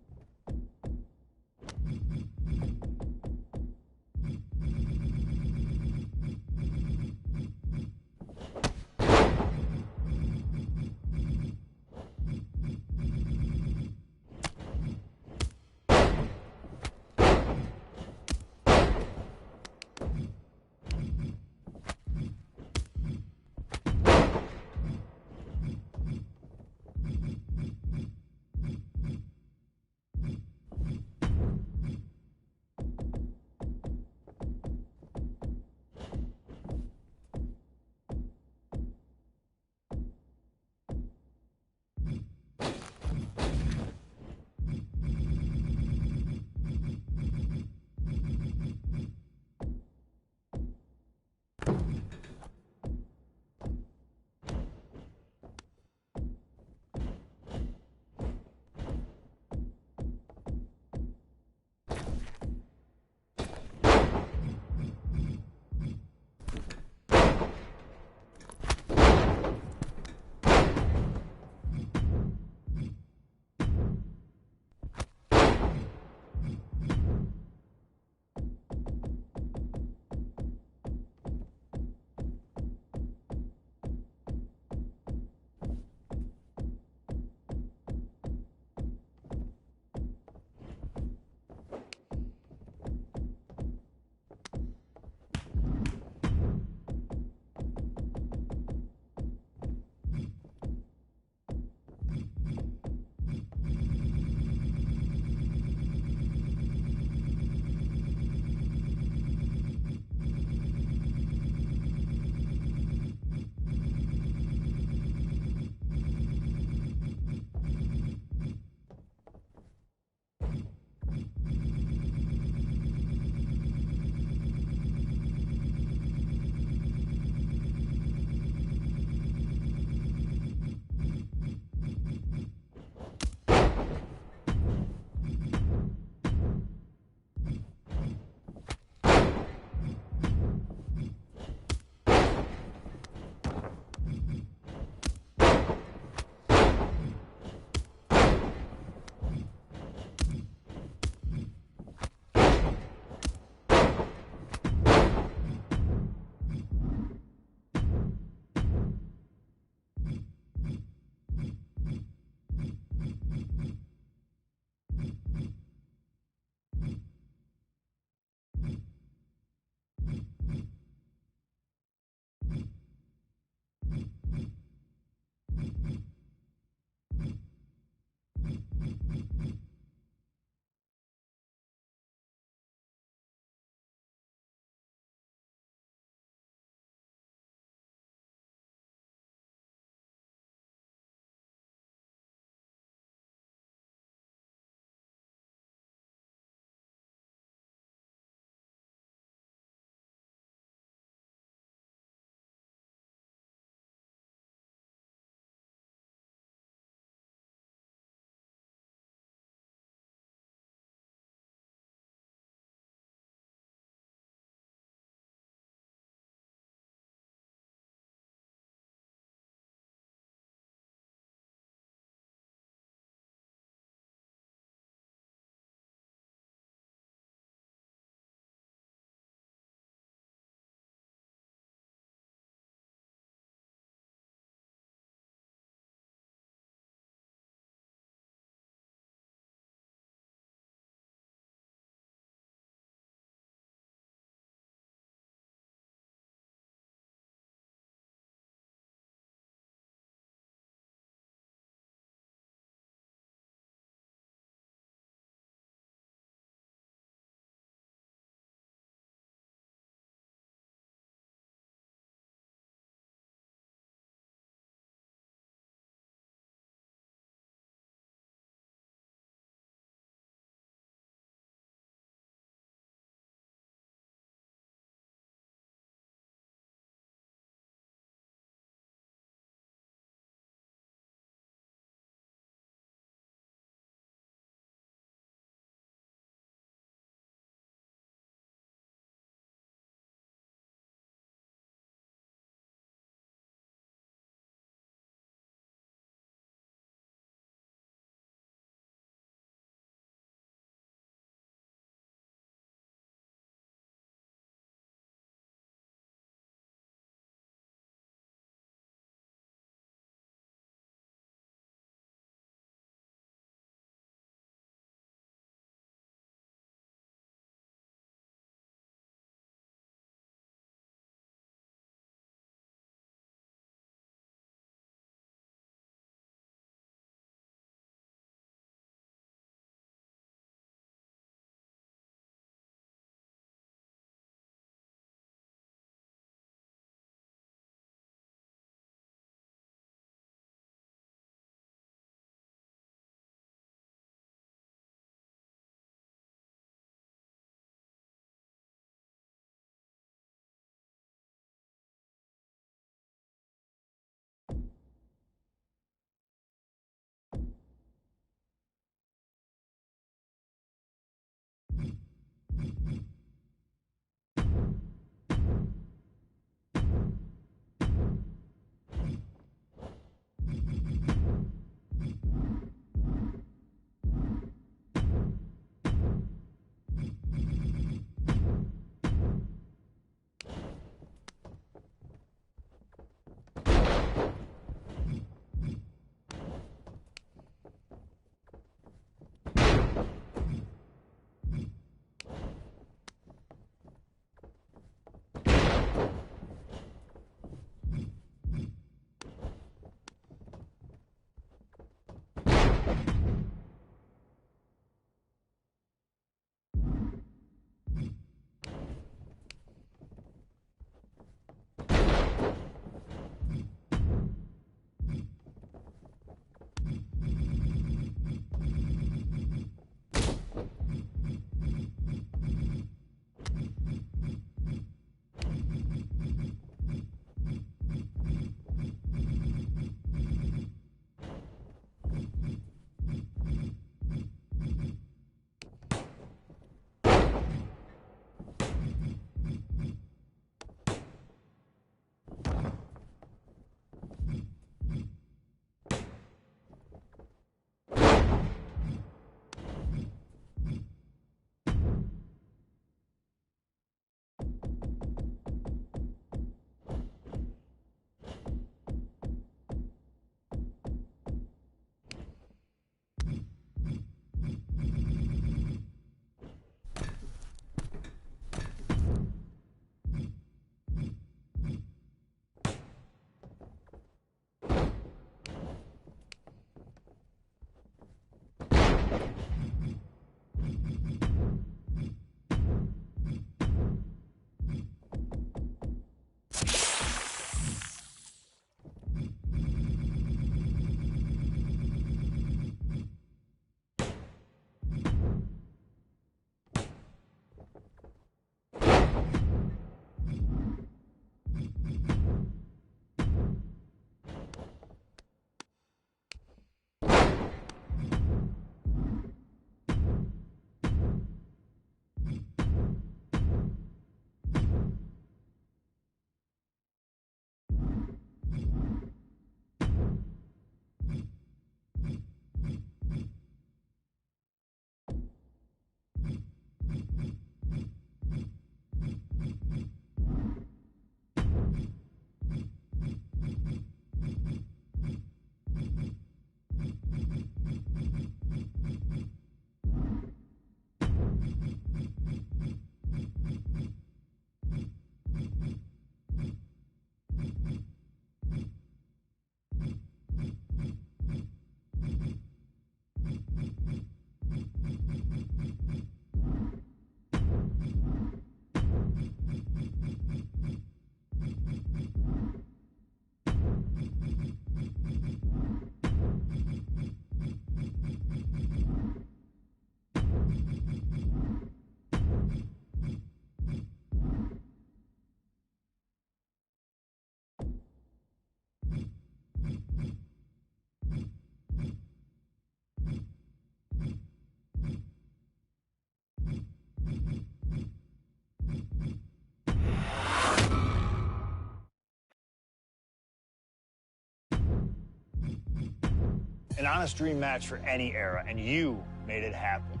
An honest dream match for any era, and you made it happen.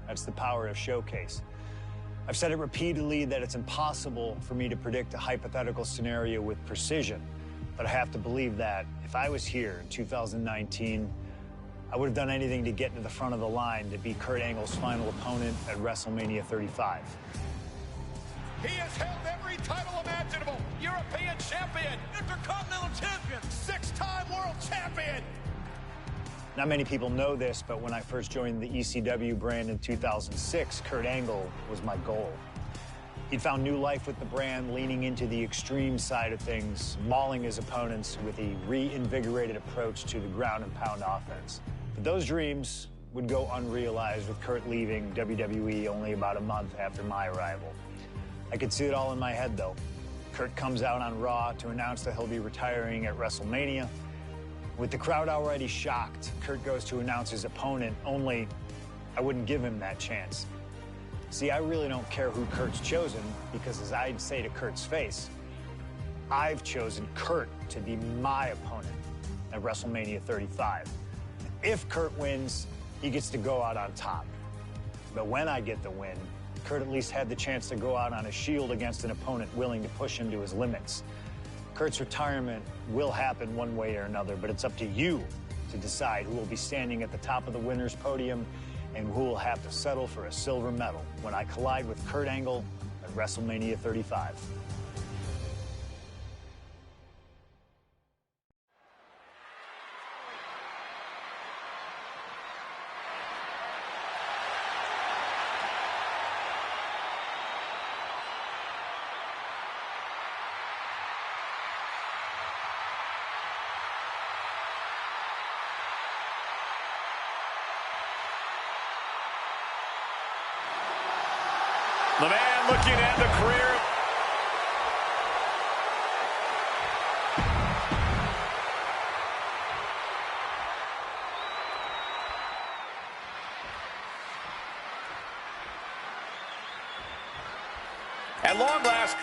That's the power of Showcase. I've said it repeatedly that it's impossible for me to predict a hypothetical scenario with precision, but I have to believe that if I was here in 2019, I would have done anything to get into the front of the line to beat Kurt Angle's final opponent at WrestleMania 35. He has held every title imaginable. European champion, Intercontinental champion, 6-time world champion. Not many people know this, but when I first joined the ECW brand in 2006, Kurt Angle was my goal. He'd found new life with the brand, leaning into the extreme side of things, mauling his opponents with a reinvigorated approach to the ground and pound offense. But those dreams would go unrealized with Kurt leaving WWE only about a month after my arrival. I could see it all in my head, though. Kurt comes out on Raw to announce that he'll be retiring at WrestleMania. With the crowd already shocked, Kurt goes to announce his opponent, only I wouldn't give him that chance. See, I really don't care who Kurt's chosen, because as I'd say to Kurt's face, I've chosen Kurt to be my opponent at WrestleMania 35. If Kurt wins, he gets to go out on top. But when I get the win, Kurt at least had the chance to go out on a shield against an opponent willing to push him to his limits. Kurt's retirement will happen one way or another, but it's up to you to decide who will be standing at the top of the winner's podium and who will have to settle for a silver medal when I collide with Kurt Angle at WrestleMania 35. The man looking at the career. At long last.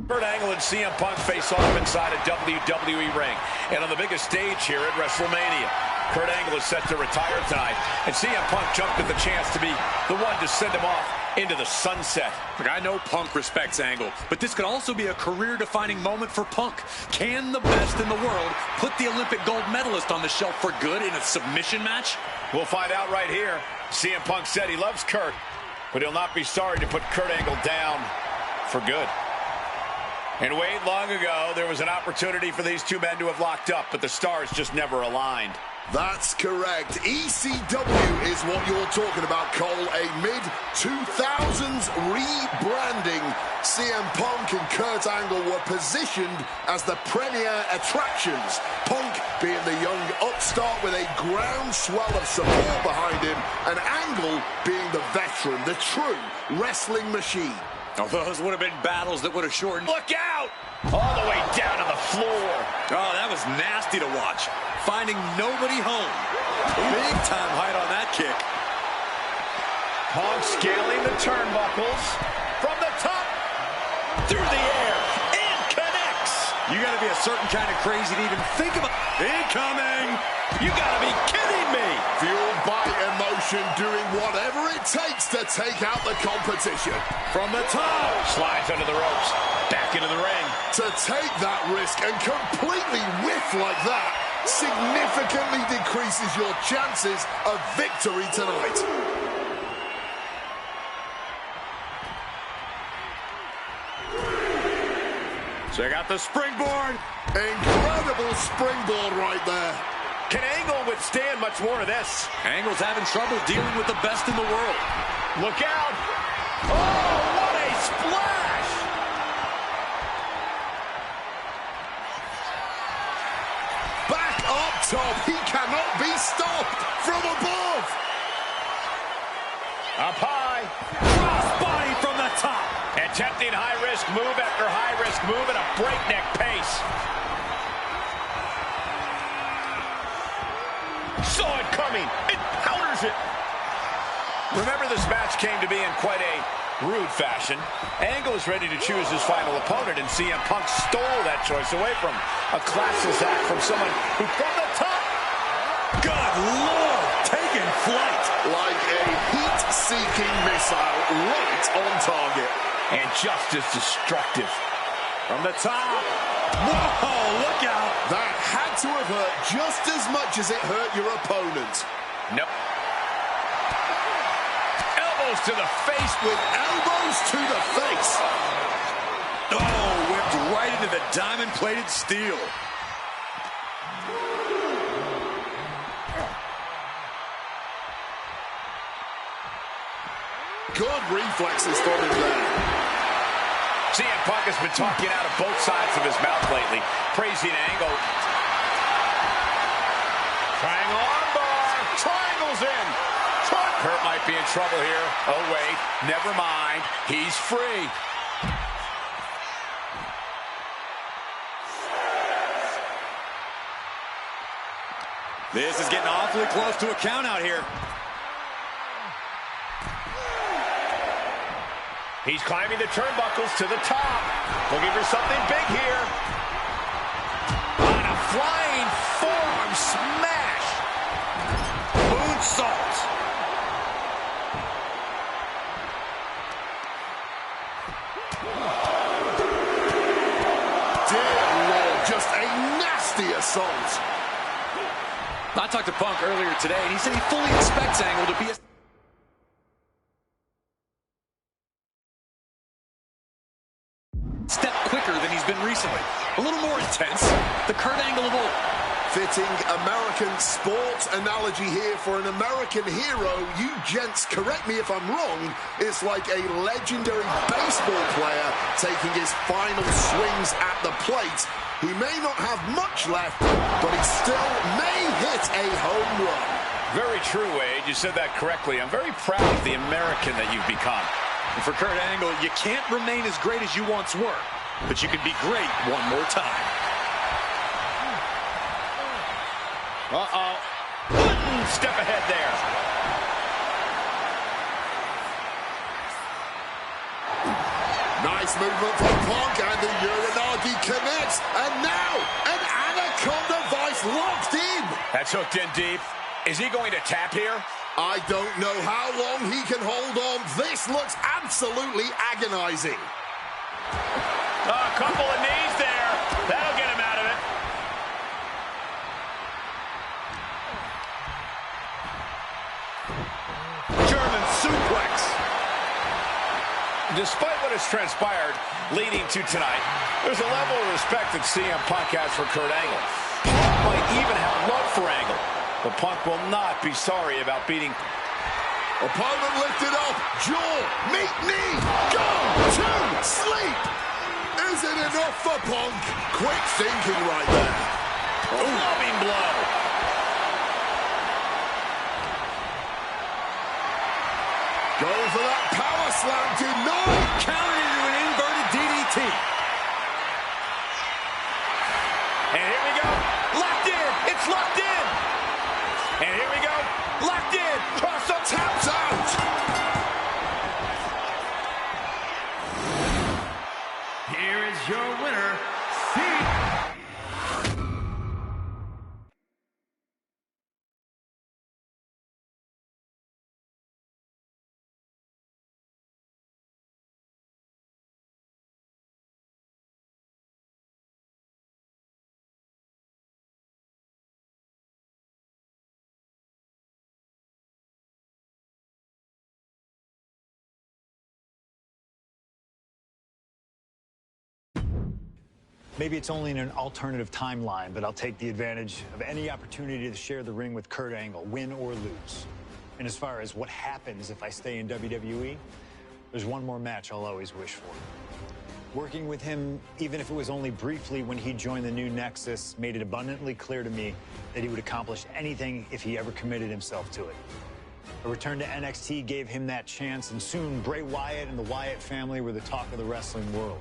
Kurt Angle and CM Punk face off inside a WWE ring. And on the biggest stage here at WrestleMania, Kurt Angle is set to retire tonight. And CM Punk jumped at the chance to be the one to send him off into the sunset. Look, I know Punk respects Angle, but this could also be a career-defining moment for Punk. Can the best in the world put the Olympic gold medalist on the shelf for good in a submission match? We'll find out right here. CM Punk said he loves Kurt, but he'll not be sorry to put Kurt Angle down for good. And Wade, long ago, there was an opportunity for these two men to have locked up, but the stars just never aligned. That's correct. ECW is what you're talking about, Cole. A mid-2000s rebranding. CM Punk and Kurt Angle were positioned as the premier attractions. Punk being the young upstart with a groundswell of support behind him, and Angle being the veteran, the true wrestling machine. Oh, those would have been battles that would have shortened. Look out! All the way down to the floor. Oh, that was nasty to watch. Finding nobody home. Big time height on that kick. Punk scaling the turnbuckles from the top through the air and connects. You got to be a certain kind of crazy to even think about. Incoming! You got to be kidding me! Fueled by emotion, doing whatever it takes to take out the competition. From the top. Slides under the ropes. Back into the ring. To take that risk and completely whiff like that significantly decreases your chances of victory tonight. Check out the springboard. Incredible springboard right there. Can Angle withstand much more of this? Angle's having trouble dealing with the best in the world. Look out. Oh, what a splash. top. He cannot be stopped from above. Up high. Crossbody from the top. Attempting high-risk move after high-risk move at a breakneck pace. Saw it coming. It counters it. Remember, this match came to be in quite a rude fashion. Angle is ready to choose his final opponent, and CM Punk stole that choice away from him. A classless act from someone who, from the top, good Lord, taking flight. Like a heat-seeking missile right on target. And just as destructive. From the top. Whoa, look out. That had to have hurt just as much as it hurt your opponent. Nope. Elbows to the face. With elbows to the face. Oh, whipped right into the diamond-plated steel. Good reflexes from him there. CM Punk has been talking out of both sides of his mouth lately, praising Angle. Triangle armbar. Triangle's in. Kurt might be in trouble here. Oh, wait. Never mind. He's free. This is getting awfully close to a count out here. He's climbing the turnbuckles to the top. Looking for something big here. On a flying forearm smash. Moonsault. Dear Lord, just a nasty assault. I talked to Punk earlier today, and he said he fully expects Angle to be a step quicker than he's been recently. A little more intense. The Kurt Angle of old. Fitting American sports analogy here for an American hero. You gents, correct me if I'm wrong, it's like a legendary baseball player taking his final swings at the plate. He may not have much left, but he still may hit a home run. Very true, Wade. You said that correctly. I'm very proud of the American that you've become. And for Kurt Angle, you can't remain as great as you once were, but you can be great one more time. Uh-oh. Step ahead there. Nice movement from Punk, and the Uranagi connects. And now, an Anaconda Vice locked in. That's hooked in deep. Is he going to tap here? I don't know how long he can hold on. This looks absolutely agonizing. A couple of knees there. That'll get him out of it. German suplex. Despite what has transpired leading to tonight, there's a level of respect that CM Punk has for Kurt Angle. Punk might even have love for Angle, but Punk will not be sorry about beating. Opponent lifted up, jaw, meet knee, go to sleep. Is it enough for Punk? Quick thinking right there. A loving blow. Going for that power slam, denied. Countered into an inverted DDT. And here we go. Locked in. It's locked in. And here we go. Locked in. Cross up. Tapped out. Here is your winner, Maybe it's only in an alternative timeline, but I'll take the advantage of any opportunity to share the ring with Kurt Angle, win or lose. And as far as what happens if I stay in WWE, there's one more match I'll always wish for. Working with him, even if it was only briefly when he joined the new Nexus, made it abundantly clear to me that he would accomplish anything if he ever committed himself to it. A return to NXT gave him that chance, and soon Bray Wyatt and the Wyatt family were the talk of the wrestling world.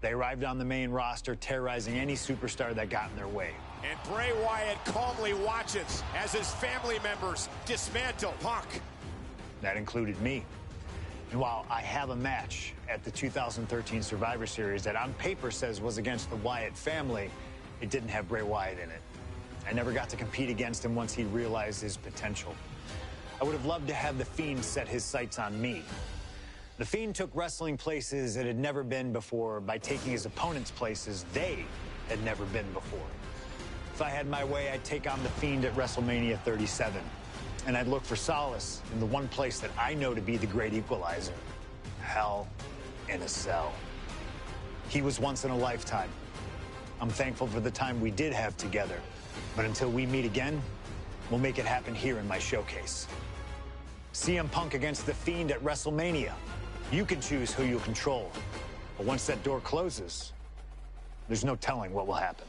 They arrived on the main roster, terrorizing any superstar that got in their way. And Bray Wyatt calmly watches as his family members dismantle Punk. That included me. And while I have a match at the 2013 Survivor Series that on paper says was against the Wyatt family, it didn't have Bray Wyatt in it. I never got to compete against him once he realized his potential. I would have loved to have The Fiend set his sights on me. The Fiend took wrestling places it had never been before by taking his opponents places they had never been before. If I had my way, I'd take on The Fiend at WrestleMania 37. And I'd look for solace in the one place that I know to be the great equalizer: Hell in a Cell. He was once in a lifetime. I'm thankful for the time we did have together. But until we meet again, we'll make it happen here in my showcase. CM Punk against The Fiend at WrestleMania. You can choose who you'll control. But once that door closes, there's no telling what will happen.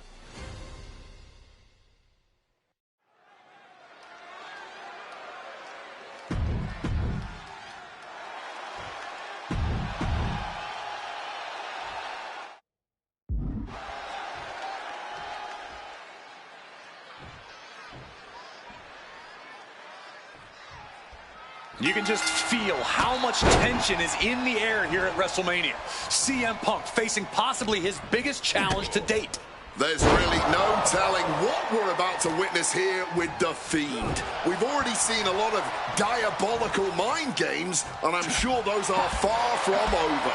You can just feel how much tension is in the air here at WrestleMania. CM Punk facing possibly his biggest challenge to date. There's really no telling what we're about to witness here with The Fiend. We've already seen a lot of diabolical mind games, and I'm sure those are far from over.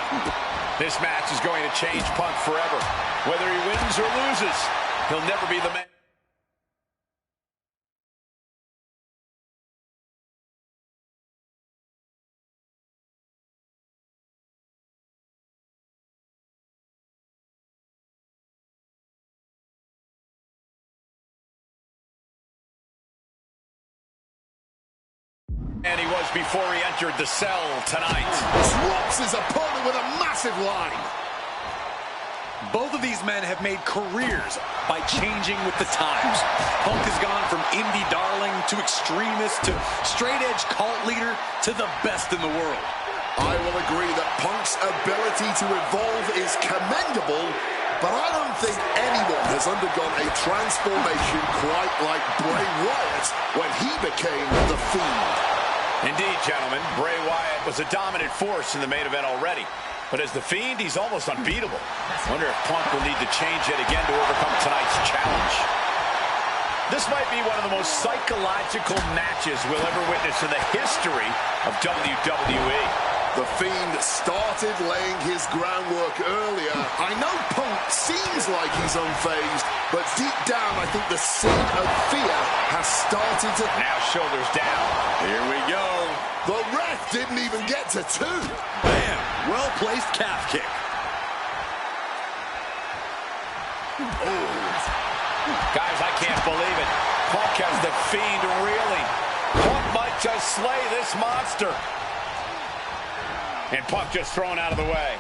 This match is going to change Punk forever. Whether he wins or loses, he'll never be the man. And he was before he entered the cell tonight. Drops his opponent with a massive line. Both of these men have made careers by changing with the times. Punk has gone from indie darling to extremist to straight-edge cult leader to the best in the world. I will agree that Punk's ability to evolve is commendable, but I don't think anyone has undergone a transformation quite like Bray Wyatt when he became The Fiend. Indeed, gentlemen, Bray Wyatt was a dominant force in the main event already. But as The Fiend, he's almost unbeatable. Wonder if Punk will need to change it again to overcome tonight's challenge. This might be one of the most psychological matches we'll ever witness in the history of WWE. The Fiend started laying his groundwork earlier. I know Punk seems like he's unfazed, but deep down I think the seed of fear has started to... Now shoulders down. Here we go. The ref didn't even get to two. Bam! Well-placed calf kick. Oh. Guys, I can't believe it. Punk has The Fiend reeling. Punk might just slay this monster. And Punk just thrown out of the way.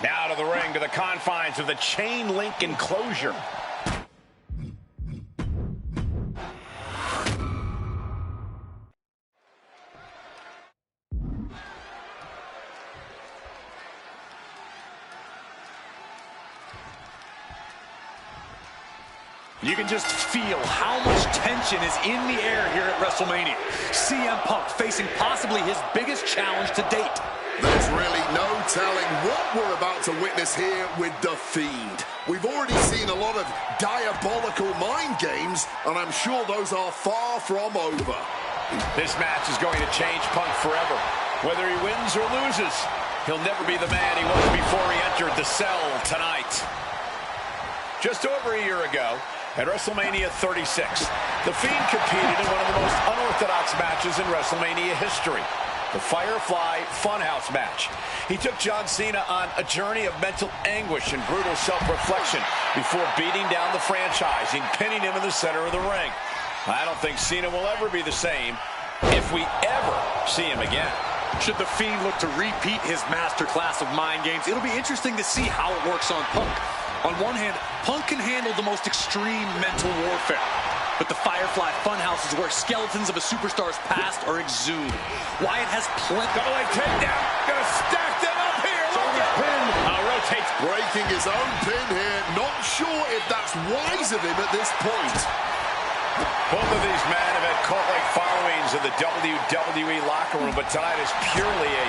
Now to the ring, to the confines of the chain link enclosure. You can just feel how much tension is in the air here at WrestleMania. CM Punk facing possibly his biggest challenge to date. There's really no telling what we're about to witness here with The Fiend. We've already seen a lot of diabolical mind games, and I'm sure those are far from over. This match is going to change Punk forever. Whether he wins or loses, he'll never be the man he was before he entered the cell tonight. Just over a year ago, at WrestleMania 36, The Fiend competed in one of the most unorthodox matches in WrestleMania history, the Firefly Funhouse match. He took John Cena on a journey of mental anguish and brutal self-reflection before beating down the franchise and pinning him in the center of the ring. I don't think Cena will ever be the same if we ever see him again. Should The Fiend look to repeat his masterclass of mind games, it'll be interesting to see how it works on Punk. On one hand, Punk can handle the most extreme mental warfare. But the Firefly Funhouse is where skeletons of a superstar's past are exhumed. Wyatt has plenty. Double leg takedown. Gonna stack them up here. Look at pin. Rotates. Breaking his own pin here. Not sure if that's wise of him at this point. Both of these men have had cult-like followings in the WWE locker room, but tonight is purely a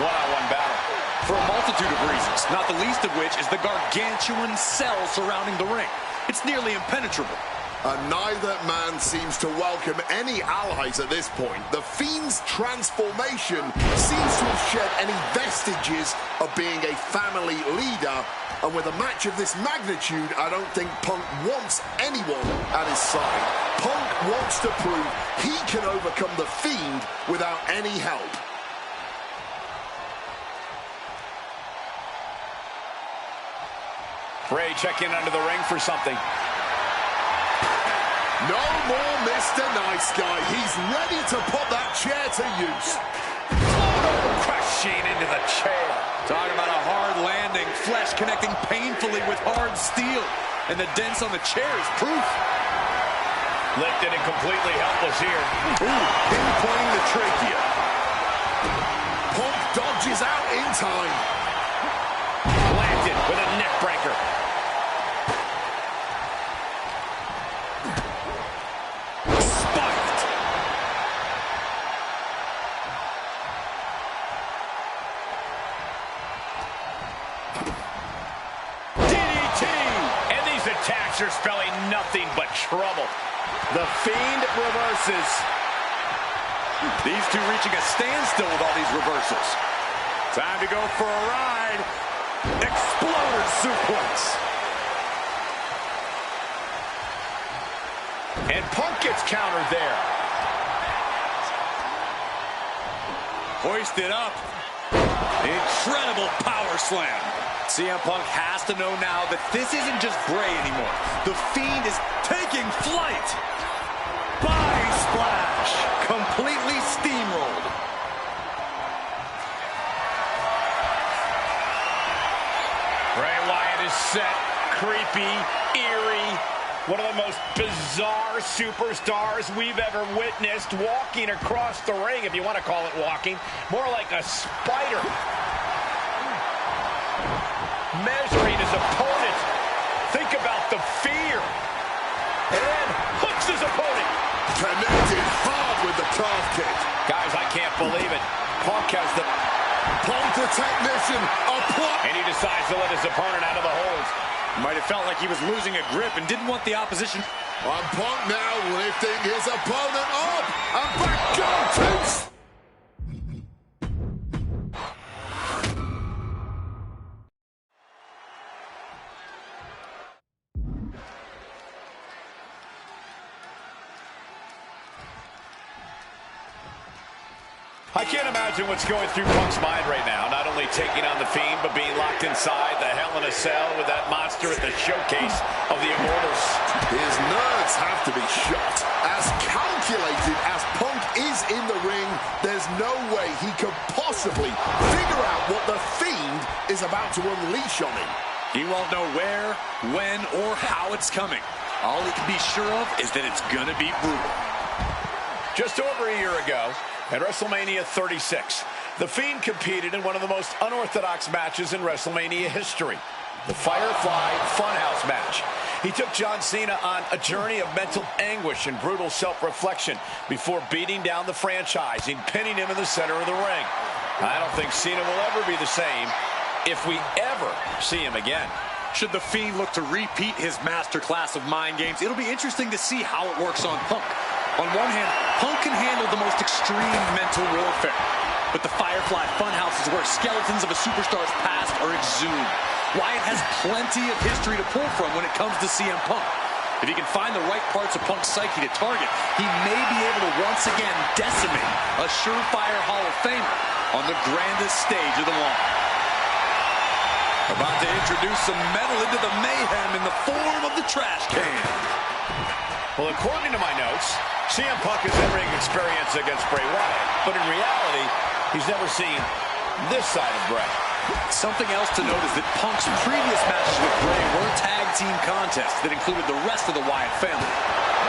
one-on-one battle. For a multitude of reasons, not the least of which is the gargantuan cell surrounding the ring. It's nearly impenetrable. And neither man seems to welcome any allies at this point. The Fiend's transformation seems to have shed any vestiges of being a family leader. And with a match of this magnitude, I don't think Punk wants anyone at his side. Punk wants to prove he can overcome the Fiend without any help. Bray checking under the ring for something. No more Mr. Nice Guy. He's ready to put that chair to use. Crashing into the chair. Talking about a hard landing, flesh connecting painfully with hard steel. And the dents on the chair is proof. Lifted and completely helpless here. Ooh, pinpointing the trachea. Punk dodges out in time. Planted with a neck breaker. Attacks are spelling nothing but trouble. The Fiend reverses. These two reaching a standstill with all these reversals. Time to go for a ride. Exploder suplex. And Punk gets countered there. Hoisted up. Incredible power slam. CM Punk has to know now that this isn't just Bray anymore. The Fiend is taking flight. Body splash. Completely steamrolled. Bray Wyatt is set, creepy, eerie. One of the most bizarre superstars we've ever witnessed, walking across the ring, if you want to call it walking. More like a spider. Measuring his opponent. Think about the fear. And then hooks his opponent. Connected hard with the calf kick. Guys, I can't believe it. Punk has the... Punk the technician. And he decides to let his opponent out of the hold. Might have felt like he was losing a grip and didn't want the opposition. And Punk now lifting his opponent up. And back goes. I can't imagine what's going through Punk's mind right now. Not only taking on the Fiend, but being locked inside the Hell in a Cell with that monster at the showcase of the Immortals. His nerves have to be shot. As calculated as Punk is in the ring, there's no way he could possibly figure out what the Fiend is about to unleash on him. He won't know where, when, or how it's coming. All he can be sure of is that it's gonna be brutal. Just over a year ago, at WrestleMania 36, The Fiend competed in one of the most unorthodox matches in WrestleMania history, the Firefly Funhouse match. He took John Cena on a journey of mental anguish and brutal self-reflection before beating down the franchise and pinning him in the center of the ring. I don't think Cena will ever be the same if we ever see him again. Should The Fiend look to repeat his masterclass of mind games, it'll be interesting to see how it works on Punk. On one hand, Punk can handle the most extreme mental warfare. But the Firefly Funhouse is where skeletons of a superstar's past are exhumed. Wyatt has plenty of history to pull from when it comes to CM Punk. If he can find the right parts of Punk's psyche to target, he may be able to once again decimate a surefire Hall of Famer on the grandest stage of them all. About to introduce some metal into the mayhem in the form of the trash can. Well, according to my notes, CM Punk has in-ring experience against Bray Wyatt, but in reality, He's never seen this side of Bray. Something else to note is that Punk's previous matches with Bray were tag team contests that included the rest of the Wyatt family.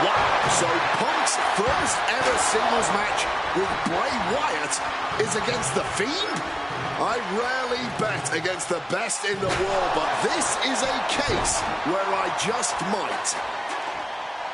Wow, so Punk's first ever singles match with Bray Wyatt is against The Fiend? I rarely bet against the best in the world, but this is a case where I just might.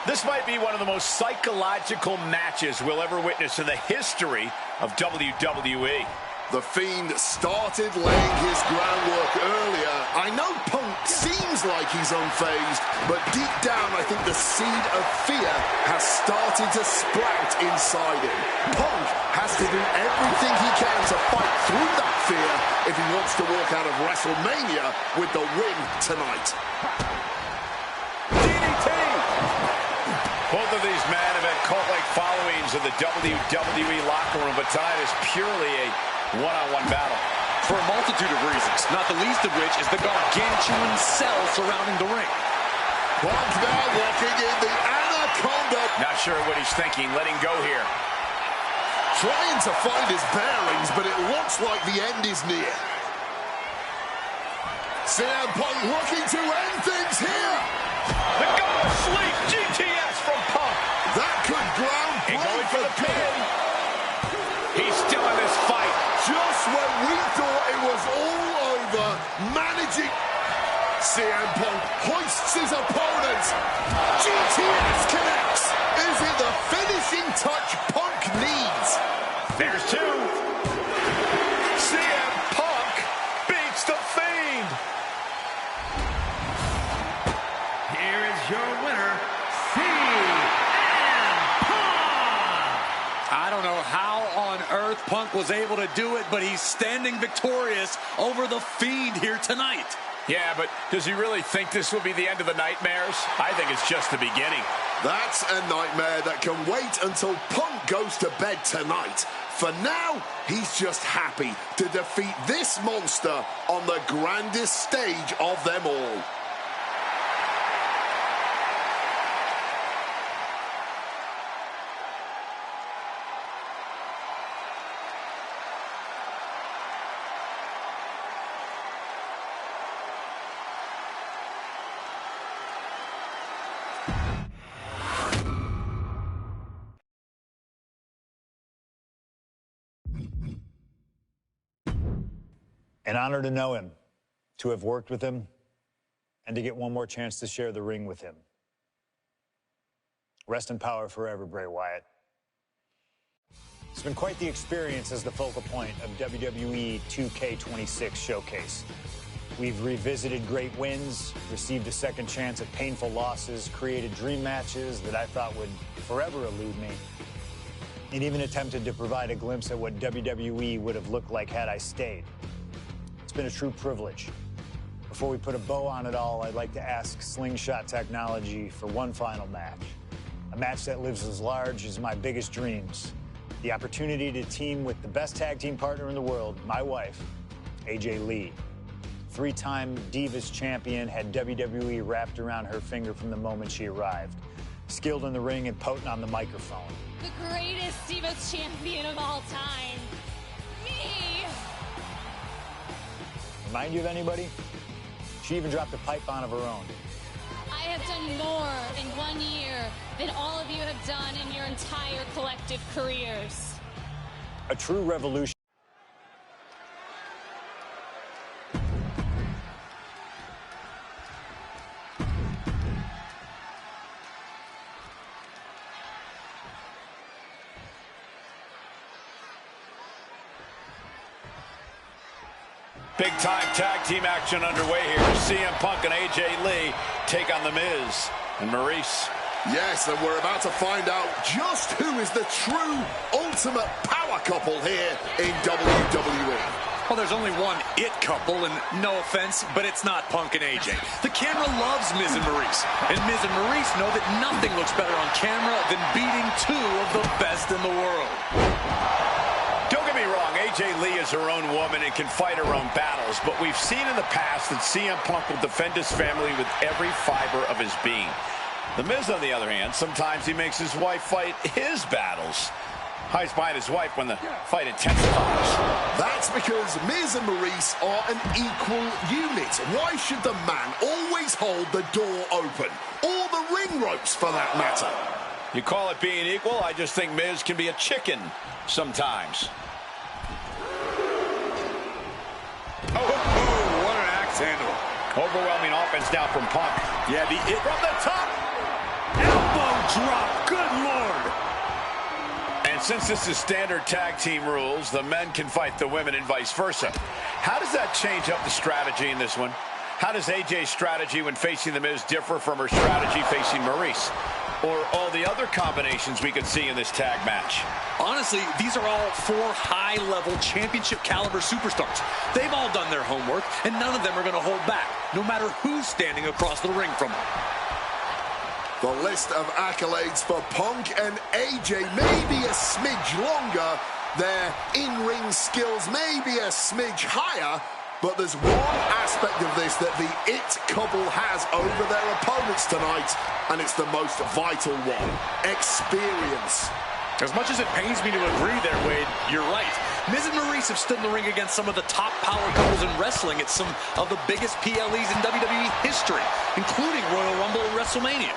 This might be one of the most psychological matches we'll ever witness in the history of WWE. The Fiend started laying his groundwork earlier. I know Punk seems like he's unfazed, but deep down I think the seed of fear has started to sprout inside him. Punk has to do everything he can to fight through that fear if he wants to walk out of WrestleMania with the win tonight. DDT! Both of these men have had cult-like followings in the WWE locker room, but tonight is purely a one-on-one battle. For a multitude of reasons, not the least of which is the gargantuan cell surrounding the ring. Punk now walking in the Anaconda. Not sure what he's thinking, letting go here. Trying to find his bearings, but it looks like the end is near. CM Punk looking to end things here. The go to sleep GTS from Punk. That could ground Bray going for the pin. He's still in this fight. Just when we thought it was all over, managing. CM Punk hoists his opponent. GTS connects. Is it the finishing touch Punk needs? There's two. CM Punk beats the Fiend. Here is your winner, CM Punk. I don't know how on earth Punk was able to do it, but he's standing victorious over the Fiend here tonight. Yeah, but does he really think this will be the end of the nightmares? I think it's just the beginning. That's a nightmare that can wait until Punk goes to bed tonight. For now, he's just happy to defeat this monster on the grandest stage of them all. An honor to know him, to have worked with him, and to get one more chance to share the ring with him. Rest in power forever, Bray Wyatt. It's been quite the experience as the focal point of WWE 2K26 Showcase. We've revisited great wins, received a second chance at painful losses, created dream matches that I thought would forever elude me, and even attempted to provide a glimpse at what WWE would have looked like had I stayed. It's been a true privilege. Before we put a bow on it all, I'd like to ask Slingshot Technology for one final match. A match that lives as large as my biggest dreams. The opportunity to team with the best tag team partner in the world, my wife, AJ Lee. Three-time Divas champion, had WWE wrapped around her finger from the moment she arrived. Skilled in the ring and potent on the microphone. The greatest Divas champion of all time. Me! Remind you of anybody? She even dropped a pipe on of her own. I have done more in 1 year than all of you have done in your entire collective careers. A true revolution. Big-time tag team action underway here. CM Punk and AJ Lee take on The Miz and Maurice. Yes, and we're about to find out just who is the true ultimate power couple here in WWE. Well, there's only one it couple, and no offense, but it's not Punk and AJ. The camera loves Miz and Maurice, and Miz and Maurice know that nothing looks better on camera than beating two of the best in the world. Don't get me wrong, AJ Lee is her own woman and can fight her own battles, but we've seen in the past that CM Punk will defend his family with every fiber of his being. The Miz, on the other hand, sometimes he makes his wife fight his battles. hides behind his wife when the fight intensifies. That's because Miz and Maurice are an equal unit. Why should the man always hold the door open? Or the ring ropes, for that matter? You call it being equal? I just think Miz can be a chicken sometimes. Oh, what an axe handle. Overwhelming offense now from Punk. Yeah, from the top. Elbow drop. Good Lord. And since this is standard tag team rules, the men can fight the women and vice versa. How does that change up the strategy in this one? How does AJ's strategy when facing The Miz differ from her strategy facing Maurice? Or all the other combinations we could see in this tag match? Honestly, these are all 4 high-level championship-caliber superstars. They've all done their homework, and none of them are going to hold back, no matter who's standing across the ring from them. The list of accolades for Punk and AJ may be a smidge longer. Their in-ring skills may be a smidge higher. But there's one aspect of this that the It couple has over their opponents tonight, and it's the most vital one: experience. As much as it pains me to agree there, Wade, you're right. Miz and Maurice have stood in the ring against some of the top power couples in wrestling at some of the biggest PLEs in WWE history, including Royal Rumble and WrestleMania.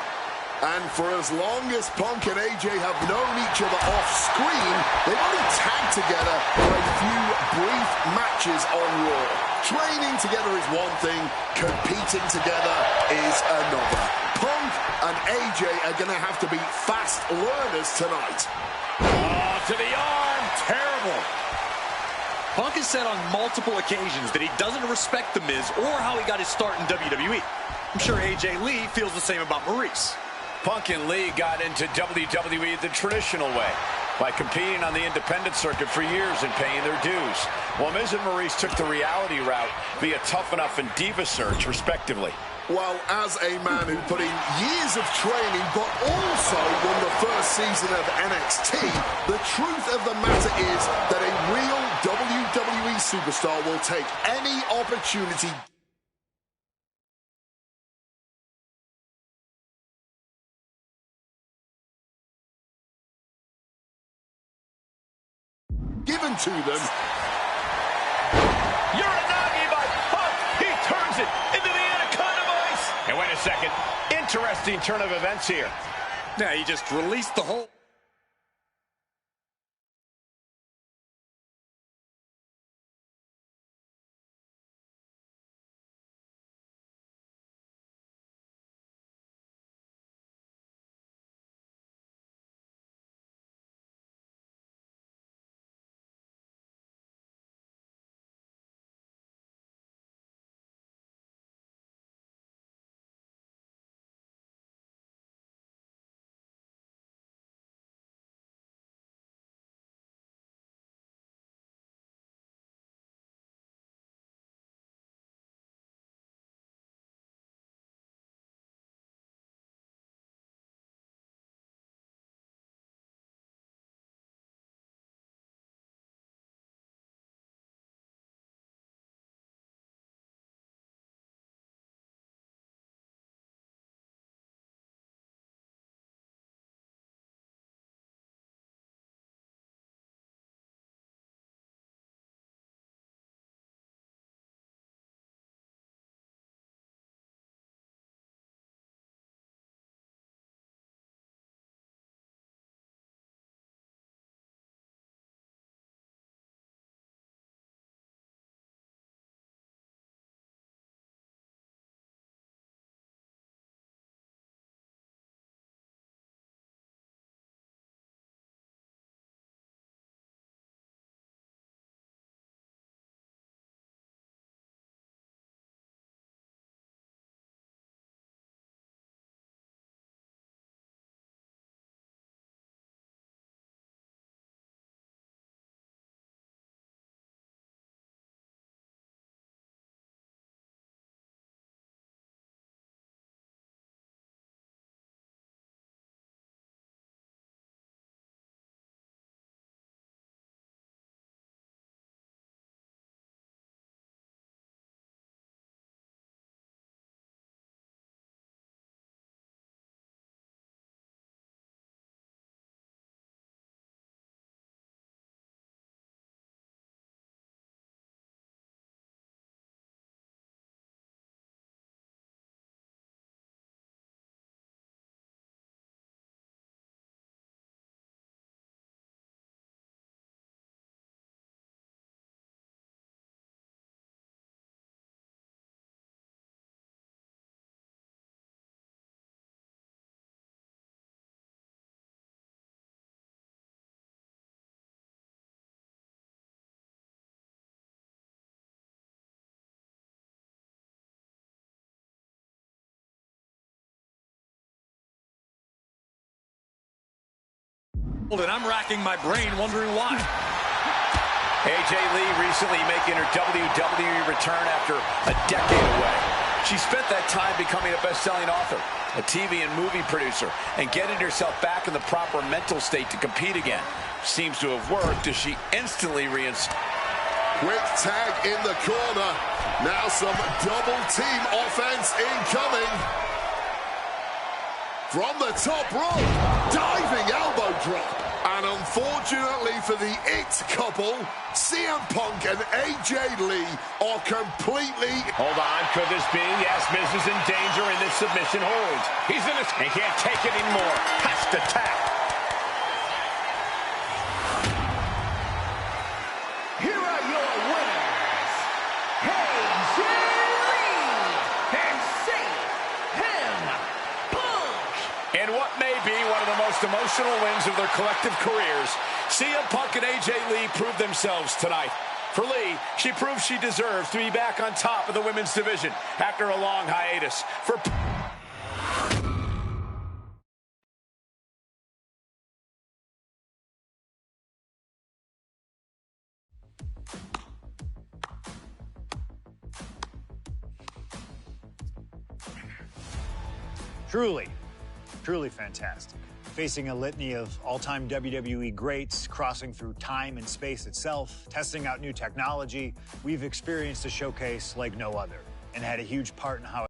And for as long as Punk and AJ have known each other off-screen, they've only tagged together for a few brief matches on Raw. Training together is one thing, competing together is another. Punk and AJ are going to have to be fast learners tonight. Oh, to the arm. Terrible. Punk has said on multiple occasions that he doesn't respect The Miz or how he got his start in WWE. I'm sure AJ Lee feels the same about Maurice. Punk and Lee got into WWE the traditional way, by competing on the independent circuit for years and paying their dues, while Miz and Maurice took the reality route via Tough Enough and Diva Search, respectively. Well, as a man who put in years of training, but also won the first season of NXT, the truth of the matter is that a real WWE superstar will take any opportunity given to them. Uranagi by Punk. He turns it into the Anaconda Vice. And wait a second. Interesting turn of events here. Yeah, he just released the whole... And I'm racking my brain wondering why. AJ Lee recently making her WWE return after a decade away. She spent that time becoming a best-selling author, a TV and movie producer, and getting herself back in the proper mental state to compete again. Seems to have worked as she instantly Quick tag in the corner. Now some double team offense incoming. From the top rope, diving elbow drop. And unfortunately for the It couple, CM Punk and AJ Lee are completely... Hold on, could this be? Yes, Miz is in danger in this submission hold. He's in this... He can't take it anymore. Has to tap. Here are your winners, AJ Lee and CM Punk. In what may be one of the most emotional wins of their collective careers, CM Punk and AJ Lee proved themselves tonight. For Lee, she proved she deserves to be back on top of the women's division after a long hiatus. For Truly fantastic. Facing a litany of all-time WWE greats, crossing through time and space itself, testing out new technology, we've experienced a showcase like no other, and had a huge part in how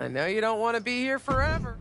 I know you don't want to be here forever.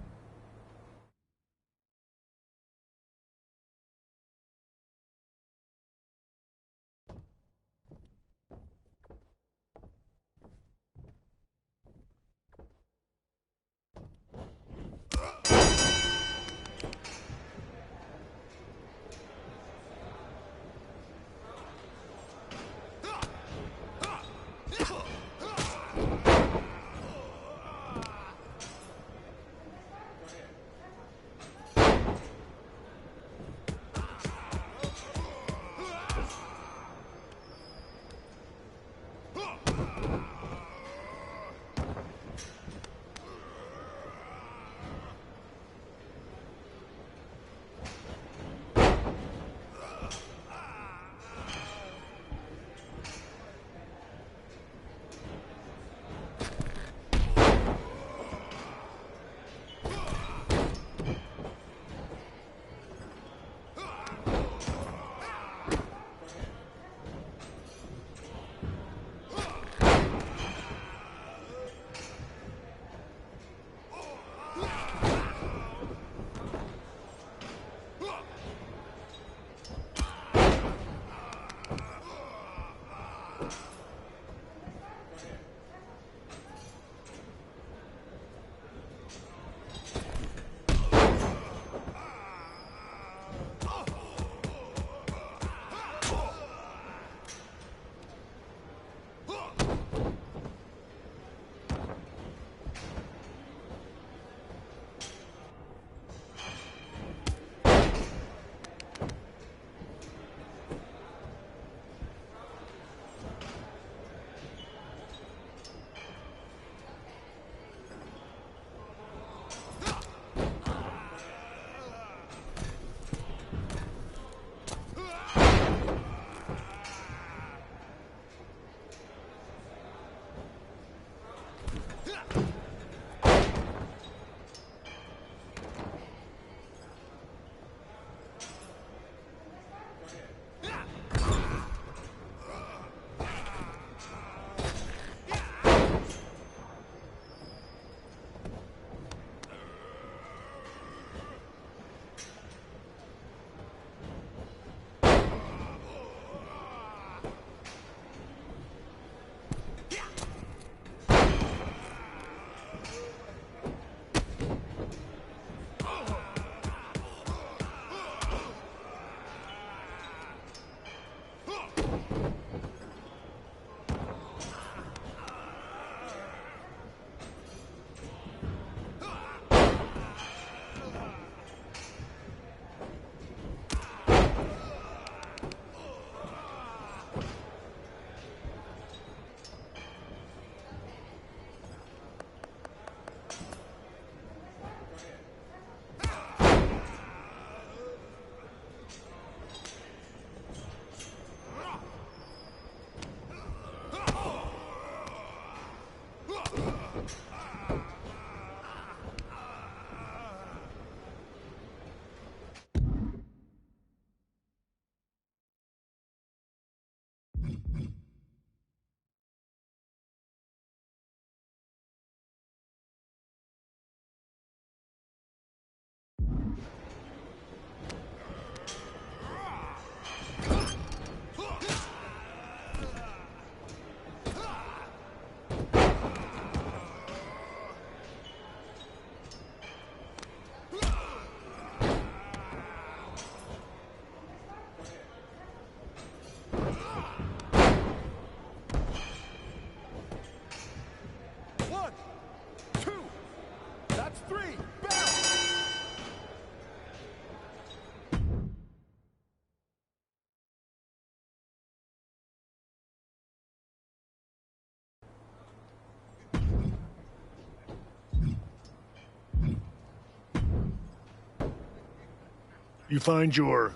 You find your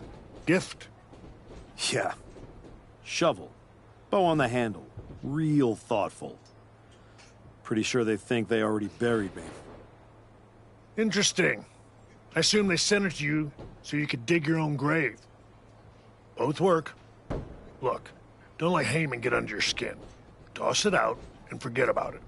gift? Yeah. Shovel. Bow on the handle. Real thoughtful. Pretty sure they think they already buried me. Interesting. I assume they sent it to you so you could dig your own grave. Both work. Look, don't let Heyman get under your skin. Toss it out and forget about it.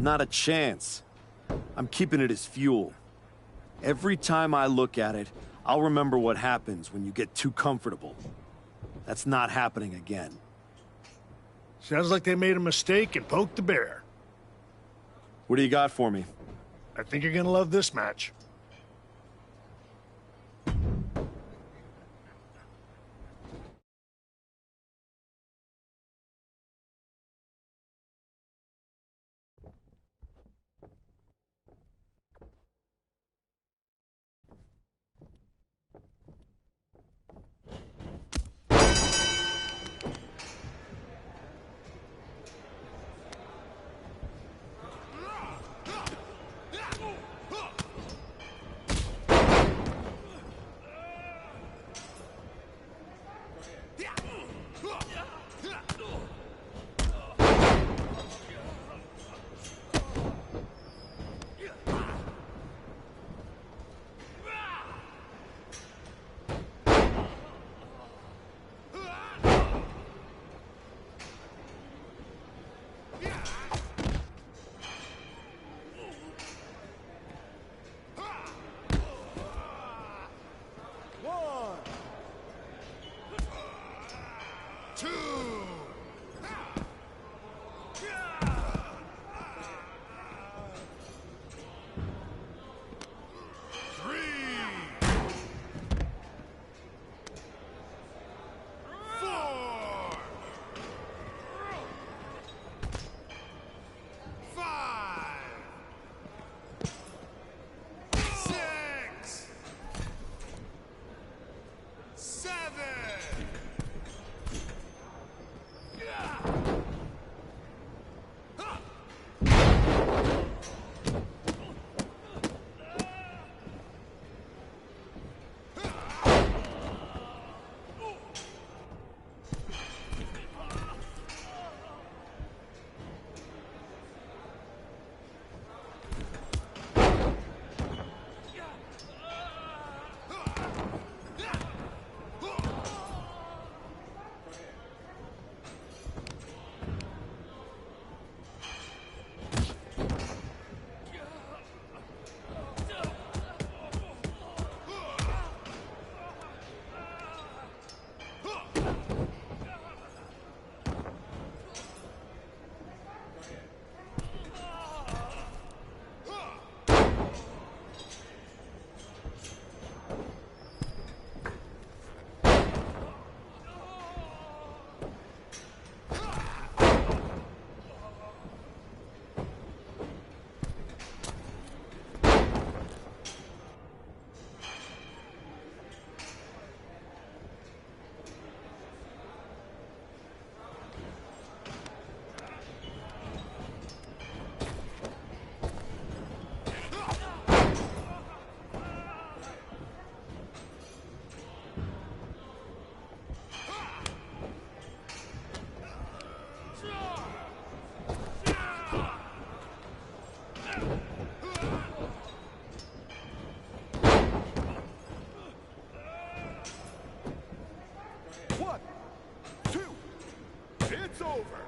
Not a chance. I'm keeping it as fuel. Every time I look at it, I'll remember what happens when you get too comfortable. That's not happening again. Sounds like they made a mistake and poked the bear. What do you got for me? I think you're gonna love this match. 1, 2, it's over.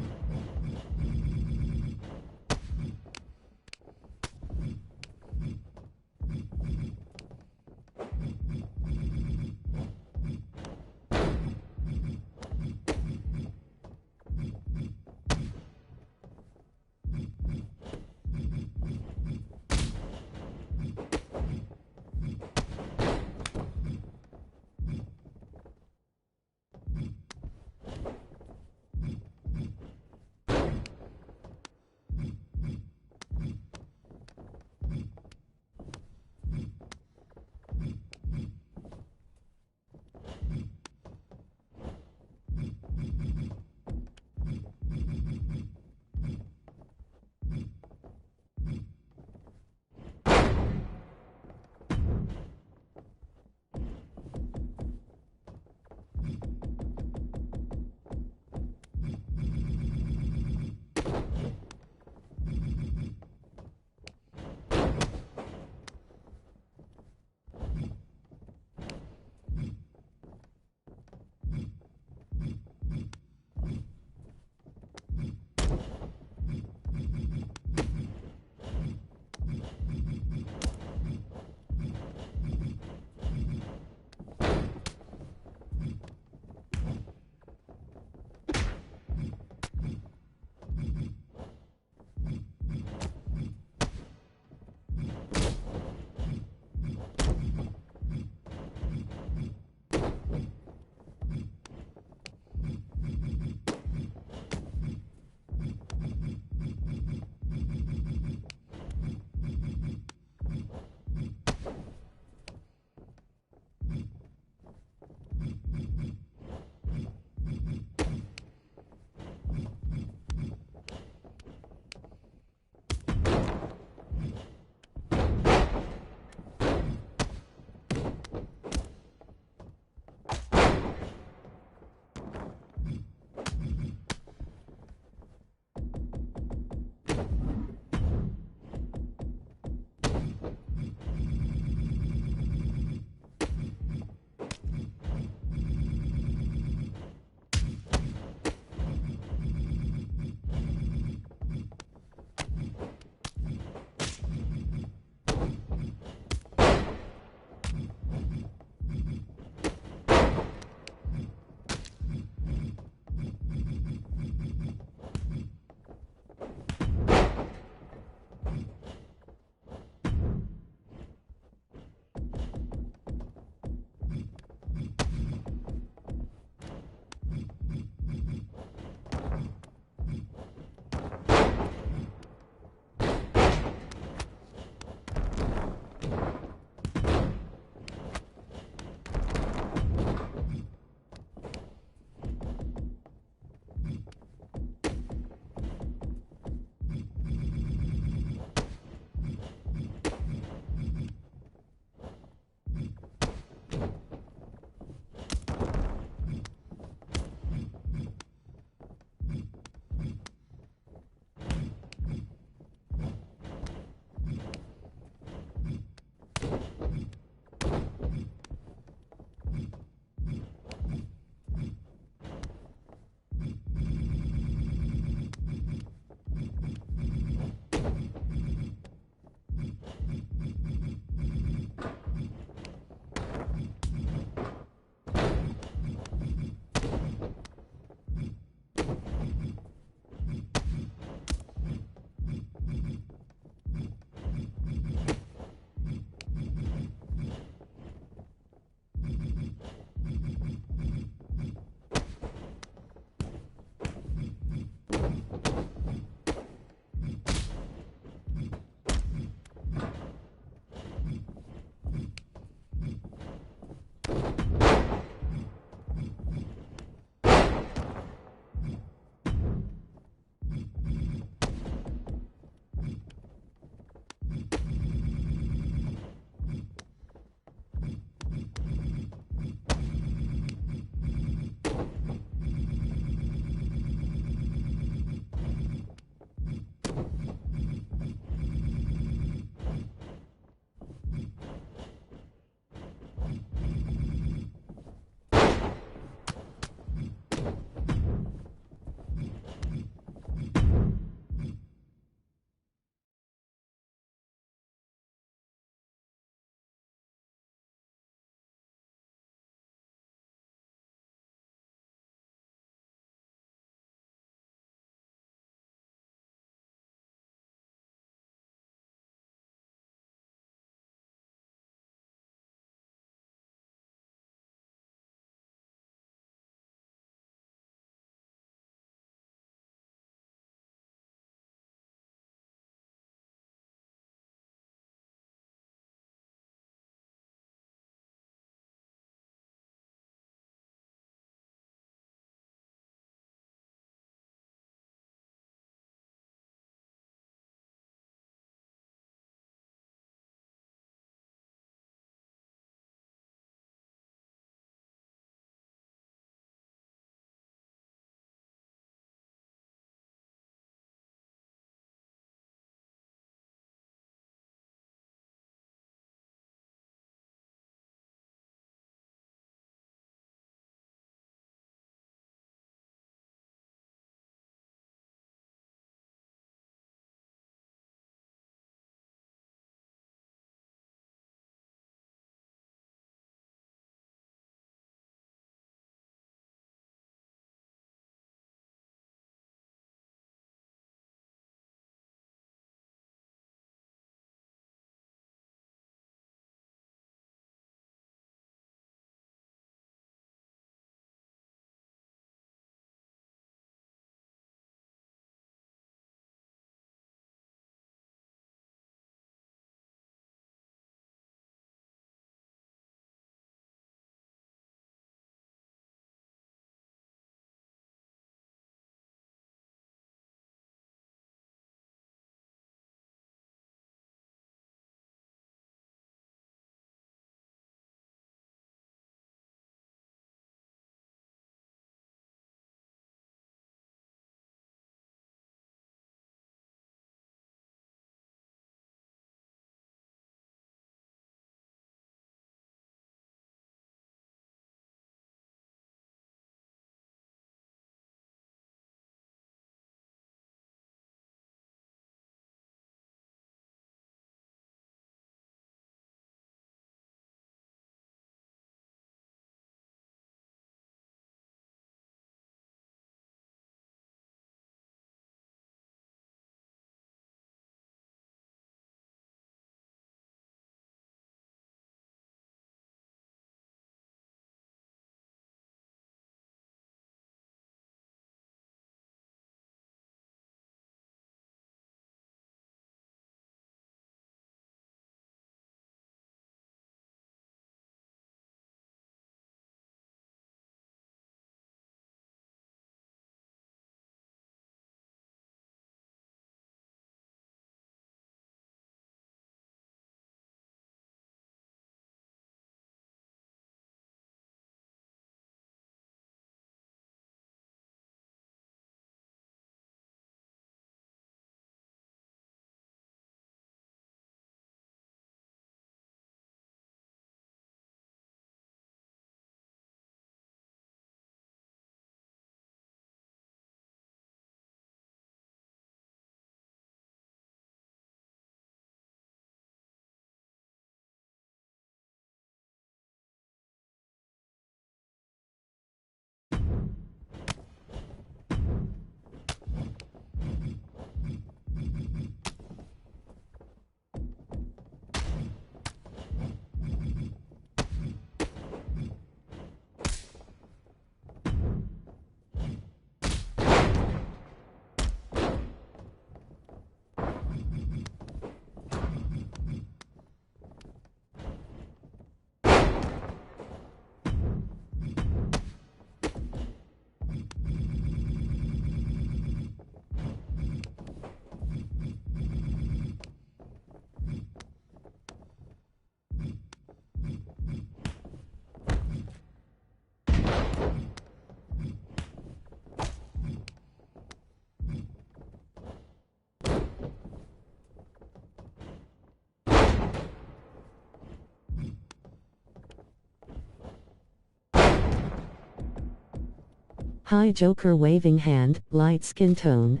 Hi Joker waving hand, light skin tone.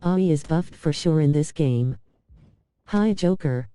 Aoi is buffed for sure in this game. Hi Joker.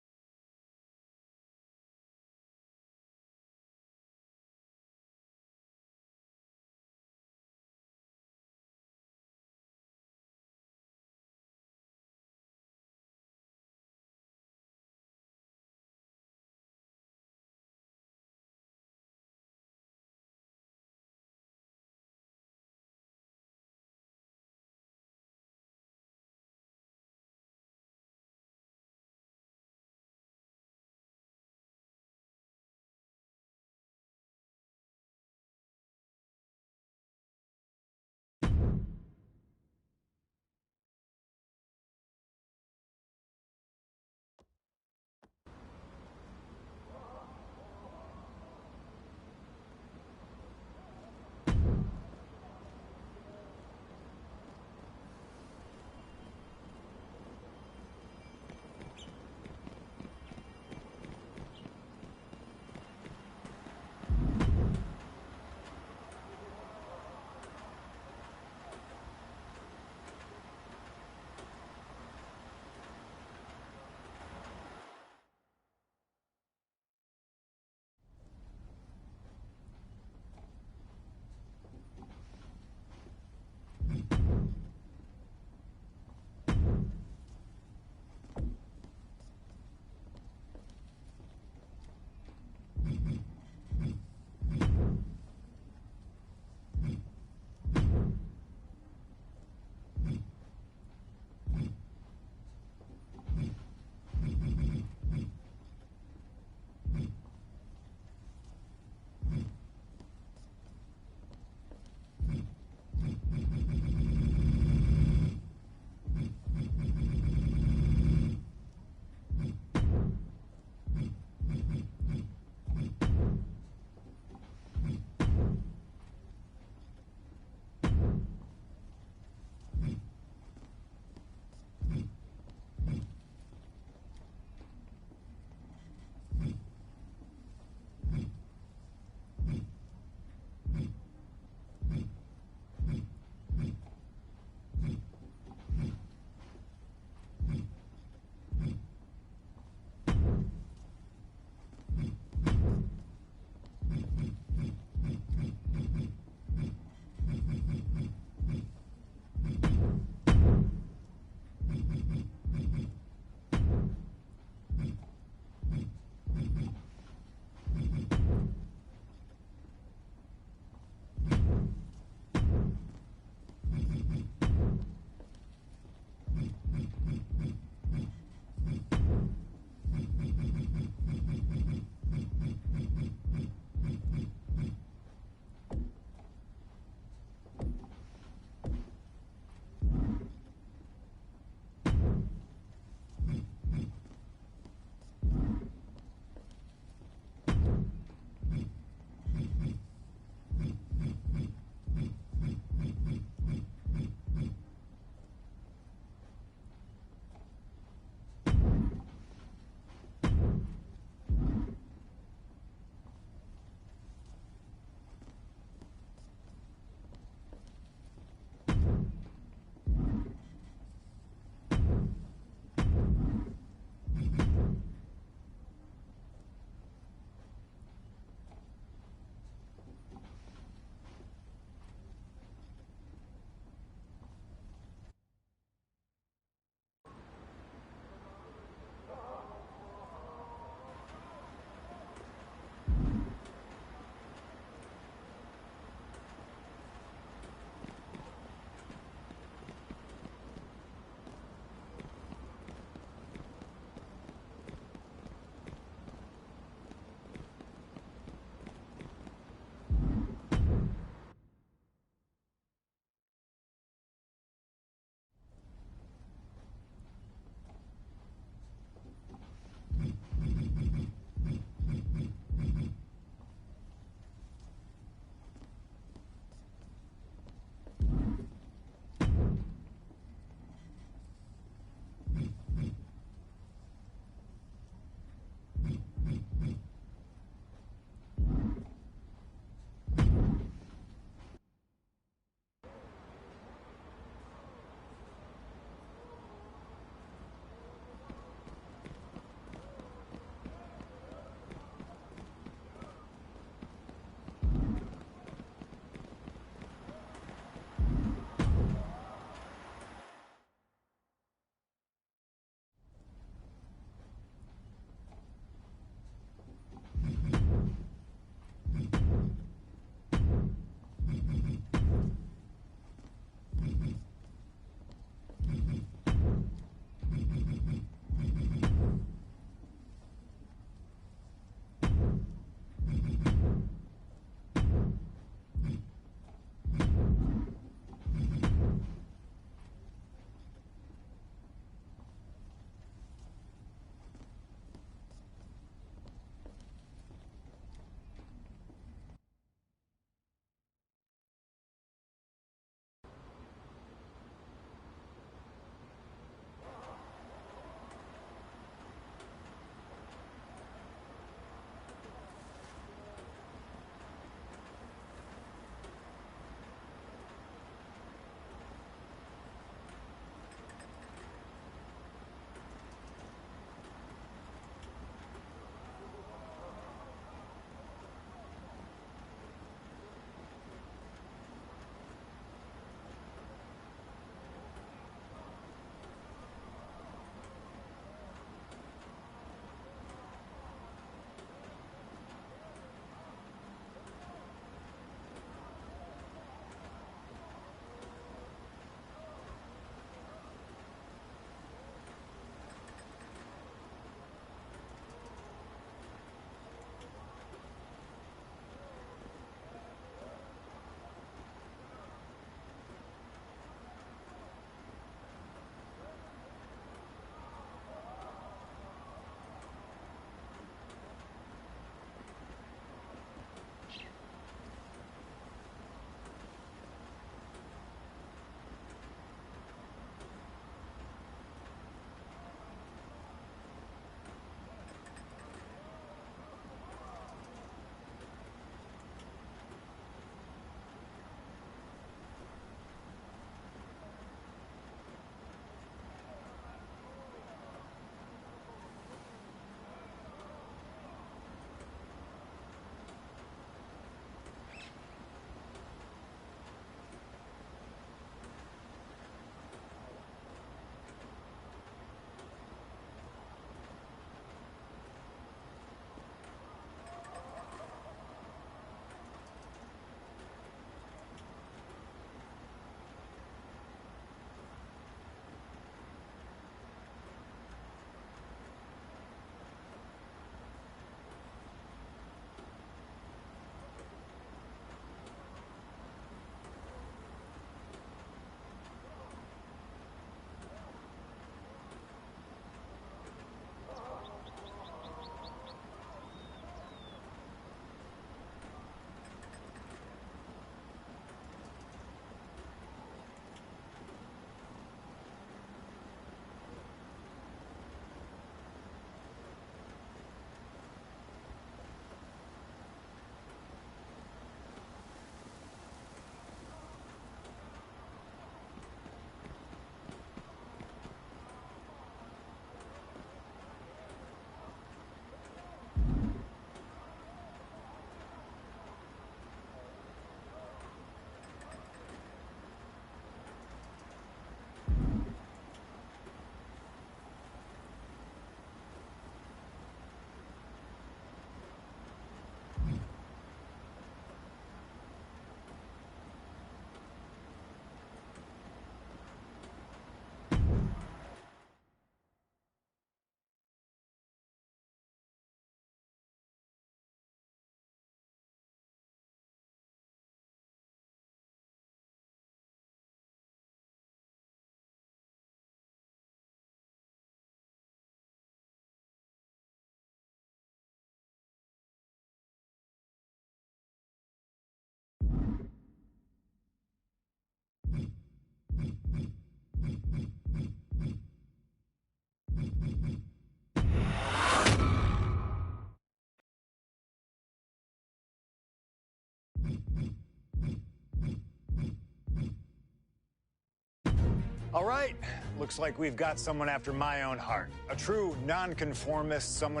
All right, looks like we've got someone after my own heart. A true nonconformist, someone...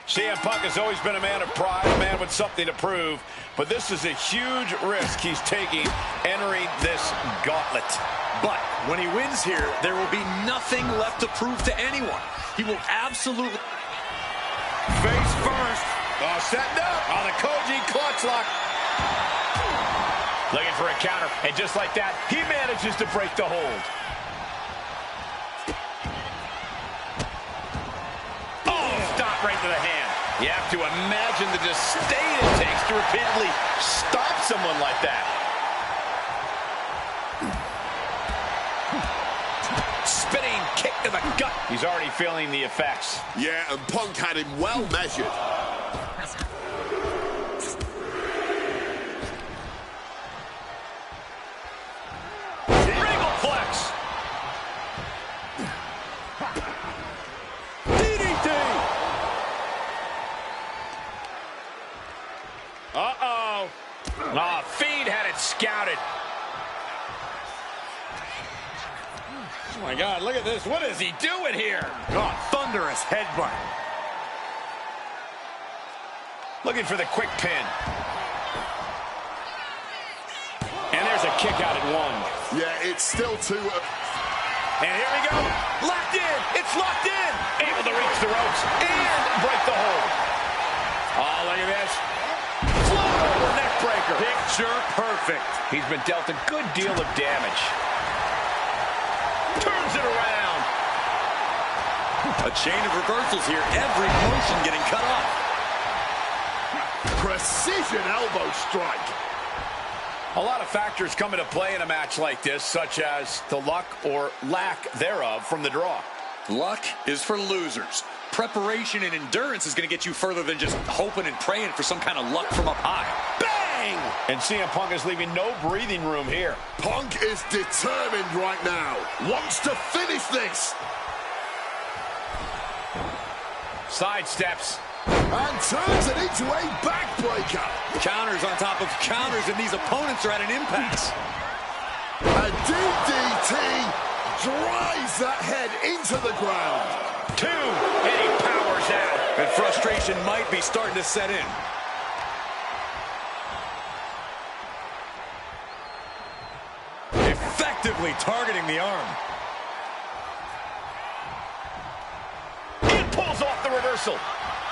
CM Punk has always been a man of pride, a man with something to prove, but this is a huge risk he's taking entering this gauntlet. But when he wins here, there will be nothing left to prove to anyone. He will absolutely... Face first. Oh, setting up. Oh, the Koji clutch lock. Looking for a counter, and just like that, he manages to break the hold. Right to the hand. You have to imagine the disdain it takes to repeatedly stop someone like that. Spinning kick to the gut. He's already feeling the effects. Yeah, and Punk had him well measured. Regal flex. Uh-oh. Ah, Fiend had it scouted. Oh, my God, look at this. What is he doing here? Oh, thunderous headbutt. Looking for the quick pin. And there's a kick out at one. Yeah, it's still two. And here we go. Locked in. It's locked in. Able to reach the ropes and break the hold. Oh, look at this. Float over neck breaker. Picture perfect. He's been dealt a good deal of damage. Turns it around. A chain of reversals here. Every motion getting cut off. Precision elbow strike. A lot of factors come into play in a match like this, such as the luck or lack thereof from the draw. Luck is for losers. Preparation and endurance is going to get you further than just hoping and praying for some kind of luck from up high. Bang! And CM Punk is leaving no breathing room here. Punk is determined right now. Wants to finish this. Sidesteps. And turns it into a backbreaker. Counters on top of counters, and these opponents are at an impasse. A DDT drives that head into the ground. Two, and he powers out. And frustration might be starting to set in. Effectively targeting the arm. It pulls off the reversal.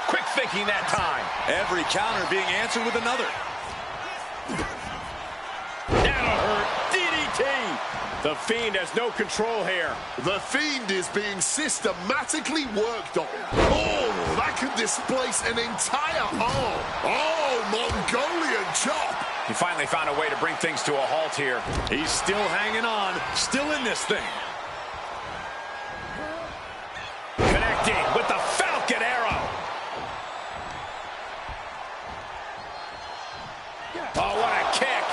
Quick thinking that time. Every counter being answered with another. That'll hurt. DDT. The Fiend has no control here. The Fiend is being systematically worked on. Oh, that could displace an entire arm. Oh, Mongolian chop. He finally found a way to bring things to a halt here. He's still hanging on, still in this thing. Connecting with the Falcon Arrow. Oh, what a kick.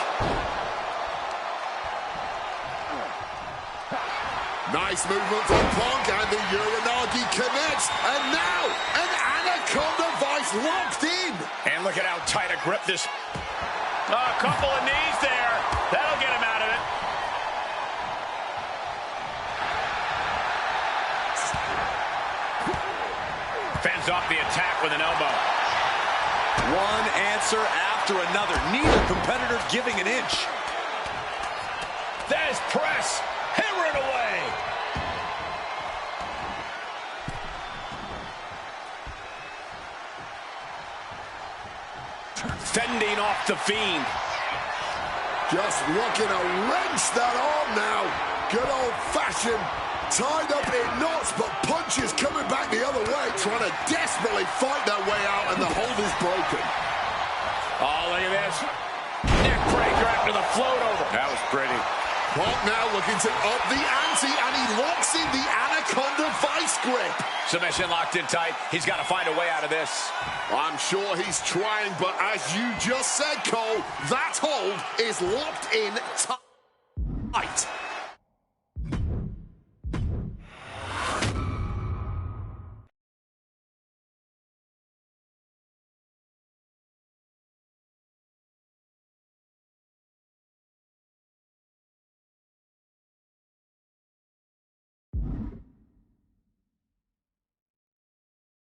Nice movement from Punk, and the Uranagi connects. And now, an Anaconda Vice locked in. And look at how tight a grip this... a couple of knees there. That'll get him out of it. Fends off the attack with an elbow. One answer after another. Neither competitor giving an inch. That is press. Hammering away. Fending off the Fiend. Just looking to wrench that arm now. Good old-fashioned. Tied up in knots, but punches coming back the other way, trying to desperately fight their way out, and the hold is broken. Oh, look at this. Neck breaker after the float over. That was pretty. Punk now looking to up the ante, and he locks in the Anaconda anaconda vice grip. Submission locked in tight. He's got to find a way out of this. I'm sure he's trying, but as you just said, Cole, that hold is locked in tight.